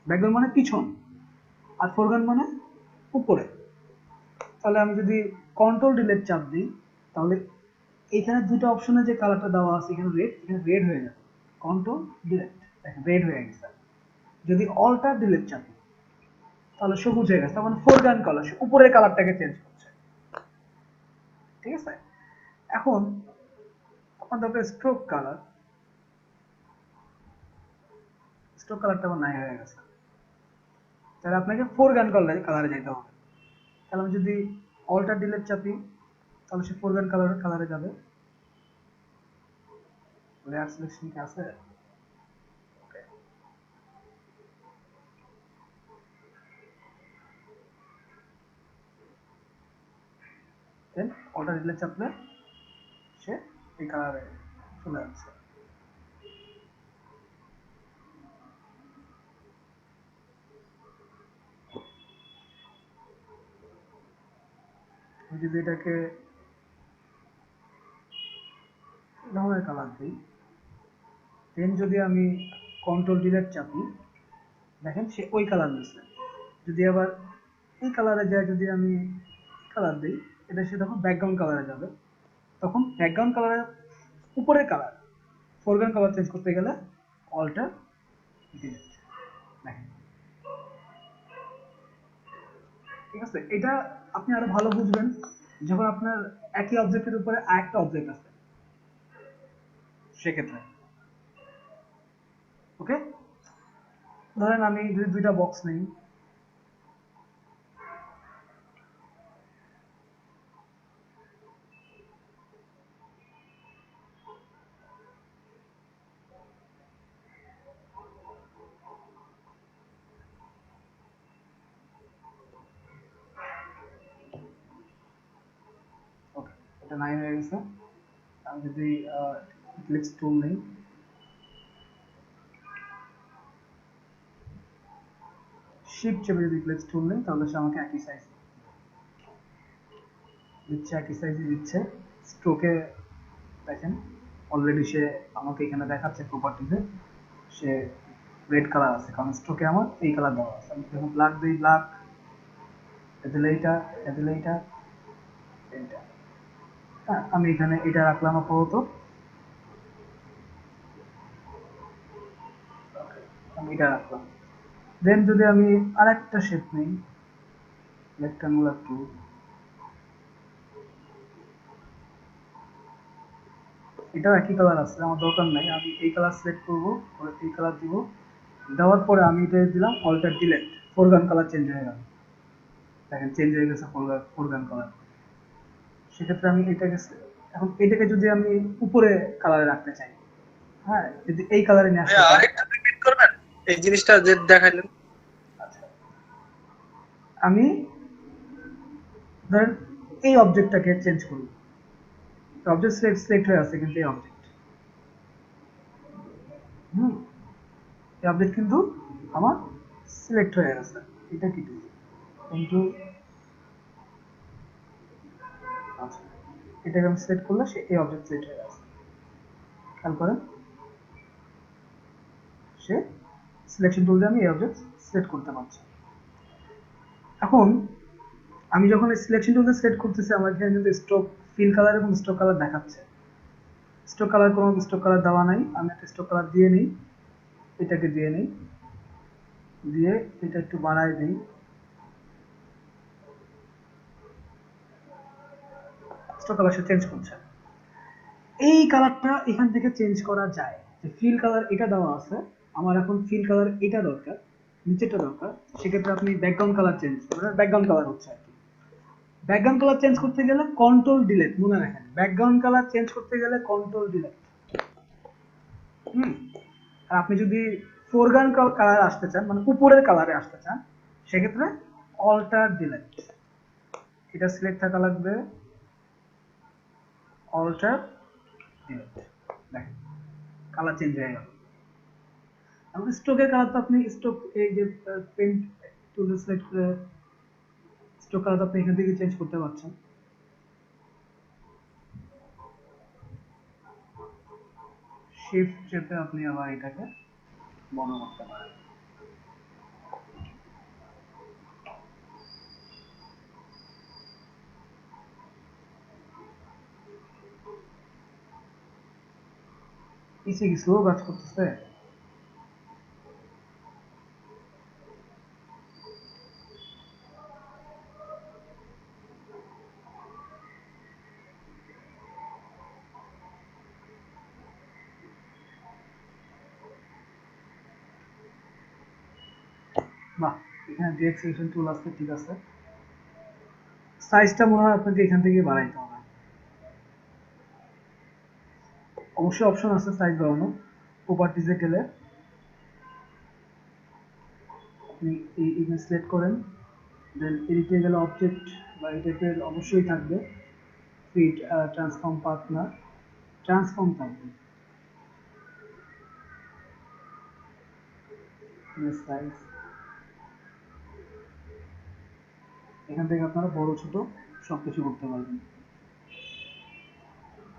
ব্যাকগ্রাউন্ড মানে পিছন, আর ফোরগ্রাউন্ড মানে উপরে। তাহলে আমি যদি কন্ট্রোল ডিলিট চাপ দিই, তাহলে এখানে দুটো অপশনে যে কালারটা দেওয়া আছে, এখানে রেড হয়ে যাবে, কন্ট্রোল ডিলিট, দেখেন রেড হয়ে গেছে। যদি অল্টার ডিলিট চাপি তাহলে সবুজ হয়ে গেছে, তার মানে ফোরগ্রাউন্ড কালার, উপরের কালারটাকে চেঞ্জ করছে, ঠিক আছে। এখন আপনার দরকার স্ট্রোক কালার, স্ট্রোক কালারটা আমার নাই হয়ে গেছে, তাহলে আপনাকে ফোরগ্রাউন্ড কালারে যেতে হবে। তাহলে আমি যদি অল্টার ডিলিট চাপি তাহলে সে ফোরগ্রাউন্ড কালারে যাবে। লেয়ার সিলেকশন কি আছে? দেন অল্টার ডিলিট চাপলে সে এই কালারে চলে যাচ্ছে। আমি যদি এটাকে ধরনের কালার দিই, দেন যদি আমি কন্ট্রোল ডিলিট চাপি, দেখেন সে ওই কালার নিচ্ছে। যদি আবার এই কালারে যায়, যদি আমি কালার দিই, এটা সে তখন ব্যাকগ্রাউন্ড কালারে যাবে। তখন ব্যাকগ্রাউন্ড কালারের উপরের কালার, ফোরগ্রাউন্ড কালার চেঞ্জ করতে গেলে অল্টার ডিলিট। দেখেন, ঠিক আছে? এটা আপনি আরো ভালো বুঝবেন যখন আপনার একই অবজেক্টের উপরে আরেকটা অবজেক্ট আছে, সেক্ষেত্রে। ওকে, ধরেন আমি যদি দুইটা বক্স নেই, ওকে, এটা 9 হয়ে গেছে। আমি যদি ক্লিপস টুল নেই, শিফট চেপে যদি ক্লিপস টুল নেই, তাহলে সে আমাকে একই সাইজ দিচ্ছে, একই সাইজই দিচ্ছে। স্ট্রোকে দেখেন অলরেডি সে আমাকে এখানে দেখাচ্ছে প্রপার্টিতে সে রেড কালার আছে, কারণ স্ট্রোকে আমার এই কালার দেওয়া আছে। আমি যখন ব্ল্যাক দিই, ব্ল্যাক, এদিলে এইটা, এদিলে এইটা, এইটা। হ্যাঁ, আমি এখানে এটা রাখলাম আপাতত। আমি এটা রাখলাম। দেন যদি আমি আরেকটা শেপ নিই, রেক্টাঙ্গুলার টুল, এটাও একই কালার আছে, আমার দরকার নাই। আমি এই কালার সিলেক্ট করব, পরে এই কালার দিব, দেওয়ার পরে আমি এটা দিলাম alter delete, foreground colour change হয়ে গেল। দেখেন চেঞ্জ হয়ে গেছে ফোরগ্রাউন্ড কালার। সেক্ষেত্রে আমি এটাকে, এখন এটাকে যদি আমি উপরে কালারে রাখতে চাই, হ্যাঁ, যদি এই কালারে নিয়ে আসতে চাই, আরেকটা রিপিট করবেন এই জিনিসটা যে দেখাইলেন? আচ্ছা, আমি ধরেন এই অবজেক্টটাকে চেঞ্জ করব। অবজেক্ট সিলেক্ট হয়ে আছে, কিন্তু এই অবজেক্ট, এই অবজেক্ট কিন্তু আমার সিলেক্ট হয়ে গেছে। এটা কি কিন্তু আচ্ছা, এটাকে আমি সিলেক্ট করলে সে এই অবজেক্ট সিলেক্ট হয়ে গেছে। খেয়াল করেন, সে সিলেকশন টুল দিয়ে আমি এই অবজেক্ট সিলেক্ট করতে পারছি। এখন আমি যখন এই সিলেকশন টুল দিয়ে সিলেক্ট করতেছি, আমার এখানে কিন্তু স্ট্রোক, ফিল কালার এবং স্ট্রোক কালার দেখাচ্ছে। স্ট্রোক কালার, কোনো স্ট্রোক কালার দেওয়া নাই, আমি একটা স্ট্রোক কালার দিয়ে নিই, এটাকে দিয়ে নিই, দিয়ে এটা একটু বাড়ায় দিই, স্ট্রোক কালার সে চেঞ্জ করছে। এই কালারটা এখান থেকে চেঞ্জ করা যায়, যে ফিল কালার এটা দেওয়া আছে, আমার এখন ফিল কালার এটা দরকার, নিচেটা দরকার। সেক্ষেত্রে আপনি ব্যাকগ্রাউন্ড কালার চেঞ্জ করবেন, ব্যাকগ্রাউন্ড কালার হচ্ছে আর কি। ব্যাকগ্রাউন্ড কালার চেঞ্জ করতে গেলে কন্ট্রোল ডিলিট, মনে রাখেন, ব্যাকগ্রাউন্ড কালার চেঞ্জ করতে গেলে কন্ট্রোল ডিলিট। আর আপনি যদি ফোরগ্রাউন্ড কালার আসতে চান, মানে উপরের কালারে আসতে চান, সেক্ষেত্রে অল্টার ডিলিট, এটা সিলেক্ট থাকা লাগবে, অল্টার ডিলিট। দেখেন কালার চেঞ্জ হয়ে গেল। এবং স্ট্রোকের কালার তো আপনি স্ট্রোক, এই যে পেন্ট টুল সিলেক্ট করে স্ট্রোক কালার আপনি এখান থেকে চেঞ্জ করতে পারছেন। শিফট চেপে আপনি আবার এটাকে বড় করতে পারেন। পিছে কি স্লো কাজ করতেছে? বাহ, এখানে ডিরেক্ট সিলেকশন টুল আছে, ঠিক আছে। সাইজটা মনে হয় আপনাকে এখান থেকে বাড়াইতে হবে। অবশ্যই অপশন আছে সাইজ বাড়ানো, প্রপার্টিজে গেলে আপনি এই সিলেক্ট করেন, দেন এডিটে গেলে অবজেক্ট বা এই টাইপের অবশ্যই থাকবে, ফিট ট্রান্সফর্ম পার্টনার, ট্রান্সফর্ম থাকবে, সাইজ এখান থেকে আপনারা বড় ছোট সবকিছু করতে পারবেন।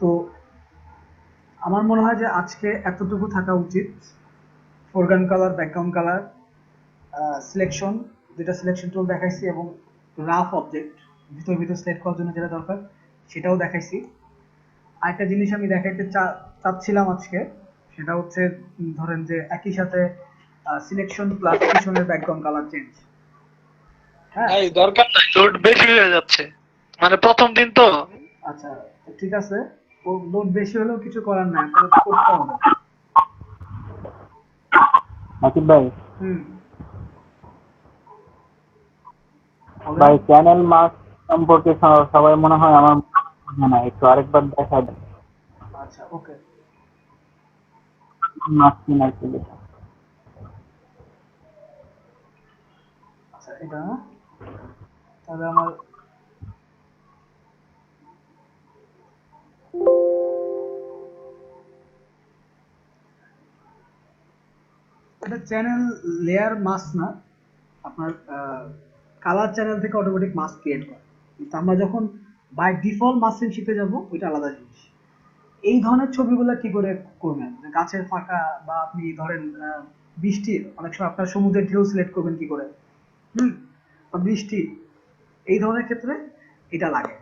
তো আমার মনে হয় যে আজকে এতটুকু থাকা উচিত। Foreground colour, background colour, selection, দুটা সিলেকশন টুল দেখাইছি এবং রাফ অবজেক্ট ভিতর ভিতর সিলেক্ট করার জন্য যেটা দরকার সেটাও দেখাইছি। আরেকটা জিনিস আমি দেখাইতে চাচ্ছিলাম আজকে, সেটা হচ্ছে ধরেন যে একই সাথে সিলেকশন প্লাস পিছনের ব্যাকগ্রাউন্ড কালার চেঞ্জ। হ্যাঁ, ভাই দরকার নাই, লোড বেশি হয়ে যাচ্ছে, মানে প্রথম দিন তো। আচ্ছা ঠিক আছে, লোড বেশি হলেও কিছু করার নাই, আপনাদের করতে হবে। নাকি ভাই? হুম, ভাই চ্যানেল মার্ক সম্পর্কে সবাই মনে হয় আমার বোঝে না, একটু আরেকবার দেখা দেয় আচ্ছা ওকে। মার্ক কি না কি লেখা। আচ্ছা এটা না? তাহলে আমার এটা চ্যানেল লেয়ার মাস্ক না, আপনার কালার চ্যানেল থেকে অটোমেটিক মাস্ক ক্রিয়েট করে। কিন্তু আমরা যখন বাই ডিফল্ট মাস্কিং শিখতে যাব ওইটা আলাদা জিনিস। এই ধরনের ছবিগুলো কি করে করবেন, যে গাছের ফাঁকা বা আপনি ধরেন বৃষ্টির, অনেক সময় আপনার সমুদ্রের ঢেউ সিলেক্ট করবেন কি করে, হুম, বা বৃষ্টি, এই ধরনের ক্ষেত্রে এটা লাগে।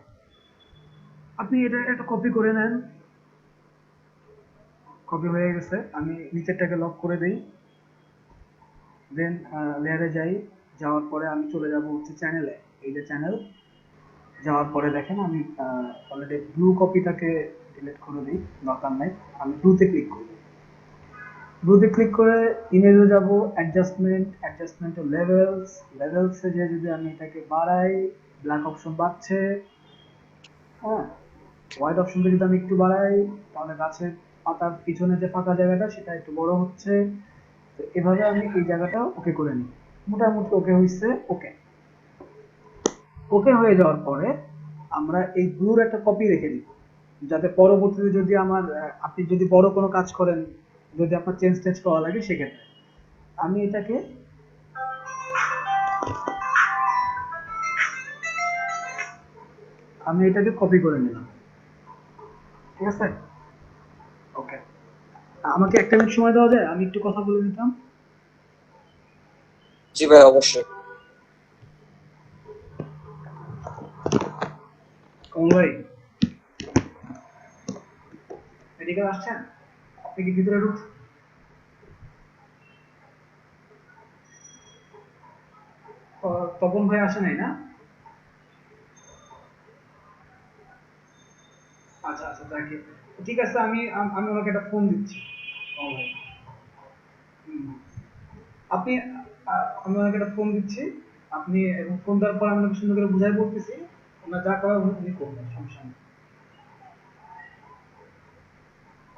আপনি এটা একটা কপি করে নেন, কপি হয়ে গেছে, আমি নিচেরটাকে লক করে দিই, দেন লেয়ারে যাই, যাওয়ার পরে আমি চলে যাব হচ্ছে চ্যানেলে, এই যে চ্যানেল, যাওয়ার পরে দেখেন আমি অলরেডি ব্লু কপিটাকে ডিলিট করে দিই, দরকার নাই, আমি ব্লুতে ক্লিক করব। ব্লুতে ক্লিক করে ইমেজে যাব, অ্যাডজাস্টমেন্ট লেভেলস, লেভেলসে যে যদি আমি এটাকে বাড়াই, ব্ল্যাক অপশন বাড়ছে, হ্যাঁ, হোয়াইট অপশনটা যদি আমি একটু বাড়াই তাহলে গাছের পাতার পিছনে যে ফাঁকা জায়গাটা সেটা একটু বড় হচ্ছে। তো এভাবে আমি এই জায়গাটা ওকে করে নিই, মোটামুটি ওকে হয়েছে। ওকে, ওকে হয়ে যাওয়ার পরে আমরা এই ব্লুর একটা কপি রেখে দিই, যাতে পরবর্তীতে যদি আমার আপনি যদি বড় কোনো কাজ করেন, যদি আপনার চেঞ্জ করা লাগে সেক্ষেত্রে আমি এটাকে কপি করে নিলাম। ঠিক আছে, ওকে। আমাকে একটা মিনিট সময় দেওয়া যায়, আমি একটু কথা বলে নিতাম। জি ভাই অবশ্যই। কমল ভাই, মেডিকেল আসছেন? আপনি কি ভিতরে ঢুকছেন? তপন ভাই আসে নাই না? আচ্ছা আচ্ছা, যাকে ঠিক আছে, আমি ওনাকে একটা ফোন দিচ্ছি। কমল ভাই, আপনি আমি ওনাকে একটা ফোন দিচ্ছি, আপনি এবং ফোন দেওয়ার পর আমি ওনাকে সুন্দর করে বুঝাই বলতেছি, ওনার যা করার উনি করবেন, সমস্যা নেই।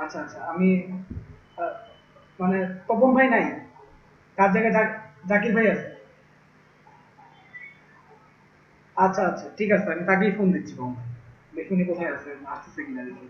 আচ্ছা আচ্ছা, আমি আহ, মানে তপন ভাই নাই, তার জায়গায় জাকির ভাই আছে। আচ্ছা আচ্ছা ঠিক আছে, আমি তাকেই ফোন দিচ্ছি। কমল ভাই দেখুন উনি কোথায় আছে, আসতেছে কিনা দেখি।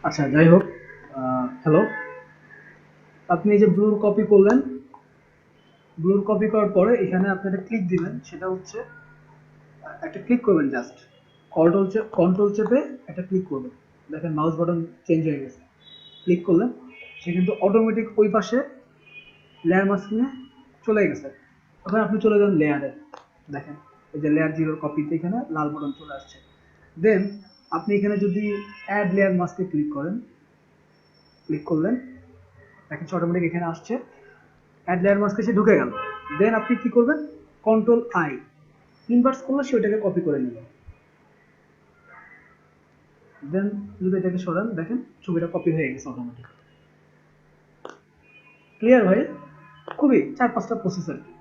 আচ্ছা যাই হোক, হ্যালো, আপনি এই যে ব্লুর কপি করলেন, ব্লুর কপি করার পরে এখানে আপনি একটা ক্লিক দিবেন, সেটা হচ্ছে একটা ক্লিক করবেন, জাস্ট কন্ট্রোল চেপে একটা ক্লিক করবেন, দেখেন মাউস বাটন চেঞ্জ হয়ে গেছে। ক্লিক করলেন সে কিন্তু অটোমেটিক ওই পাশে লেয়ার মাস্কিংয়ে চলে গেছে। তখন আপনি চলে যান লেয়ারে, দেখেন এই যে লেয়ার 0 কপিতে এখানে লাল বাটন চলে আসছে। দেন আপনি এখানে যদি অ্যাড লেয়ার মাস্কে ক্লিক করেন, ক্লিক করলেন দেখেন অটোমেটিক এখানে আসছে, অ্যাড লেয়ার মাস্কে সে ঢুকে গেল। দেন আপনি কি করবেন, কন্ট্রোল আই ইনভার্স করলে সে ওইটাকে কপি করে নেবেন। দেন যদি এটাকে সরান, দেখেন ছবিটা কপি হয়ে গেছে অটোমেটিক। ক্লিয়ার ভাই? খুবই 4-5টা প্রসেস আর কি।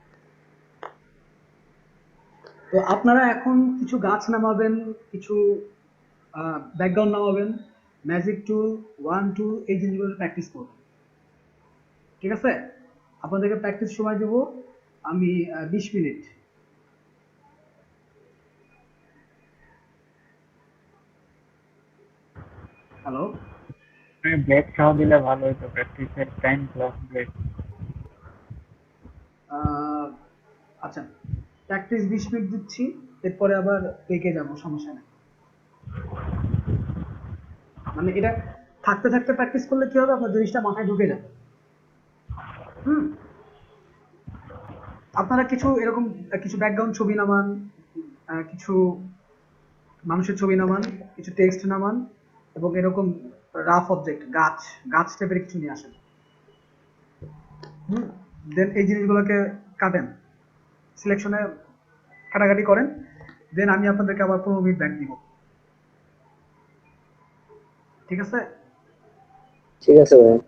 তো আপনারা এখন কিছু গাছ নামাবেন, কিছু ব্যাকগ্রাউন্ড নামাবেন, ম্যাজিক টুল, 1 2 এই জিনিসগুলো প্র্যাকটিস করবেন, ঠিক আছে? আপনাদেরকে প্র্যাকটিস সময় দেব আমি 20 মিনিট। হ্যালো, ব্রেক সহ দিলে ভালো হতো, প্র্যাকটিসের টাইম প্লাস ব্রেক। আচ্ছা প্র্যাকটিস 20 মিনিট দিচ্ছি, এরপরে আবার ব্রেকে যাব, সমস্যা নেই। মানে এটা থাকতে থাকতে প্র্যাকটিস করলে কি হবে, আপনার জিনিসটা মাথায় ঢুকে যাবে। হুম, আপনারা কিছু এরকম কিছু ব্যাকগ্রাউন্ড ছবি নামান, কিছু মানুষের ছবি নামান, কিছু টেক্সট নামান, এবং এরকম রাফ অবজেক্ট গাছ গাছ টাইপের কিছু নিয়ে আসেন। হুম, দেন এই জিনিসগুলোকে কাটেন, সিলেকশনে কাটাকাটি করেন। দেন আমি আপনাদেরকে আবার 15 মিনিট ব্যাক দিব, ঠিক আছে? ঠিক আছে ভাই।